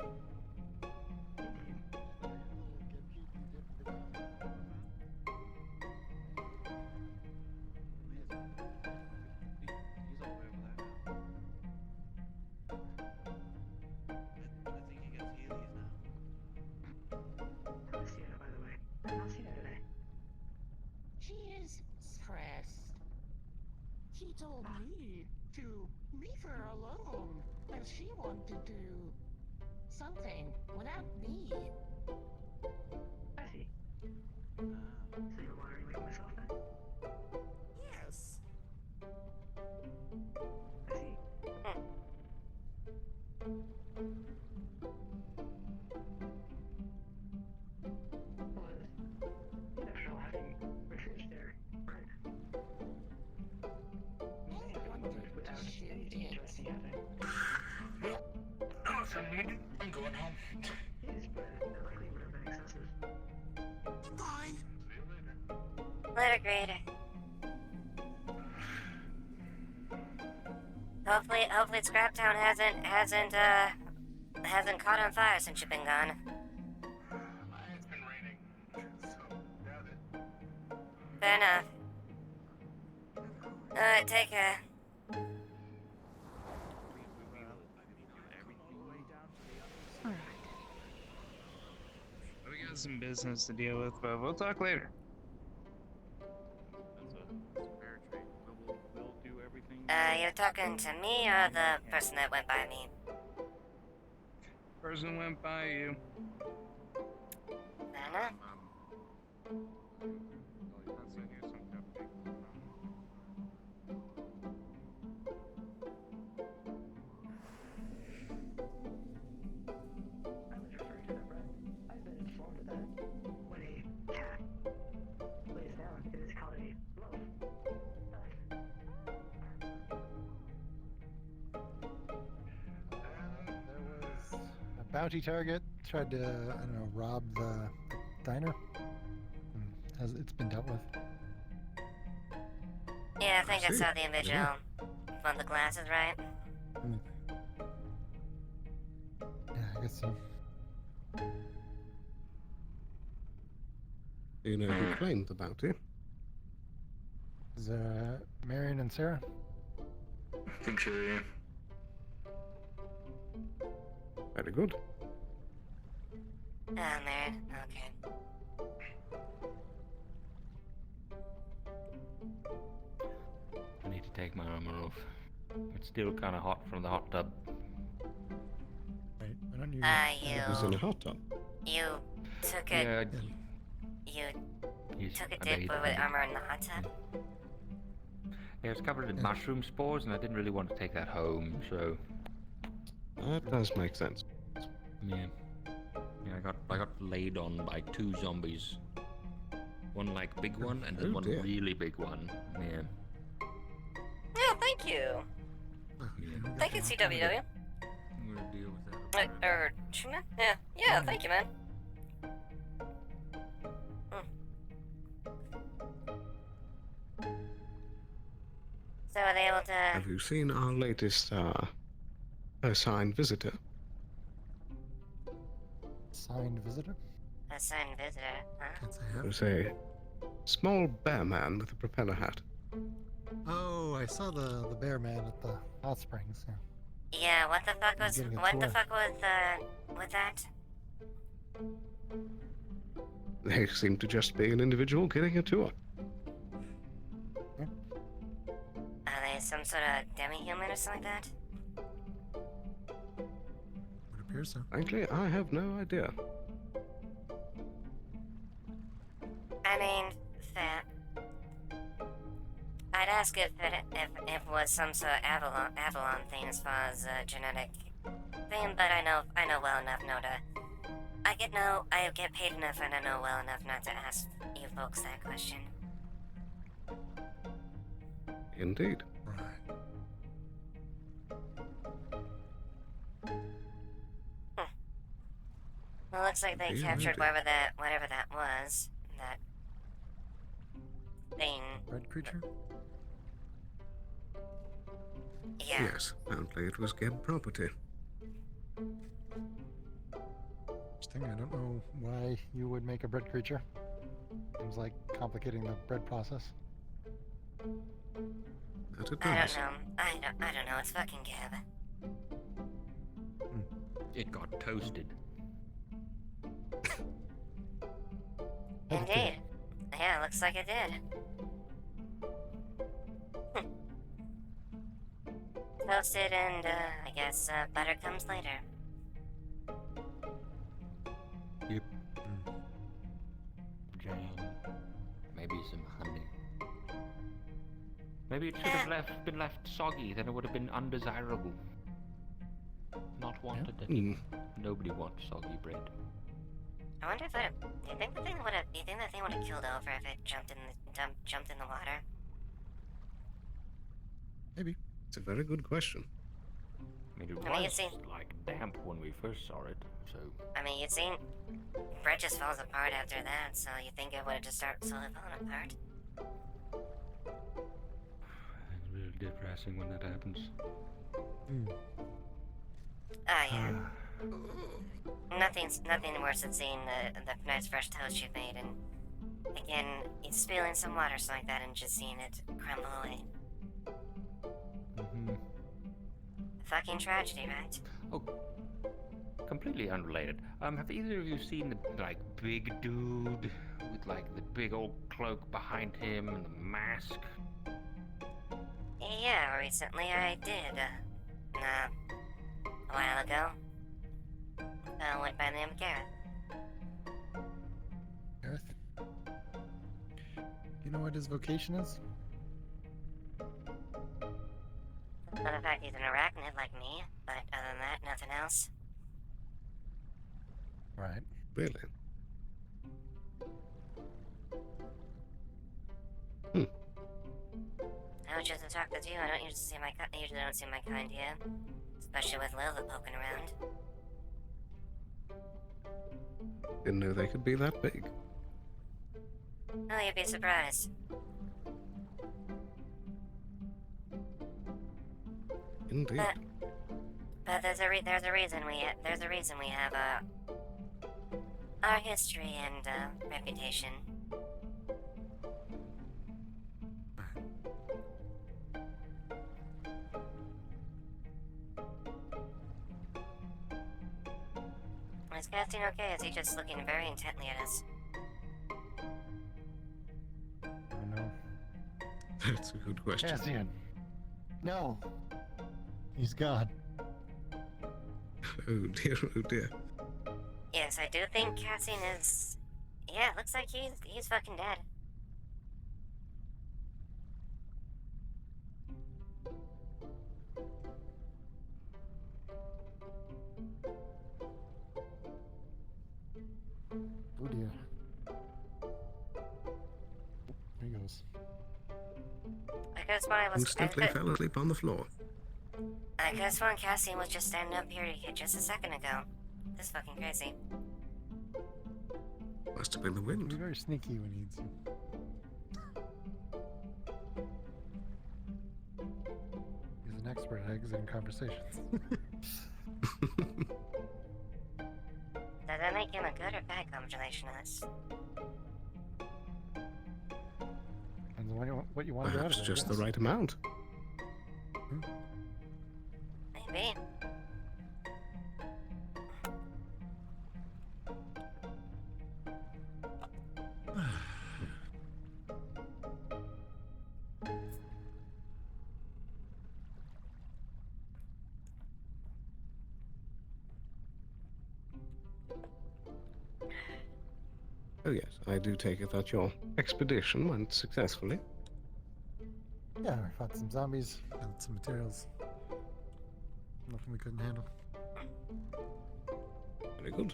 She is stressed. She told me to leave her alone, as she wanted to do something without me. I see. So you're wondering like myself then? Yes. I see. Well, after all having researched their friend. Without anything interesting happening. Oh, so I'm going home. Yes, but the likelihood of an excessive. Goodbye. See you later. Later, Grader. Hopefully Scraptown hasn't caught on fire since you've been gone. It's been raining, so doubt it. Fair enough. Alright, take care. Alright. We got some business to deal with, but we'll talk later. You're talking to me or the person that went by me? Person went by you. Fair enough. I was referring to the friend. I've been informed that when a cat lays down, it is called a loaf. There was a bounty target tried to, I don't know, rob the diner. It's been dealt with. Yeah, I think I See. saw the individual. One of the glasses, right? Yeah, I guess so. Do you know who claimed the bounty? Is Marion and Sarah? I think so, yeah. Very good. Oh, man. Okay. I need to take my armor off. It's still kind of hot from the hot tub. Wait, why don't you... It was in a hot tub. You took it. Yeah, You took a I dip did. with armor in the hot tub? Yeah, it was covered in mushroom spores, and I didn't really want to take that home, so That does make sense. yeah. Yeah, I got laid on by 2 zombies. One like big one, and then Oh, one dear. really big one. Yeah. Yeah, thank you. Thank you, CWW. I'm gonna deal with that. Truman? Yeah, yeah, thank you, man. So are they able to... Have you seen our latest assigned visitor? Signed visitor? Assigned visitor, huh? There's a small bear man with a propeller hat. Oh, I saw the bear man at the hot springs. Yeah. Yeah, what the fuck was... Getting a What the tour. fuck with that? They seem to just be an individual getting a tour. Are they some sort of demi-human or something like that? Would appear so. Frankly, I have no idea. I mean, fair. I'd ask if it was some sort of Avalon thing as far as genetic thing, but I know well enough to. I get paid enough and I know well enough not to ask you folks that question. Indeed. Well, looks like they Yeah, captured maybe. whatever that was. That thing. Red creature? Yeah. Yes, apparently it was Geb property. Interesting. I don't know why you would make a bread creature. Seems like complicating the bread process. That it I does. don't know. I don't know. It's fucking Gab. It got toasted. Indeed. Yeah, looks like it did. Toasted and, I guess, butter comes later. Yep. Jam. Maybe some honey. Maybe it should have been left soggy, then it would have been undesirable. Not wanted it. Nobody wants soggy bread. I wonder if do you think the thing would have killed over if it jumped in the water? Maybe. It's a very good question. I mean, it I mean, was like damp when we first saw it, so I mean, you'd seen bread just falls apart after that, so you think it would have just started slowly falling apart. it's really depressing when that happens. Yeah. Nothing worse than seeing the nice fresh toast you made, and again, it's spilling some water like that and just seeing it crumble away. Fucking tragedy, right? Oh, completely unrelated. Have either of you seen the like big dude with like the big old cloak behind him and the mask? Yeah, recently I did. A while ago. Went by the name of Gareth. Gareth? You know what his vocation is? Not the fact he's an arachnid like me, but other than that, nothing else. Right. Really? I was just to talk to you. I usually don't see my kind here, especially with Lilith poking around. Didn't know they could be that big. Oh, you'd be surprised. Indeed. But there's a reason we have our history and reputation. Is Casting okay? Is he just looking very intently at us? I don't know. That's a good question. Cassian. No. He's gone. Oh dear, oh dear. Yes, I do think Cassian is... Yeah, looks like he's fucking dead. Oh dear. There he goes. I could have sworn I was... Instantly fell asleep on the floor. I could have sworn Cassian was just standing up here just a second ago. This is fucking crazy. Must have been the wind. He's very sneaky when he needs you. He's an expert at exiting conversations. Does that make him a good or bad conversationalist? Depends on what you want to do out of Perhaps it, I just the guess. right amount. Maybe. Oh yes, I do take it that your expedition went successfully. Yeah, we fought some zombies, got some materials. Nothing we couldn't handle. Very good.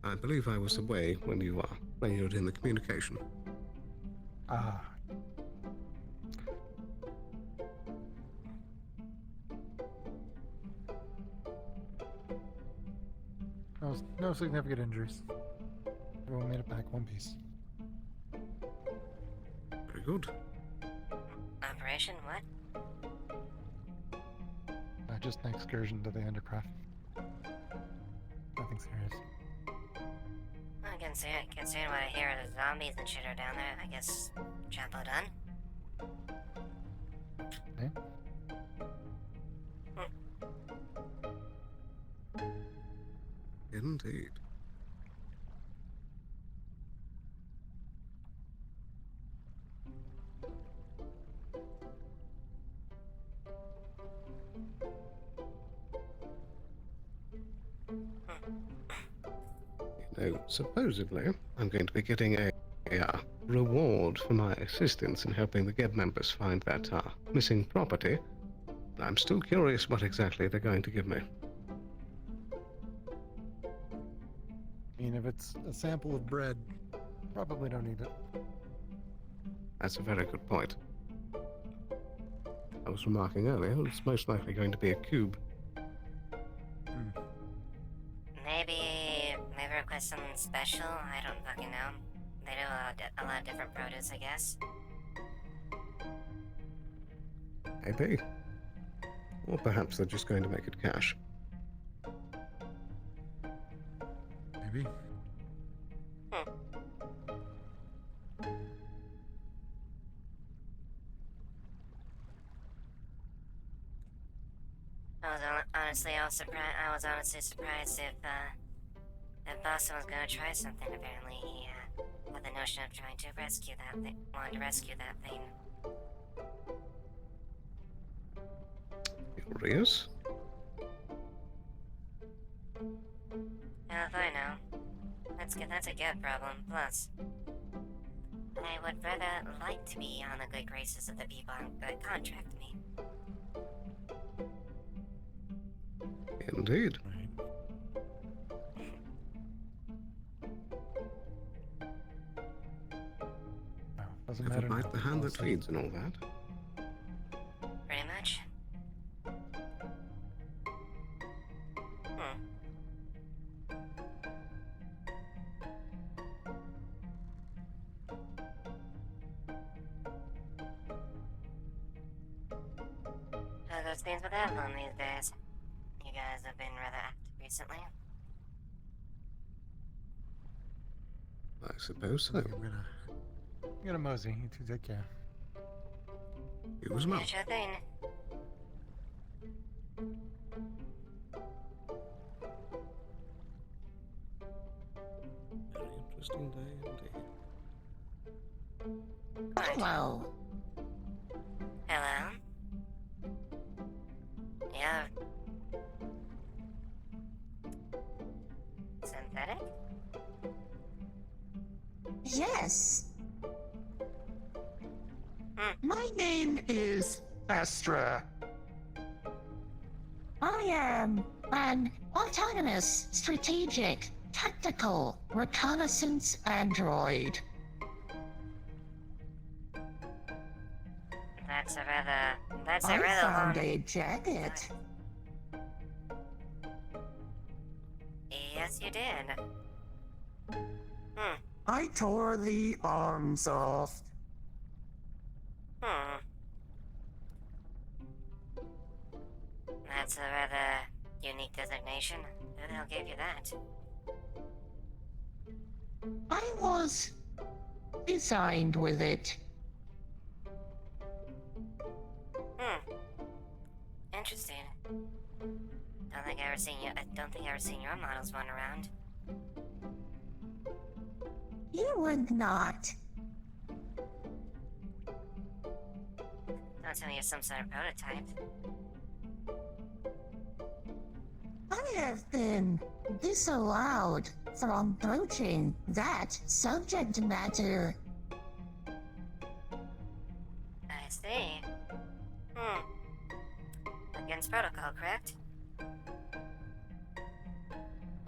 I believe I was away when you failed in the communication. Ah. No significant injuries. Everyone made it back one piece. Very good. Operation what? Just an excursion to the undercraft. Nothing serious. Well, considering what I hear of the zombies and shit are down there, I guess job well done. Eh? Indeed. You know, supposedly, I'm going to be getting a reward for my assistance in helping the Geb members find that missing property. I'm still curious what exactly they're going to give me. I mean, if it's a sample of bread, probably don't need it. That's a very good point. I was remarking earlier, it's most likely going to be a cube. Maybe request something special? I don't fucking know. They do a lot of different produce, I guess. Maybe. Or perhaps they're just going to make it cash. Maybe. I was honestly surprised if Boston was gonna try something. Apparently, he had the notion of trying to rescue that thing. Wanted to rescue that thing. Curious? Hell if I know. That's a good problem. Plus, I would rather like to be on the good graces of the people that contract me. Indeed. Doesn't Never matter. bite the hand that feeds and all that. Pretty much. How goes things with Avalon these days? You guys have been rather active recently. I suppose so. I'm gonna mosey. You two take care. You as well. Sure thing. Very interesting day indeed. Hello. Hello? Yeah. Synthetic? Yes. My name is Astra. I am an autonomous, strategic, tactical reconnaissance android. That's a I rather found long... a jacket. Yes, you did. I tore the arms off. That's a rather unique designation. Who the hell gave you that? I was designed with it. Interesting. I don't think I ever seen your models run around. You would not. Don't tell me you're some sort of prototype. I have been disallowed from broaching that subject matter. I see. Against protocol, correct?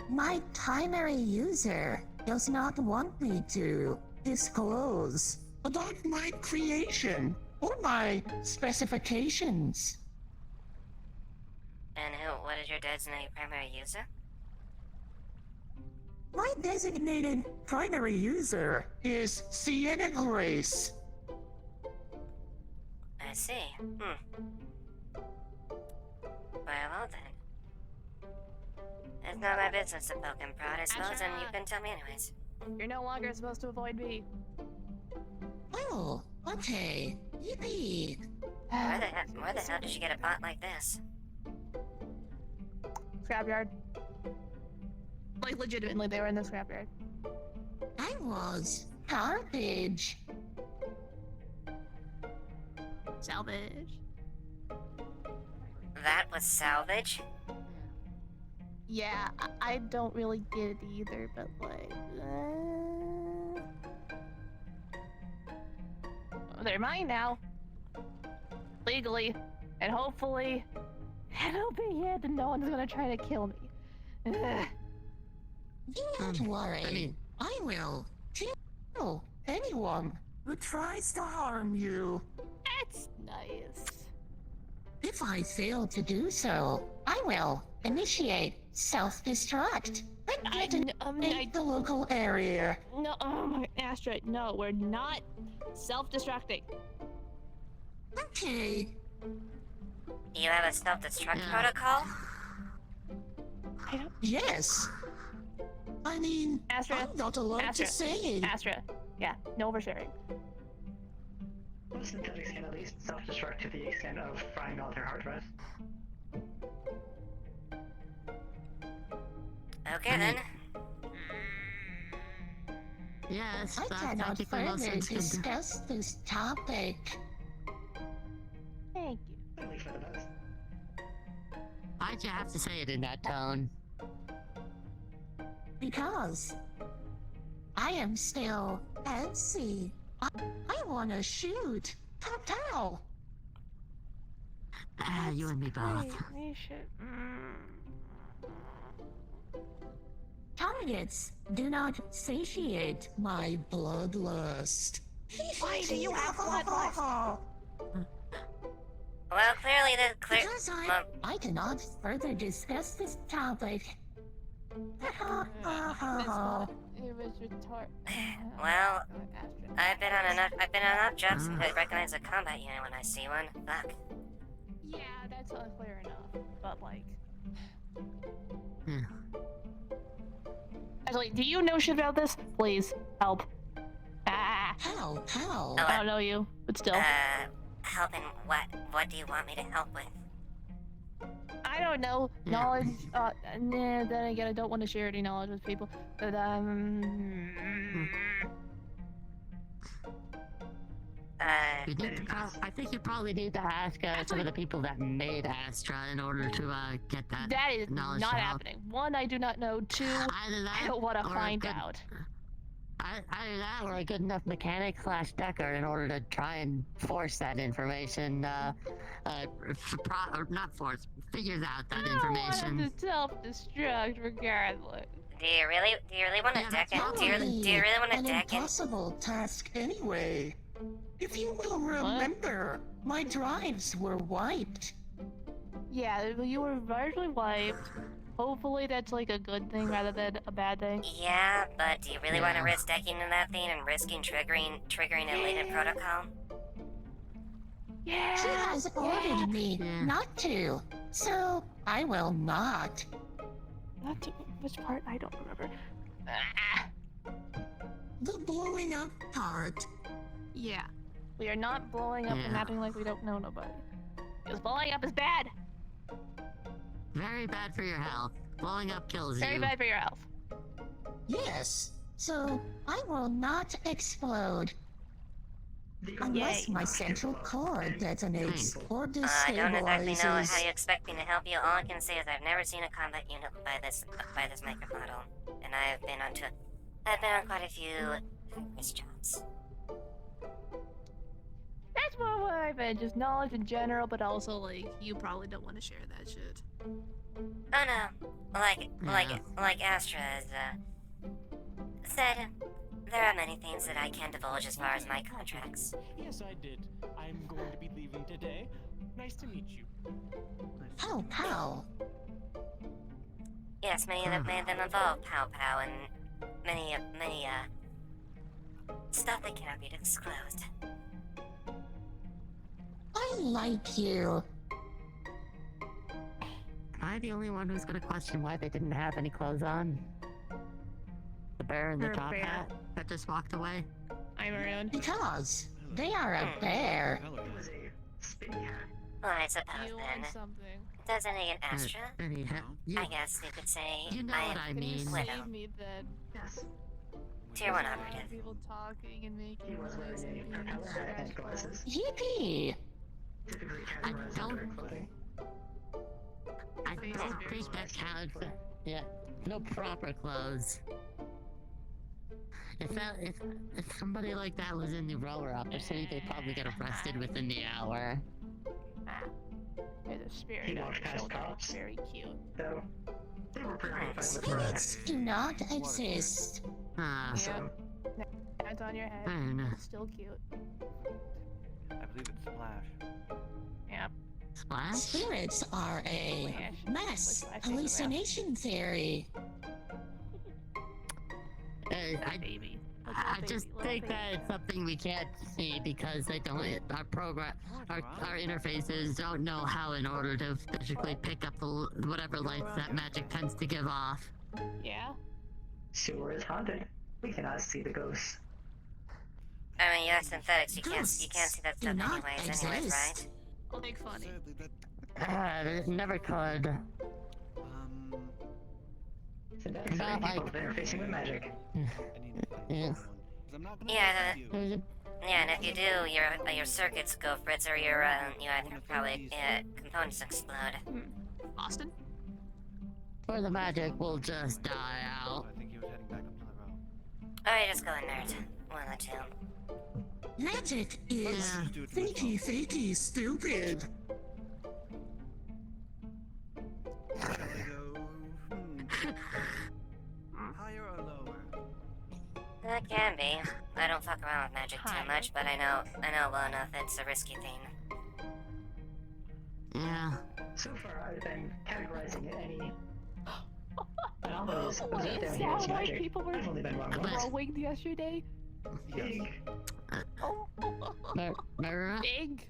My primary user does not want me to disclose about my creation or my specifications. And what is your designated primary user? My designated primary user is Sienna Grace. I see. Well then. It's not my business to poke and prod, I suppose, and you can tell me anyways. You're no longer supposed to avoid me. Oh, okay. Yippee. Where the hell did you get a bot like this? Scrapyard. Like, legitimately, they were in the scrapyard. I was garbage. Salvage. That was salvage? Yeah, I don't really get it either, but like... They're mine now. Legally. And hopefully... it'll be it and no one's gonna try to kill me. Don't worry. I will kill anyone who tries to harm you. That's nice. If I fail to do so, I will initiate self-destruct and detonate the local area. No, oh my Astra, no, we're not self-destructing. Okay. You have a self-destruct protocol? Yes. I mean, Astra, I'm not allowed to say it. Astra, yeah, no oversharing. Most synthetics can at least self-destruct to the extent of frying all their hard drives. Okay then. Yes, I cannot further discuss this topic. Thank you. Only for the best. Why'd you have to say it in that tone? Because I am still antsy. I wanna shoot. Pow. You and me both. We should... Targets do not satiate my bloodlust. Why do you have bloodlust? Well, clearly Because I cannot further discuss this topic. Well, I've been on enough jobs to recognize a combat unit when I see one. Fuck. Yeah, that's unclear enough, but like... Actually, do you know shit about this? Please, help. How? I don't know you, but still. Helping what? What do you want me to help with? I don't know. Knowledge, nah, then again, I don't want to share any knowledge with people, but, I think you probably need to ask some of the people that made Astra in order to get that. That is knowledge not to help. happening. One, I do not know. Two, I don't want to find out. Either that or a good enough mechanic / decker in order to try and force that information, or not force, figures out that information. I want to self-destruct regardless. Do you really want to deck it? Do you really want to deck it? An impossible task anyway. If you will remember, my drives were wiped. Yeah, you were largely wiped. Hopefully that's like a good thing rather than a bad thing. Yeah, but do you really want to risk decking in that thing and risking triggering a Lilith protocol? Yeah. She has ordered me not to, so I will not. Not to, which part? I don't remember. The blowing up part. Yeah. We are not blowing up and acting like we don't know nobody. Because blowing up is bad. Very bad for your health. Blowing up kills Very you. bad for your health. Yes, so I will not explode. Unless my central core detonates or destabilizes. I don't exactly know how you expect me to help you. All I can say is I've never seen a combat unit by this maker model, and I've been on quite a few fitness jobs. That's more what I've been, just knowledge in general, but also like you probably don't want to share that shit. Oh no, like Astra has said, there are many things that I can't divulge as far as my contracts. Yes, I did. I'm going to be leaving today. Nice to meet you. Pow. Yes, many of them involve Pow Pow, and many stuff that cannot be disclosed. I like you. Am I the only one who's gonna question why they didn't have any clothes on? The bear in the They're a top bear. hat that just walked away? I'm around. Because they are a bear. Well, I suppose You then. want something? Doesn't he an Astra? You, I guess you could say you know what I Can you mean. Widow. save me then? Yes. Tier 1 A lot of operative. people talking and making He was noise wearing and a being propeller hat and stressful. glasses. Yippee! Typically I categorized don't- under clothing. I don't think that counts. Yeah, no proper clothes. If somebody like that was in the rower opportunity, they'd probably get arrested within the hour. There's a spirit He on walked your past shoulder. cops. Very cute. Though they were pretty fine with Brad. Spirits do not exist. Ah, Yeah. Hands on your head. I don't know. Still cute. I believe it's Splash. Yep. Splash? Spirits are a Flash. mass Flash hallucination theory. Baby. I just think that it's something we can't see because they don't. Our interfaces don't know how in order to physically pick up the whatever lights that magic tends to give off. Yeah. Sewer is haunted. We cannot see the ghosts. I mean, yeah, synthetics. You can't see that stuff anyways, right? I'll make funny. Never could. So that's Not people like- interfacing with magic. Yeah. Yeah, yeah, and if you do, your circuits go fritz, or your either probably components explode. Austin? Or the magic will just die out. I think he was heading back up to the road. Alright, just go in there. One of the two. Magic is fakey, stupid. Higher or lower? That can be. I don't fuck around with magic too much, but I know well enough it's a risky thing. Yeah. So far, I've been categorizing any anomalies What observed is down here as that? Why magic. people were I've only been wrong once. throwing yesterday? Big. Mara? Big.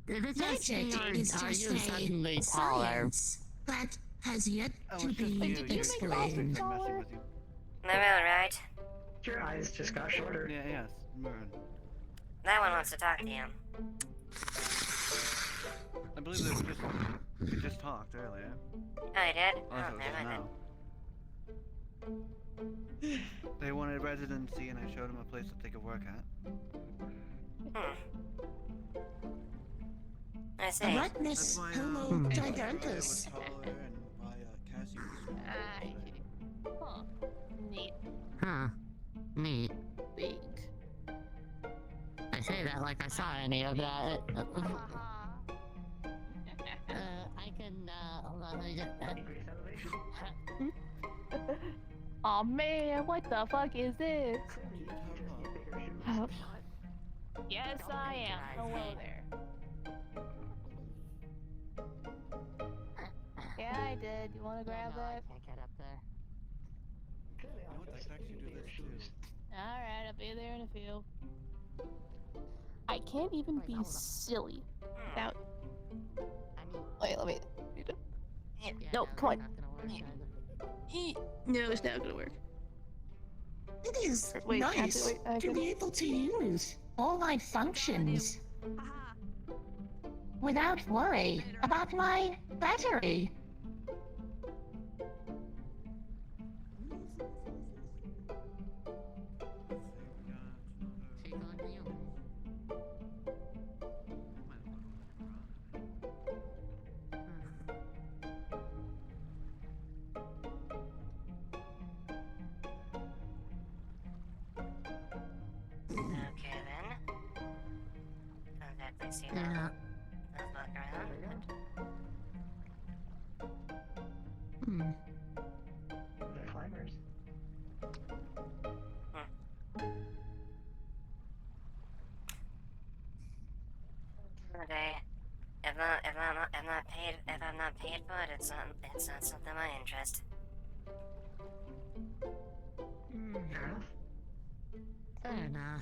Magic is just a science that has yet to be explained. Am I really right? Your eyes just got shorter. Yeah, yes, Murren. That one wants to talk to you. I believe we just talked earlier. Oh, you did? Unless Oh, it was never just mind. now. They wanted residency, and I showed them a place that they could work at. I see. Arachnus Homo gigantus. Huh. Neat. Huh. Neat. Big. I say that like I saw any of that. I can, hold on, let me just... Aw man, what the fuck is this? Yes, I am. Hello there. Yeah, I did. You wanna grab that? I can't get up there. You know what? I could actually do this too. Alright, I'll be there in a few. I can't even be silly without. Wait, let me. No, come on. No, it's not gonna work. It is Wait, nice I to can- be able to use all my functions without worry about my battery. Okay then. Contact this you Yeah. Let's look around. Hmm. The climbers. Okay. If I'm not paid for it, it's not something of my interest. Hmm. Fair enough.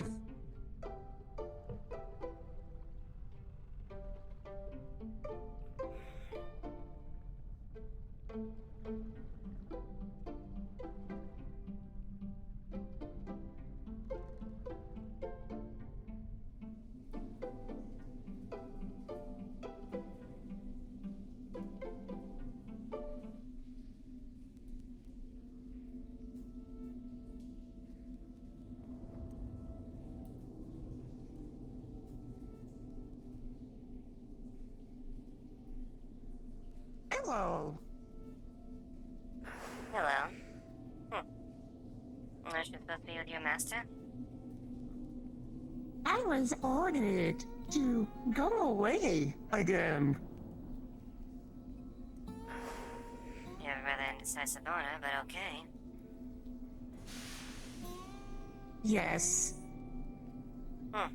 Hello. Hello. Aren't you supposed to be with your master? I was ordered to go away again. You have a rather indecisive order, but okay. Yes. Well,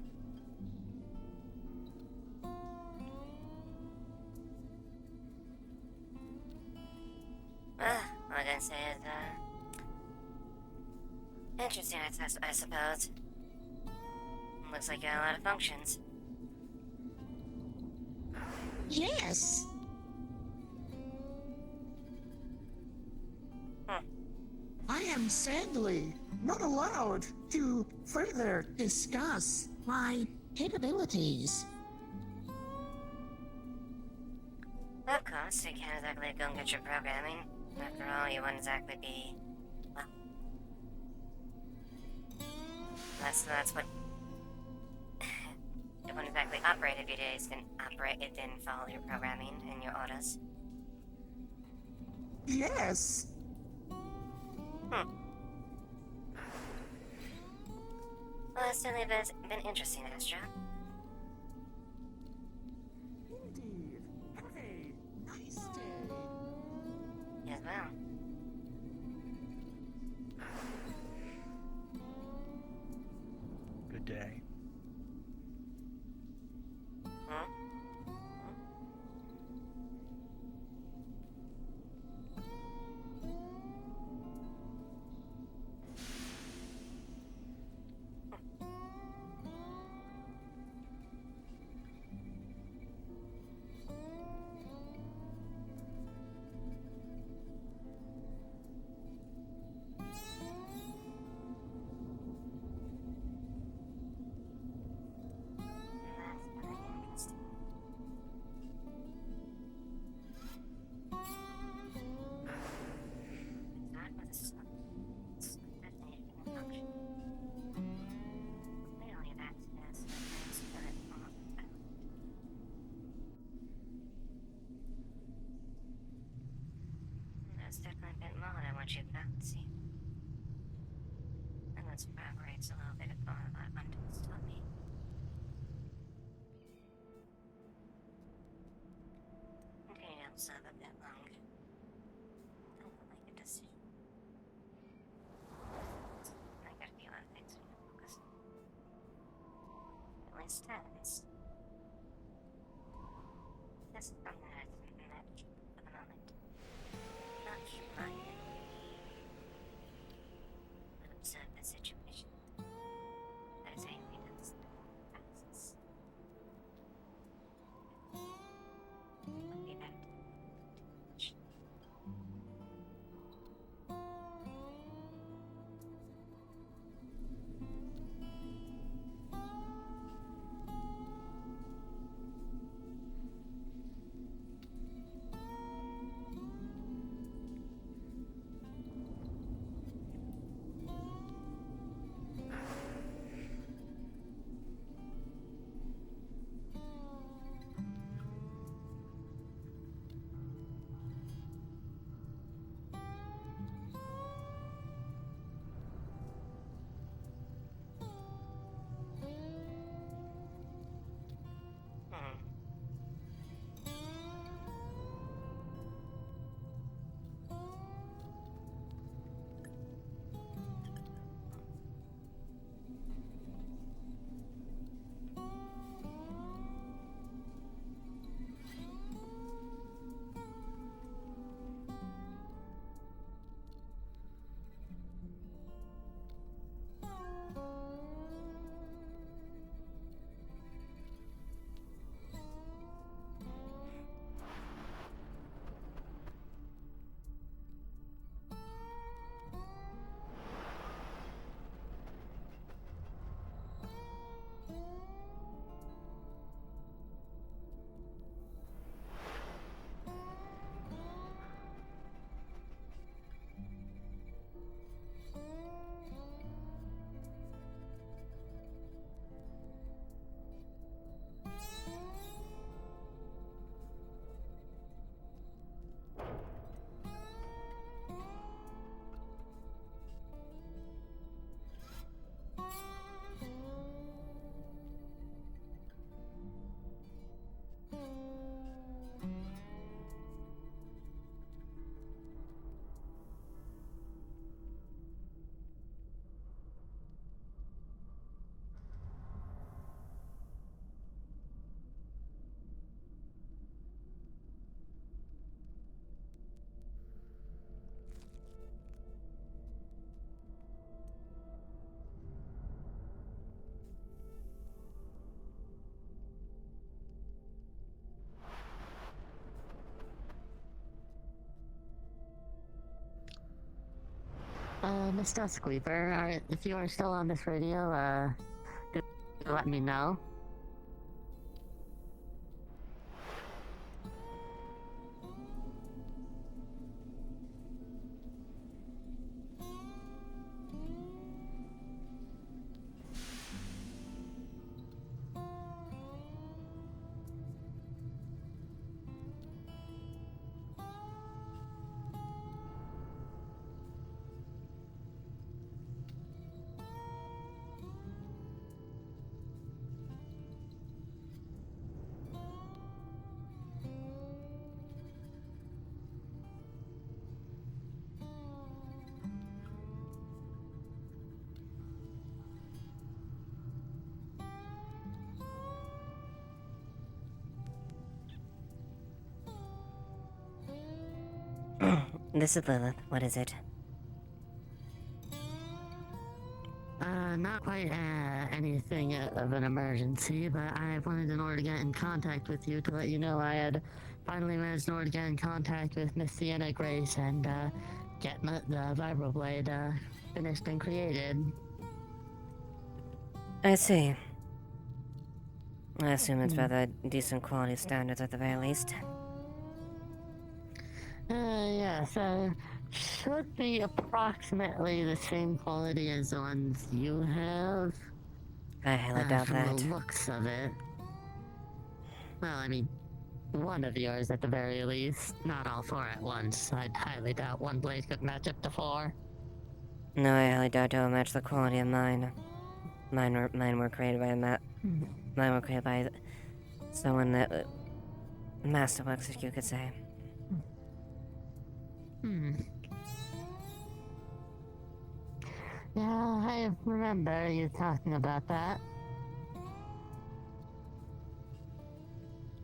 what I can say is, interesting, I suppose. Looks like you had a lot of functions. Yes. I am sadly not allowed to further discuss my capabilities. Of course, you can't exactly go and get your programming. After all, you wouldn't exactly be... well... That's what... it wouldn't exactly operate if your days didn't operate, it didn't follow your programming and your orders. Yes. Well, it's certainly been interesting, Astra. Indeed. Have a nice day. As well. Good day. That's definitely a bit more than what you thought, see. And that corroborates a little bit of what Hunter's told me. Okay, I'll serve a bit longer. I will make a decision. I got a few other things to focus on. At least tense. This is something that I didn't manage for the moment. Not sure I can observe the situation. That is angry does passes. I'll be back to much. Miss Duskweeper, if you are still on this radio, do let me know. This is Lilith. What is it? Not quite anything of an emergency, but I wanted in order to get in contact with you to let you know I had finally managed in order to get in contact with Miss Sienna Grace and get the vibroblade finished and created. I see. I assume it's rather decent quality standards at the very least. Yes, should be approximately the same quality as the ones you have. I highly doubt from that. the looks of it. Well, I mean, one of yours at the very least. Not all four at once. I'd highly doubt one blade could match up to four. No, I highly doubt it will match the quality of mine. Mine were created by mine were created by someone that masterworks, if you could say. Yeah, I remember you talking about that.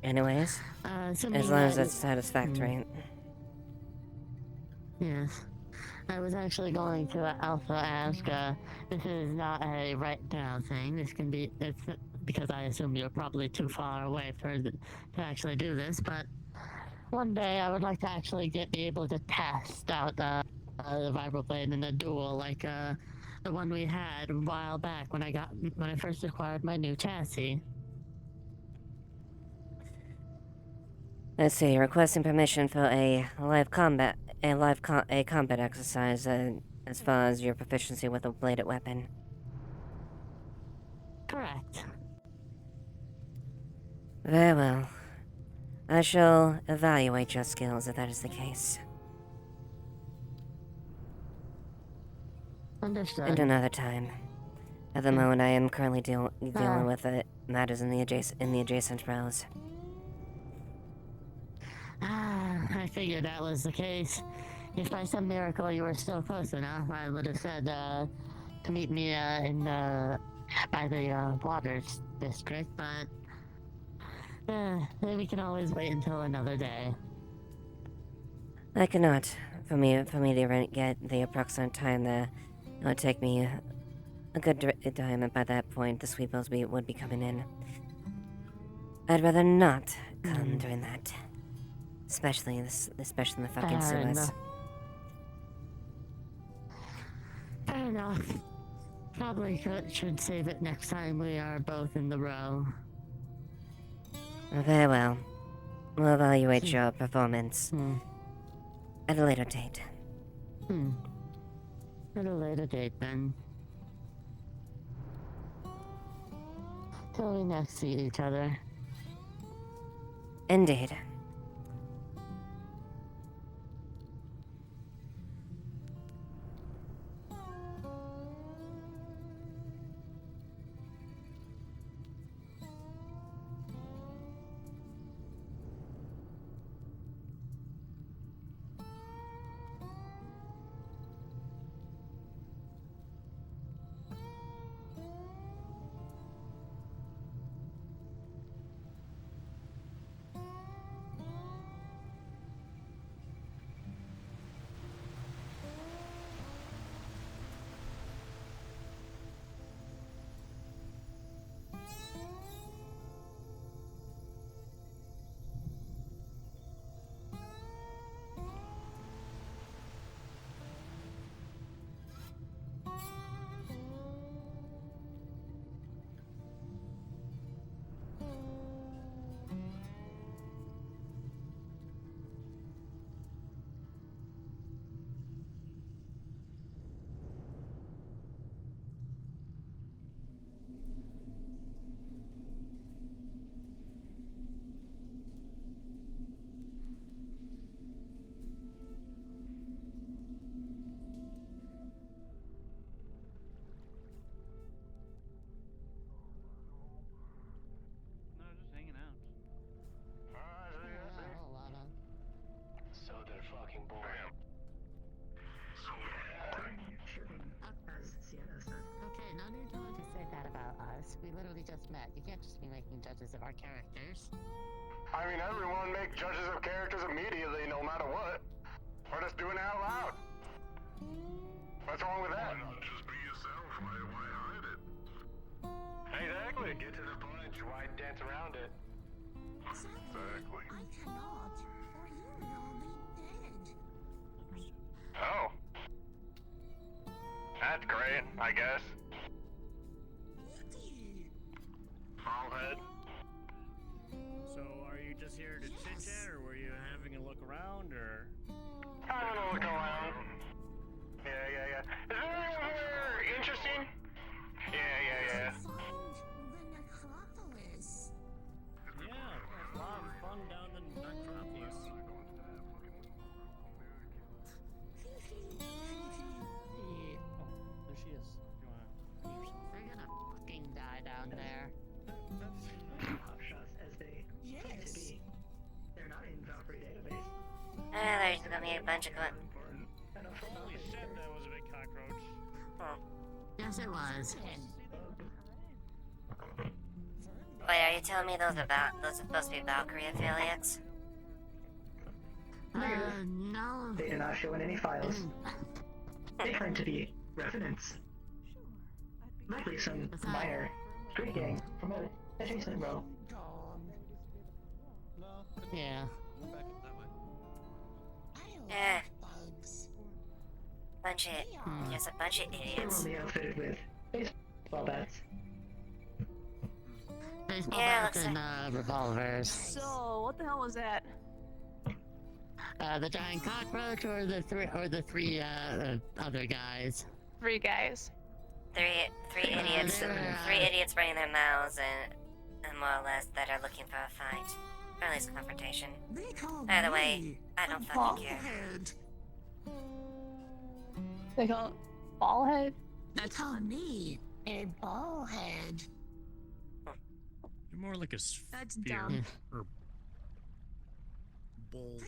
Anyways, as long as that's satisfactory. Yes. I was actually going to also ask, this is not a right now thing. This can be, it's because I assume you're probably too far away to actually do this, but one day I would like to actually be able to test out the vibroblade in a duel like the one we had a while back when I first acquired my new chassis. Let's see, requesting permission for a combat exercise as far as your proficiency with a bladed weapon. Correct. Very well. I shall evaluate your skills if that is the case. Understood. At another time. At the moment, I am currently dealing with matters in the adjacent rows. I figured that was the case. If by some miracle you were still close enough, I would have said to meet me by the Waters district, but we can always wait until another day. I cannot. For me to get the approximate time there, it would take me a good time, and by that point, the sweepers would be coming in. I'd rather not come during that. Especially in the fucking sewers. Fair enough. Probably should save it next time we are both in the row. Very well. We'll evaluate your performance at a later date. At a later date, then. Till we next see each other. Indeed. Matt, you can't just be making judges of our characters. I mean, everyone make judges of characters immediately, no matter what. We're just doing it out loud. What's wrong with that? Why not just be yourself? Why hide it? Exactly. Get to the punch. Why dance around it? Exactly. I cannot, or you will be dead. Oh. That's great, I guess. Ballhead. So, are you just here to chit chat, or were you having a look around, or? I don't know, look around. Yeah. Is there anyone here interesting? Yeah. The necropolis. Yeah, a lot of fun down the necropolis. There she is. You wanna? They're gonna fucking die down there. As they claim to be. They're not in Valkyrie database. There's gonna be a bunch of Holy shit, that was a big cockroach. Oh. Yes, it was. Wait, are you telling me those are supposed to be Valkyrie affiliates? No. They do not show in any files. They claim to be residents. Likely some minor street gang from a adjacent row. Yeah. Eh. Just a bunch of They're idiots. only outfitted with baseball bats. Baseball Yeah, bats looks and revolvers. So, what the hell was that? The giant cockroach or the three other guys. 3 guys. Three idiots. they're, Three idiots running their mouths and more or less that are looking for a fight. Or at least confrontation. By the way, I don't fucking care. They call it Ballhead? That's on me. A ballhead. You're more like a That's sphere dumb. or bowl.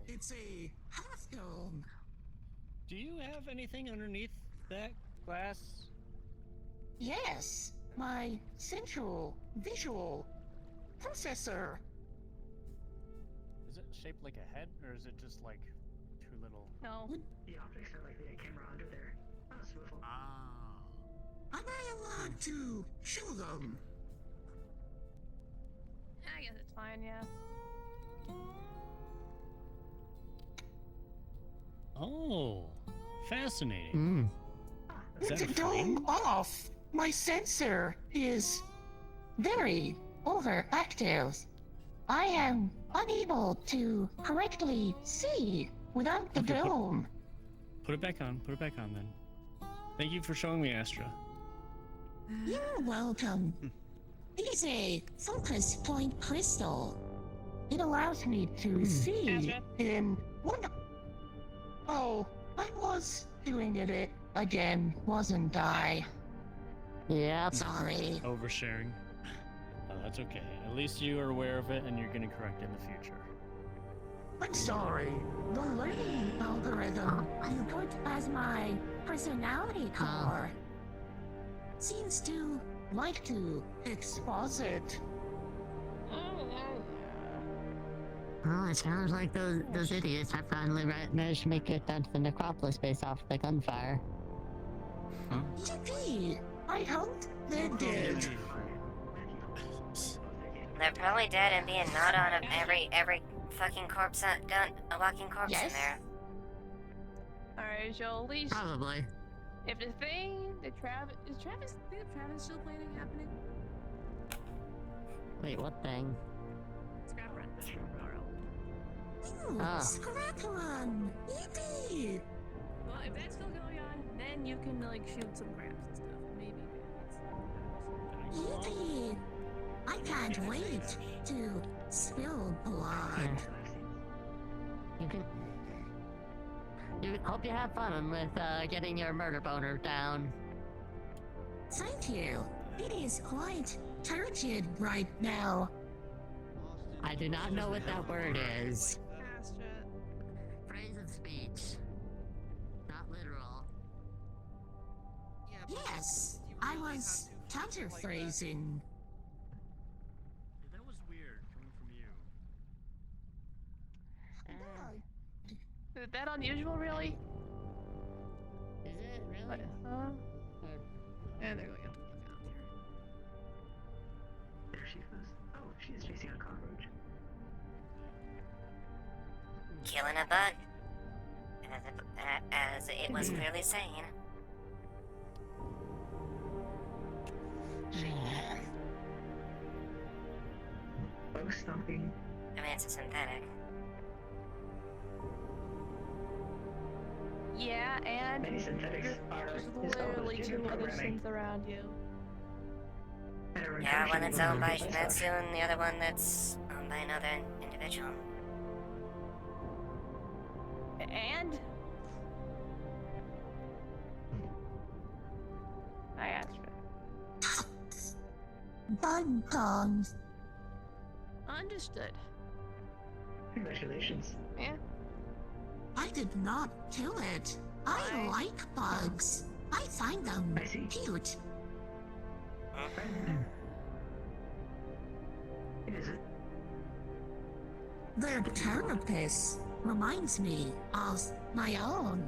It's a half dome. Do you have anything underneath that glass? Yes, my central visual processor. Is it shaped like a head, or is it just like 2 little? No. The optics are likely a camera under there. On a swivel. Am I allowed to show them? I guess it's fine, yeah. Oh, fascinating. Is With that the a frame? dome off, my sensor is very overactive. I am unable to correctly see without the Okay, dome. Put it back on. Put it back on then. Thank you for showing me, Astra. You're welcome. It is a focus point crystal. It allows me to see in one. Oh, I was doing it again, wasn't I? Yeah. Sorry. Oversharing. Oh, that's okay. At least you are aware of it and you're gonna correct it in the future. I'm sorry. The learning algorithm I put as my personality core seems to like to exposit. Well, it sounds like those idiots have finally managed to make it down to the necropolis based off the gunfire. Yippee! I hoped they did. They're probably dead and being gnawed on of every fucking corpse a walking corpse in there. Alright, Joel, at least. Probably. If the thing that Travis. Is Travis still planning happening? Wait, what thing? Scrap run. Ooh, Ah. scrap run! Yippee! Well, if that's still going on, then you can, like, shoot some crabs and stuff. Maybe. Yippee! I can't wait to spill blood. Hope you have fun with getting your murder boner down. Thank you. It is quite turgid right now. I do not know what that word is. Phrase of speech. Not literal. Yes, I was counterphrasing. That was weird coming from you. Is that unusual, really? Is it really? What, and there we go. There she goes. Oh, she's chasing a cockroach. Killing a bug. As it was clearly saying. Bug stomping. I mean, it's a synthetic. Yeah, and Many synthetics there's are literally installed with 2 other programming. synths around you. Yeah, one that's owned by Shimetsu and the other one that's owned by another individual. And I asked for it. Bug dogs. Understood. Congratulations. Yeah. I did not kill it. I like bugs. I find them cute. Is it? Their carapace reminds me of my own.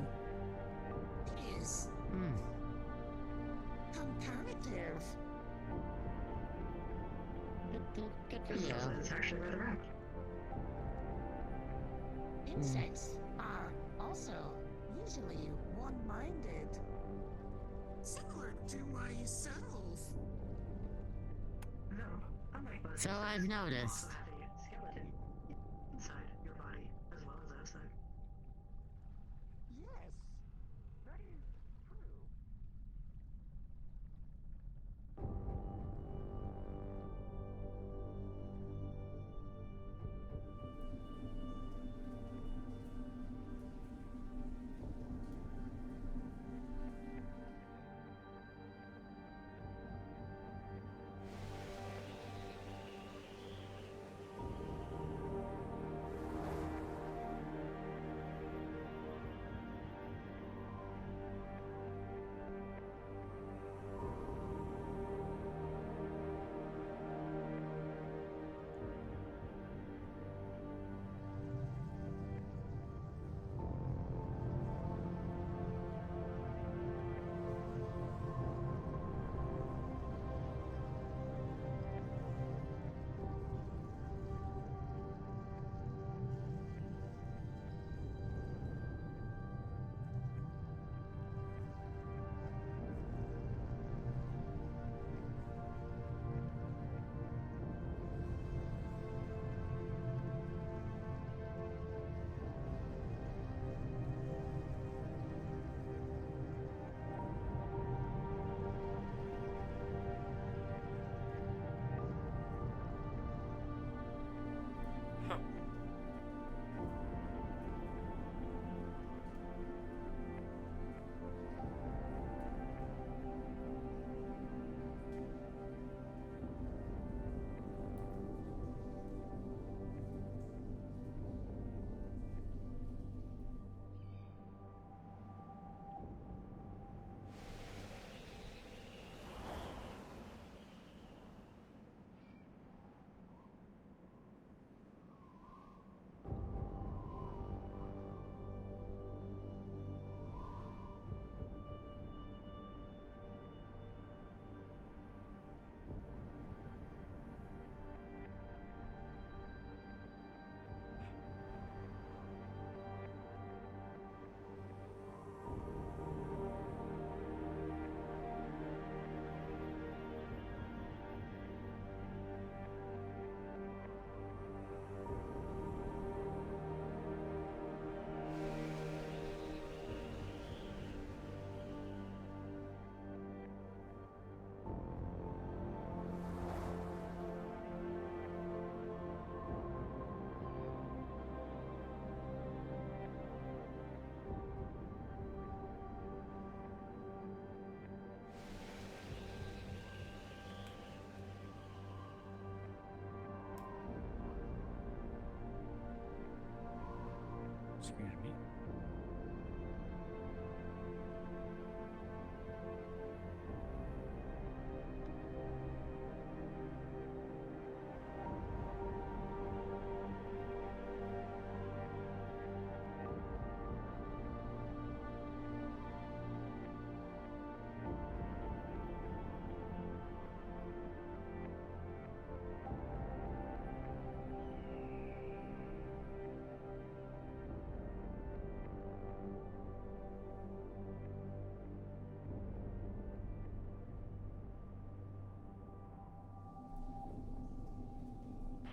It is comparative. Good for you. It's actually rather apt. Insects are also usually one-minded. Similar to myself. No, unlike bugs. So I've noticed. Also have a skeleton inside your body as well as outside. Yes, that is true. Excuse me.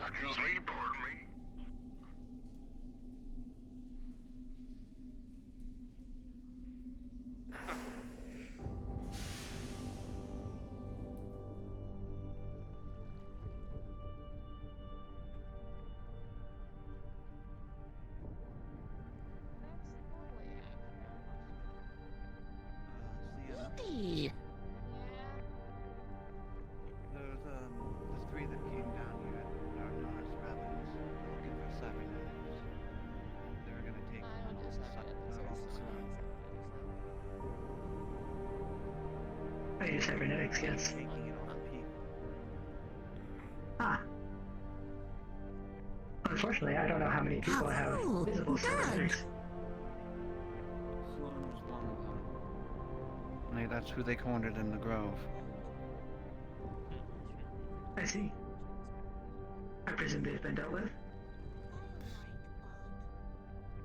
Excuse me, pardon me. Yippee! There's the three that came down here are known as rebels. They're looking for cybernetics. They're gonna take all the slums. Oh, yeah, cybernetics, yes. Taking it off the people. Ah. Unfortunately, I don't know how many people have visible cybernetics. Sloan was one of them. Like, that's who they cornered in the Grove. I see. I presume they've been dealt with?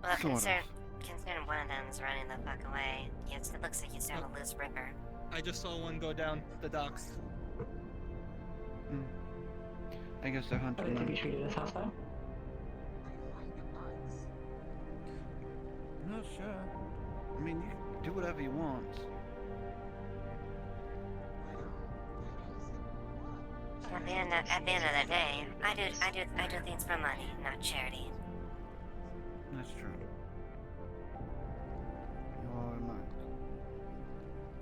Well, Sort of. concern one of them is running the fuck away. Yes, it looks like he's down a loose ripper. I just saw one go down the docks. I guess they're Are hunting they to them. be treated as hostile? I'm not sure. I mean, you can do whatever you want. At the end of the day, I do things for money, not charity. That's true. You are right.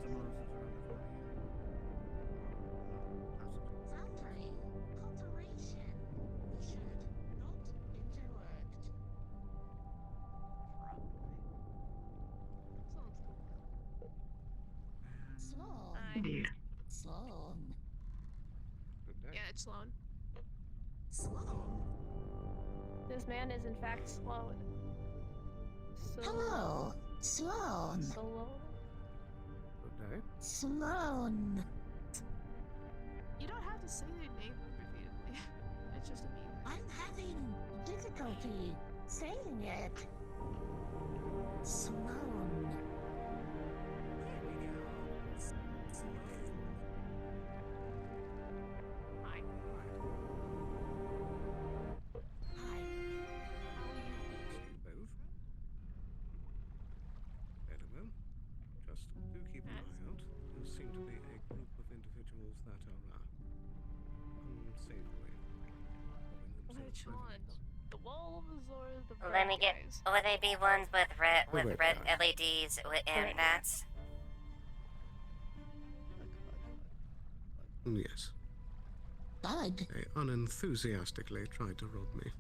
Someone else is around the corner Foundry, alteration. We should not interact. Sloan. Indeed. Sloan. Yeah, it's Sloan. Sloan. This man is in fact Sloan. Hello, Sloan. Sloan? Good day. Sloan. You don't have to say their name repeatedly. It's just a meme. I'm having difficulty saying it. Sloan. Hi. Both. Edible. Just do keep an eye out. There seem to be a group of individuals that are unsavory. Which one? The wolves or the red Let me get. guys? Would they be ones with red red LEDs and Red bats? Yes. Bud. They unenthusiastically tried to rob me.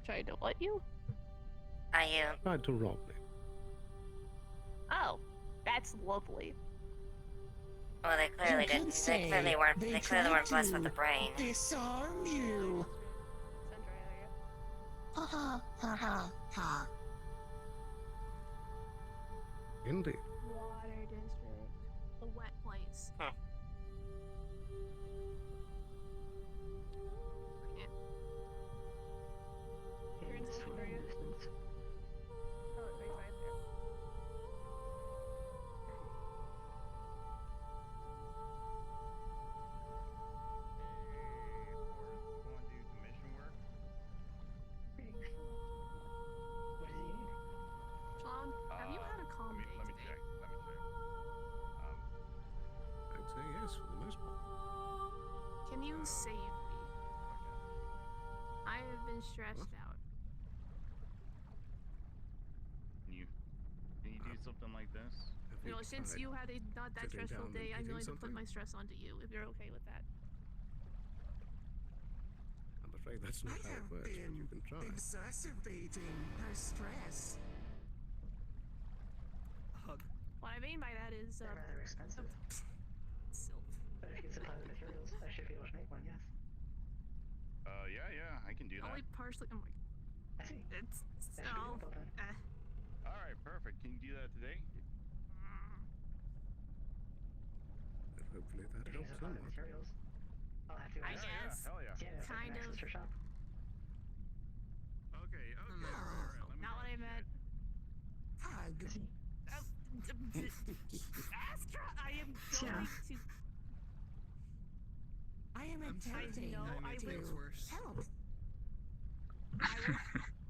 Trying to what you? Are you? Tried to rob me. Oh, that's lovely. Well, they clearly didn't. They clearly weren't. They clearly weren't blessed with the brain. Disarm you. Ha ha ha ha ha. Indeed. Water district. The wet place. Huh. Yeah. You're in In the swimming area? distance. Oh, it's right there. What does he need? John, have you had a calm day Let me today? check. I'd say yes for the most part. Can you save me? I have been stressed out. Can you do something like this? You know, since you had a not that sitting stressful down and day, I'm eating going to put something? my stress onto you, if you're okay with that. I'm afraid that's not how it works, but you can try. Exacerbating her stress. What I mean by that is, They're rather expensive. Silk. But if you can supply the materials, I should be able to make one, yes. Yeah, I can do that. Only partially. Oh my. I see. It's That should be so. doable then. All right, perfect. Can you do that today? And hopefully that If you helps can supply the somewhat. materials, I'll have to I guess. Hell yeah. Yeah, if I Kind can of. access her shop. Okay. All right. Let me Not what I meant. Hug. Astra, I am going to. I I am attempting know I to will. help.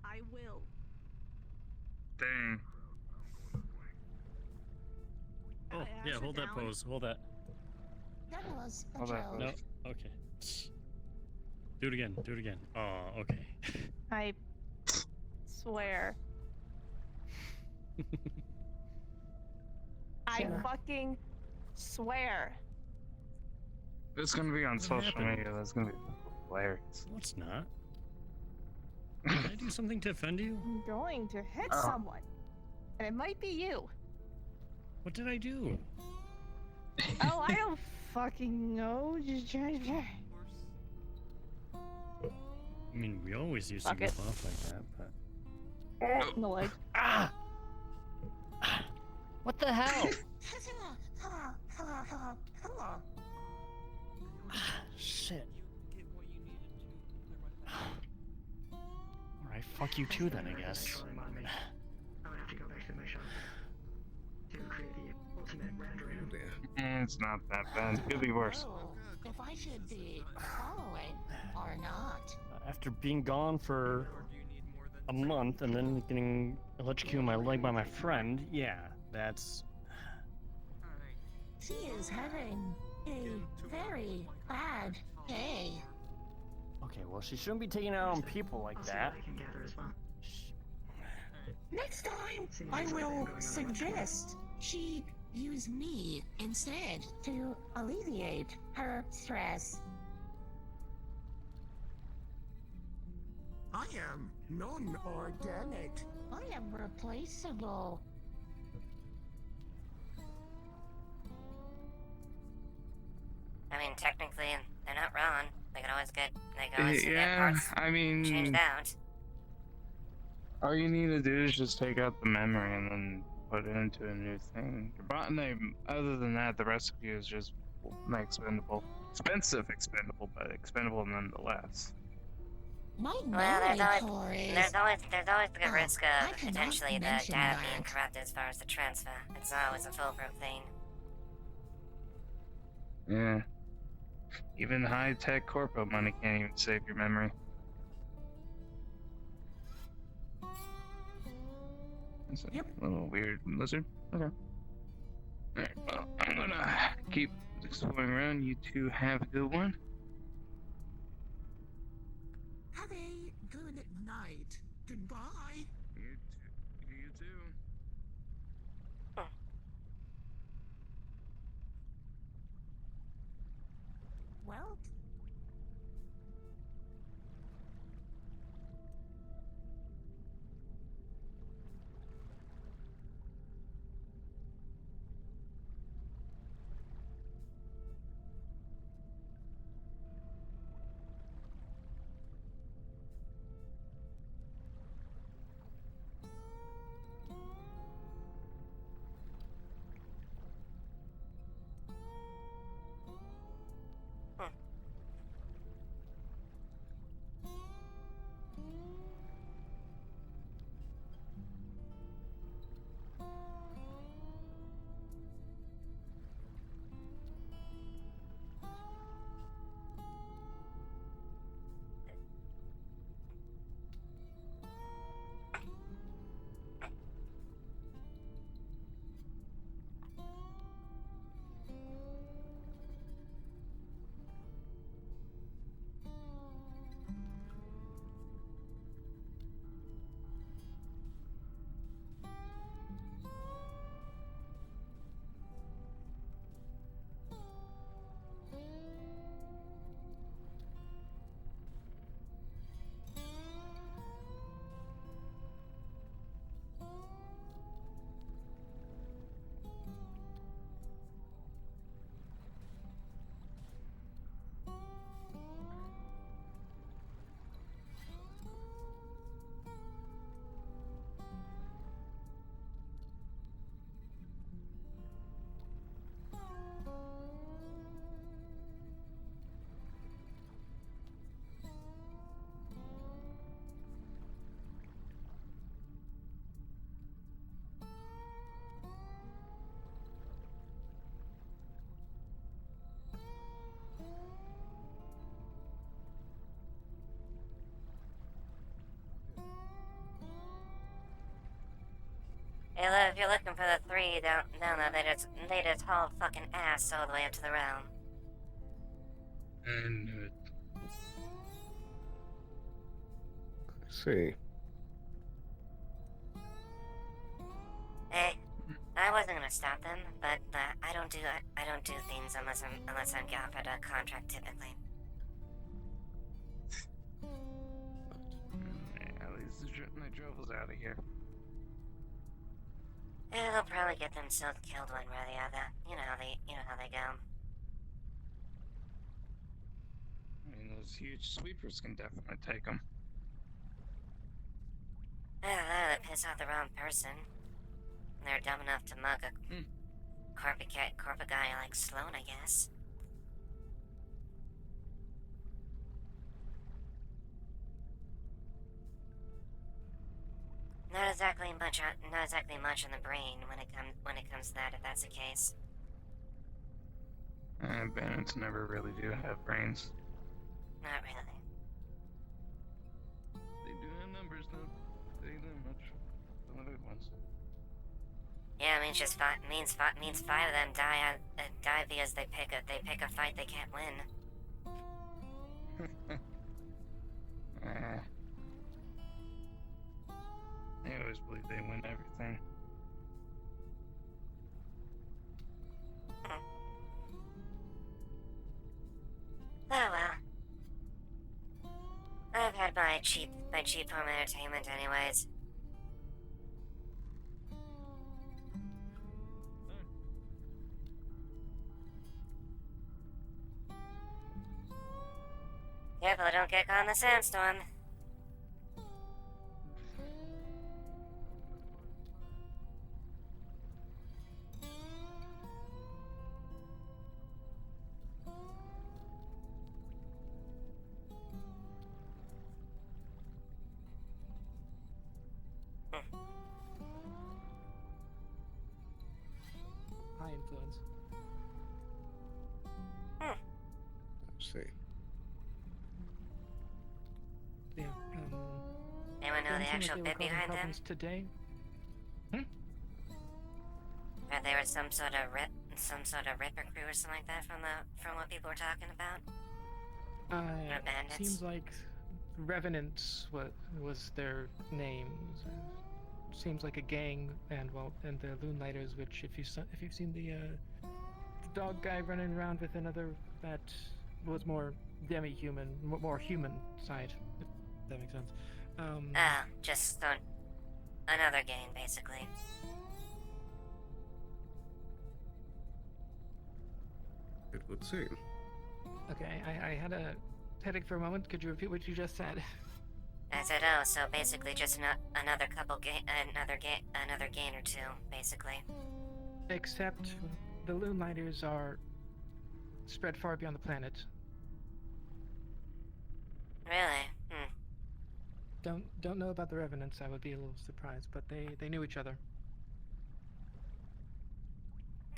I will. Dang. Oh, yeah, hold that pose. Hold that. That was a Hold that joke. No, okay. Do it again. Do it again. Oh, okay. I swear. I fucking swear. It's gonna be on What social happened? media. That's gonna be hilarious. No, it's not. Did I do something to offend you? I'm going to hit Oh. someone. And it might be you. What did I do? Oh, I don't fucking know. Just I mean, we always used Fuck to it. goof off like that, but... in the leg. Ah! What the hell? Shit. Alright, fuck you too then, I guess. I'm gonna have to go back to my shop to create the ultimate rendering. It's not that bad. It could be worse. Oh, if I should be following or not. After being gone for a month and then getting electrocuted in my leg by my friend, yeah, that's... She is having a very bad day. Okay, well, she shouldn't be taking it out on people like that. Next time, I will suggest she use me instead to alleviate her stress. I am non-organic. I am replaceable. I mean, technically, they're not wrong. They could always get Yeah, parts I mean, changed out. all you need to do is just take out the memory and then put it into a new thing. Your bot name, other than that, the rest of you is just expendable. Expensive expendable, but expendable nonetheless. My Well, there's laboratories. always the Oh, risk I of cannot potentially the mention data that. being corrupted as far as the transfer. It's not always a foolproof thing. Yeah. Even high-tech corpo money can't even save your memory. That's a little weird lizard. Okay. Alright, well, I'm gonna keep exploring around. You two have a good one. Have a good night. Goodbye. You too. Well, Hey, look, if you're looking for the 3 down there, they just hauled fucking ass all the way up to the realm. And I see. Hey, I wasn't gonna stop them, but I don't do things unless I'm offered a contract typically. at least they drove us out of here. Yeah, they'll probably get themselves killed one way or the other. You know how they go. I mean, those huge sweepers can definitely take them. Yeah, they piss off the wrong person. They're dumb enough to mug a corporate guy like Sloan, I guess. Not exactly much in the brain when it comes to that, if that's the case. Bandits never really do have brains. Not really. They do have numbers, though. They don't much. Some of the big ones. Yeah, it means 5 of them die because they pick a fight they can't win. They always believe they win everything. Oh well. I've had my cheap home entertainment anyways. Careful, don't get caught in the sandstorm. High influence. Let's see. Yeah. Anyone know the actual bit behind them? Today? Or there was some sort of ripper crew or something like that from what people were talking about? Or bandits? Seems like Revenants was their name. Seems like a gang, and the Loonlighters, which if you've seen the dog guy running around with another that was more demi-human, more human side, if that makes sense. Just another gang, basically. It would seem. Okay, I had a headache for a moment. Could you repeat what you just said? I said, oh, so basically just another gain or two, basically. Except the Loonlighters are spread far beyond the planet. Really? Don't know about the Revenants. I would be a little surprised, but they knew each other.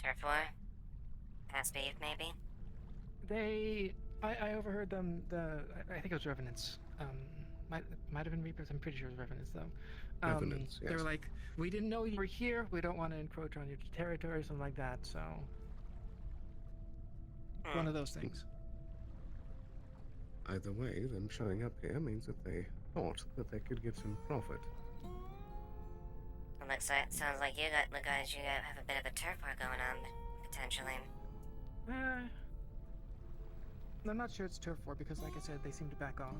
Turf war? Past beef, maybe? I overheard them. I think it was Revenants. Might have been Reapers. I'm pretty sure it was Revenants, though. Revenants, yes. They were like, we didn't know you were here. We don't want to encroach on your territory, or something like that. So, one of those things. Either way, them showing up here means that they thought that they could get some profit. Well, sounds like you have a bit of a turf war going on, potentially. I'm not sure it's turf war because, like I said, they seemed to back off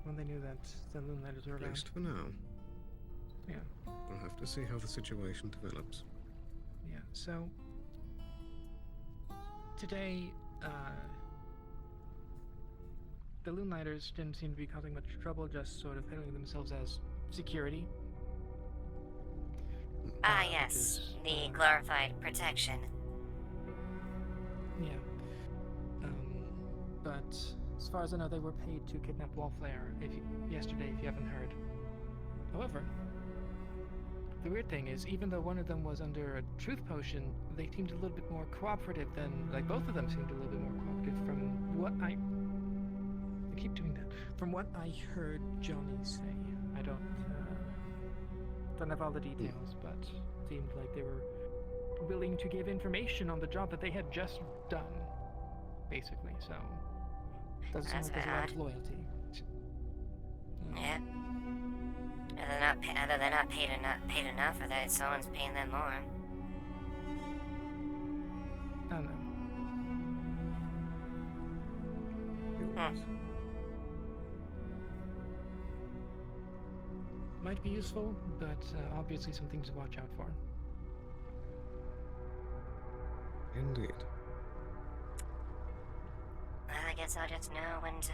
when they knew that the Loonlighters were At around. least for now. Yeah. We'll have to see how the situation develops. Yeah, so today, the Loonlighters didn't seem to be causing much trouble, just sort of handling themselves as security. Yes, the glorified protection. Yeah. But as far as I know, they were paid to kidnap Wallflare yesterday, if you haven't heard. However, the weird thing is, even though one of them was under a truth potion, they seemed a little bit more cooperative than, like, both of them seemed a little bit more cooperative from what I keep doing that. From what I heard Johnny say. I don't, don't have all the details, but it seemed like they were willing to give information on the job that they had just done, basically. So doesn't sound like there's a lot of loyalty. Yeah. Either they're not paid enough, or that someone's paying them more. I don't know. Might be useful, but obviously some things to watch out for. Indeed. Well, I guess I'll just know when to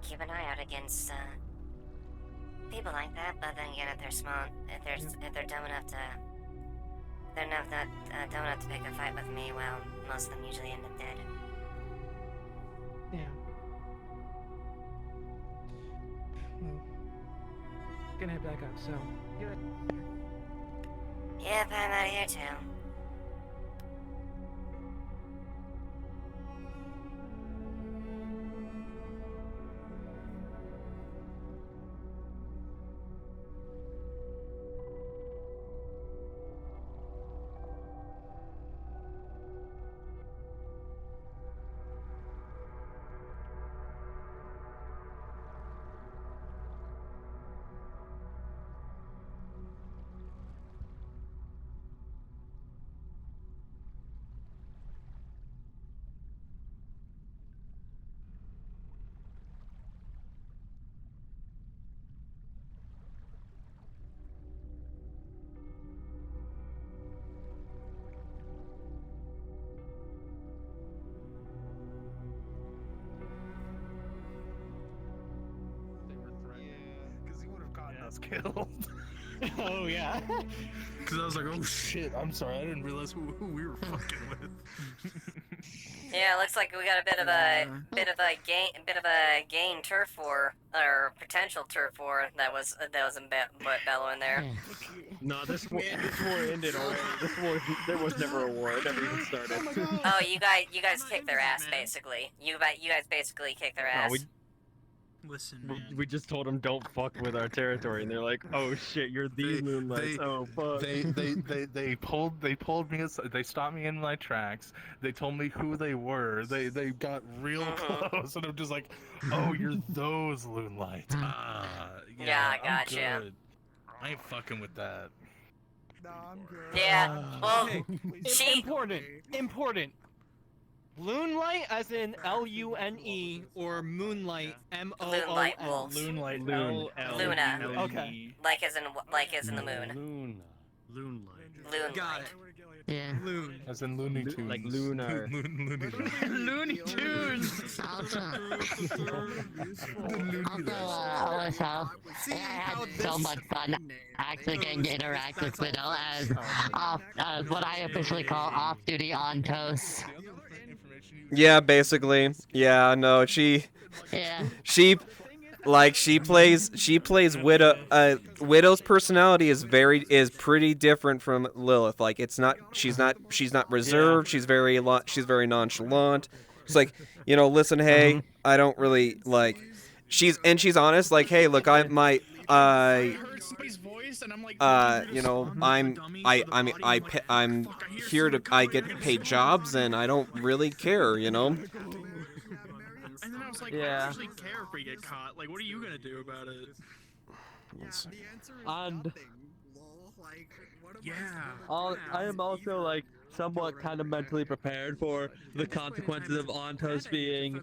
keep an eye out against people like that. But then again, if they're small, if they're dumb enough to, dumb enough to pick a fight with me, well, most of them usually end up dead. Yeah. Well, gonna head back up. So. Yep, I'm out of here too. Killed. Oh yeah. Because I was like, oh shit, I'm sorry, I didn't realize who we were fucking with. Yeah, looks like we got a bit of a gain turf war, or potential turf war that was in bellowing there. No, this war ended already. There was never a war. It never even started. Oh, you guys kicked their ass, basically. You guys basically kicked their ass. Listen, man. We just told them don't fuck with our territory, and they're like, "Oh shit, you're the Moonlights." Oh fuck. They pulled me. They stopped me in my tracks. They told me who they were. They got real close, and I'm just like, "Oh, you're those Moonlights." Yeah, I gotcha. I'm good. I ain't fucking with that. No, I'm good. Yeah. Well, Important. Loonlight, as in L-U-N-E, or Moonlight, M-O-O-N. Moonlight. Luna. Okay. Like as in the moon. Loonlight. Got it. Yeah. Loon. As in Looney Tunes. Like lunar. Looney Tunes. Also, I had so much fun actually getting to interact with Widow as what I officially call off-duty on-toast. Yeah, basically. Yeah, no, she plays Widow. Widow's personality is pretty different from Lilith. Like she's not reserved. She's very nonchalant. It's like, listen, hey, I don't really like. She's honest. Like, hey, look, I'm here to I get paid jobs and I don't really care, And then I was like, I don't actually care if we get caught. Like, what are you gonna do about it? And yeah, I am also like somewhat kind of mentally prepared for the consequences of Ontos being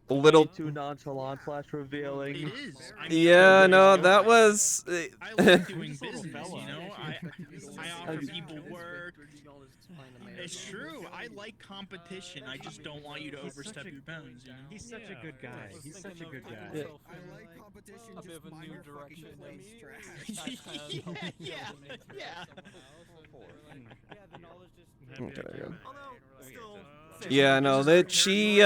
a little too nonchalant / revealing. It is. Yeah, no, that was. I like doing business, I offer people work. It's true. I like competition. I just don't want you to overstep your bounds. He's such a good guy. He's such a good guy. Yeah. I like competition. A bit of a new direction. Yeah. Okay. Yeah, no, that she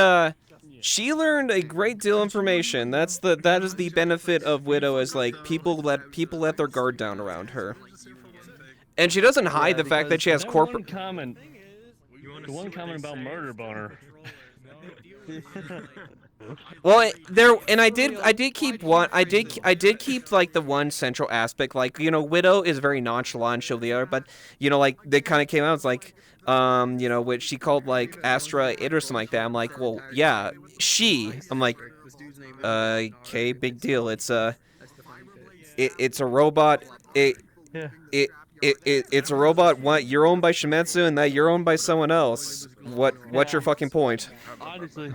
learned a great deal of information. That is the benefit of Widow, is like people let their guard down around her. And she doesn't hide the fact that she has corporate. The one comment about murder boner. Well, I did keep like the one central aspect, like, you know, Widow is very nonchalant, she'll the other, but, you know, like, they kind of came out, it's like, you know, which she called, like, Astra it or something like that. I'm like, well, yeah, I'm like, okay, big deal. It's a robot. It's a robot. What, you're owned by Shimetsu and that you're owned by someone else. What's your fucking point? Honestly,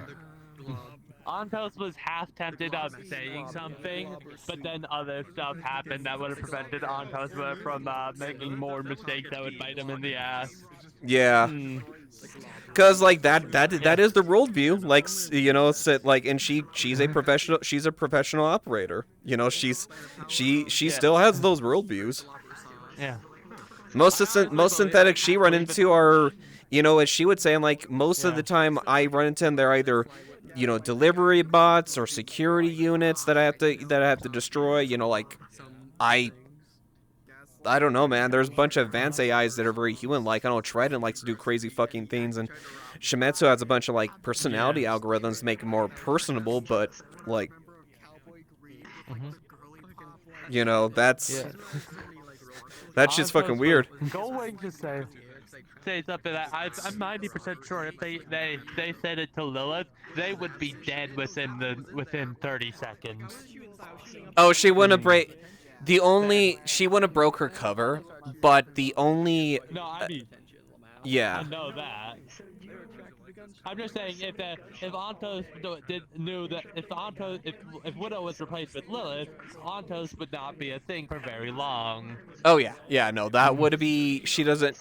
Antos was half tempted of saying something, but then other stuff happened that would have prevented Antos from making more mistakes that would bite him in the ass. Yeah. Cause like that is the worldview. Like, you know, like, and she's a professional operator. You know, she still has those worldviews. Yeah. Most synthetics she run into are, you know, as she would say, I'm like, most of the time I run into them, they're either, you know, delivery bots or security units that I have to destroy. You know, like, I don't know, man. There's a bunch of advanced AIs that are very human-like. I know Trident likes to do crazy fucking things, and Shimetsu has a bunch of, like, personality algorithms to make it more personable, but, like, you know, that's just fucking weird. Going to say something that I'm 90% sure if they said it to Lilith, they would be dead within 30 seconds. Oh, she wouldn't have she wouldn't have broke her cover, but the only... No, I mean... yeah. I know that. I'm just saying, if Antos knew that if Widow was replaced with Lilith, Antos would not be a thing for very long. Oh yeah, no, that would be... she doesn't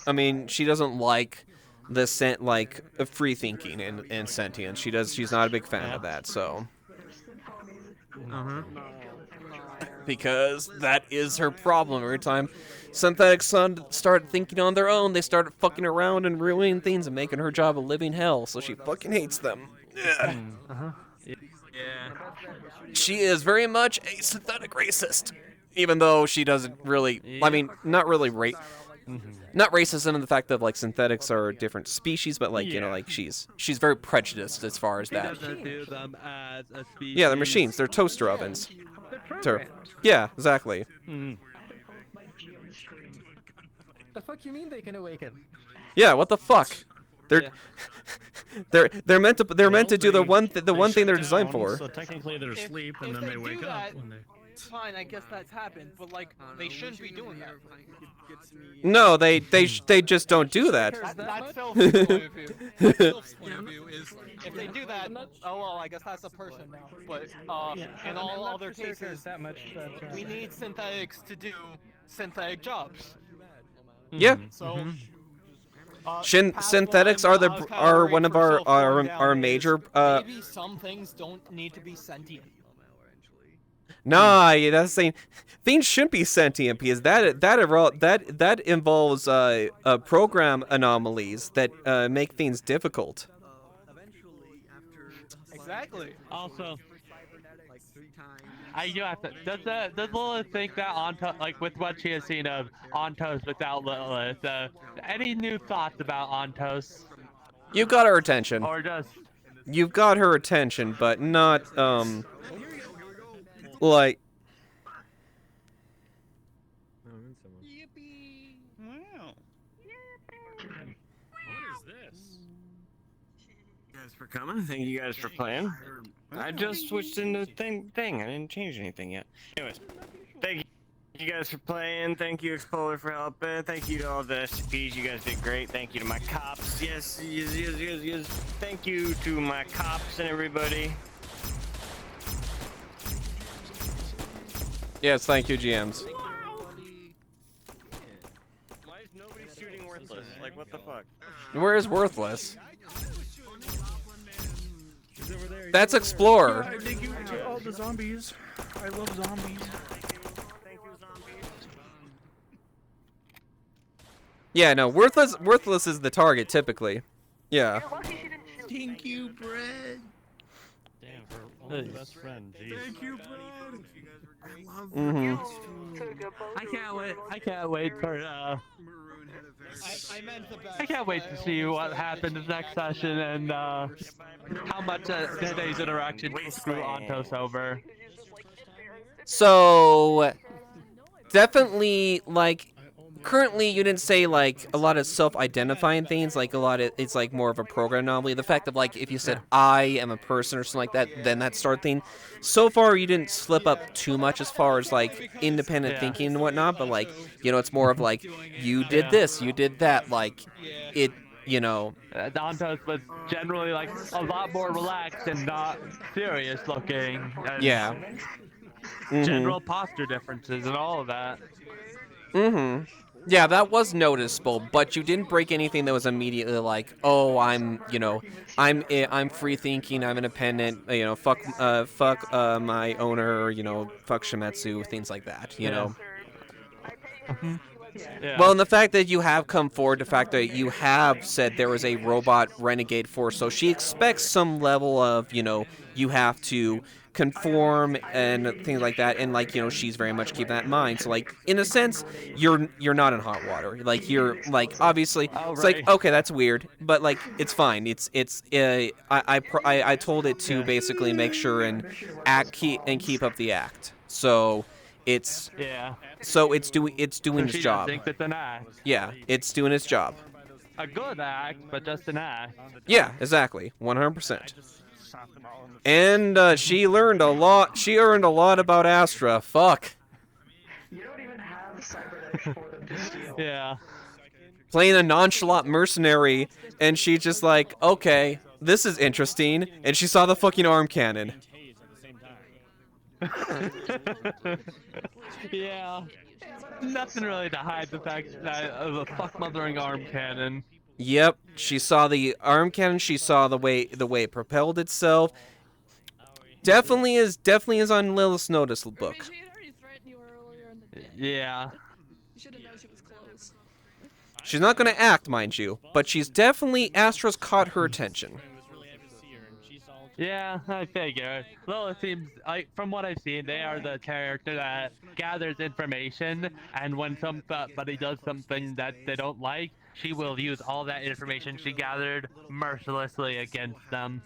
like the free thinking and sentience. She's not a big fan of that, so... Because that is her problem. Every time synthetics start thinking on their own, they start fucking around and ruining things and making her job a living hell, so she fucking hates them. Yeah. She is very much a synthetic racist, even though she doesn't really, I mean, not really not racist in the fact that, like, synthetics are a different species, but, like, you know, like, she's very prejudiced as far as that. Yeah, they're machines. They're toaster ovens. Yeah, exactly. The fuck you mean they can awaken? Yeah, what the fuck? They're meant to do the one thing they're designed for. So technically they're asleep and then they wake up when they... Fine, I guess that's happened, but like they shouldn't be doing that. No, they just don't do that. That's Phil's point of view. Phil's point of view is if they do that, oh well, I guess that's a person now. But in all other cases, we need synthetics to do synthetic jobs. Yeah. So. Synthetics are one of our major. Maybe some things don't need to be sentient. Nah, that's saying things shouldn't be sentient because that involves program anomalies that make things difficult. Exactly. Also, I do have to. Does Lilith think that Antos, like with what she has seen of Antos without Lilith, any new thoughts about Antos? You've got her attention. Or just you've got her attention, but not like. For coming. Thank you guys for playing. I just switched into the thing. I didn't change anything yet. Anyways, thank you guys for playing. Thank you, Explorer, for helping. Thank you to all the SCPs. You guys did great. Thank you to my cops. Yes. Thank you to my cops and everybody. Yes, thank you, GMs. Why is nobody shooting Worthless? Like, what the fuck? Where is Worthless? That's Explorer. Yeah, thank you to all the zombies. I love zombies. Thank you, zombies. Yeah, no, Worthless is the target typically. Yeah. Thank you, Brett. Damn, her only best friend. Jeez. Thank you, Brett. Mm-hmm. I can't wait for I can't wait to see what happens next session and how much today's interaction screw Antos over. So definitely like currently you didn't say like a lot of self-identifying things, like a lot of it's like more of a program anomaly. The fact of like if you said I am a person or something like that, then that sort of thing. So far you didn't slip up too much as far as like independent thinking and whatnot, but like, you know, it's more of like you did this, you did that, like it, you know. Dantos was generally like a lot more relaxed and not serious looking. And Yeah. General posture differences and all of that. Mm-hmm. Yeah, that was noticeable, but you didn't break anything that was immediately like, oh, I'm, you know, I'm free thinking, I'm independent, you know, fuck my owner, or, you know, fuck Shimetsu, things like that, you know. Yeah. Well, and the fact that you have come forward, the fact that you have said there was a robot renegade force, so she expects some level of, you know, you have to conform and things like that, and like, you know, she's very much keeping that in mind. So like, in a sense, you're not in hot water. Like you're like obviously it's like, okay, that's weird, but like it's fine. I told it to basically make sure and keep up the act. So it's doing its she job. Thinks it's an act. Yeah, it's doing its job. A good act, but just an act. Yeah, exactly, 100%. And she learned a lot. She earned a lot about Astra. Fuck. You don't even have cybernetics for them to steal. Yeah. Playing a nonchalant mercenary, and she just like, okay, this is interesting. And she saw the fucking arm cannon. Yeah. Nothing really to hide the fact that of a fuck mothering arm cannon. Yep, she saw the arm cannon. She saw the way it propelled itself. Definitely is on Lilith's notice book. Yeah. She's not gonna act, mind you, but she's definitely Astra's caught her attention. Yeah, I figure. Lilith seems like, from what I've seen, they are the character that gathers information, and when somebody does something that they don't like, she will use all that information she gathered mercilessly against them.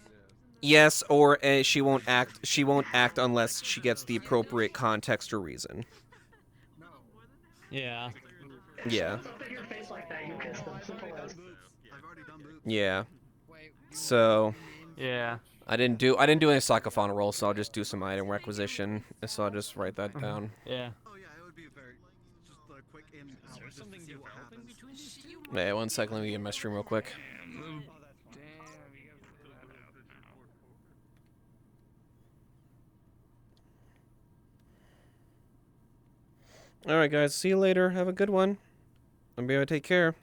Yes, or she won't act. She won't act unless she gets the appropriate context or reason. Yeah. Yeah. Yeah. So. Yeah. I didn't do any psychophonic roll, so I'll just do some item requisition. So I'll just write that down. Yeah. Wait, 1 second. Let me get my stream real quick. Alright, guys. See you later. Have a good one. Everybody take care.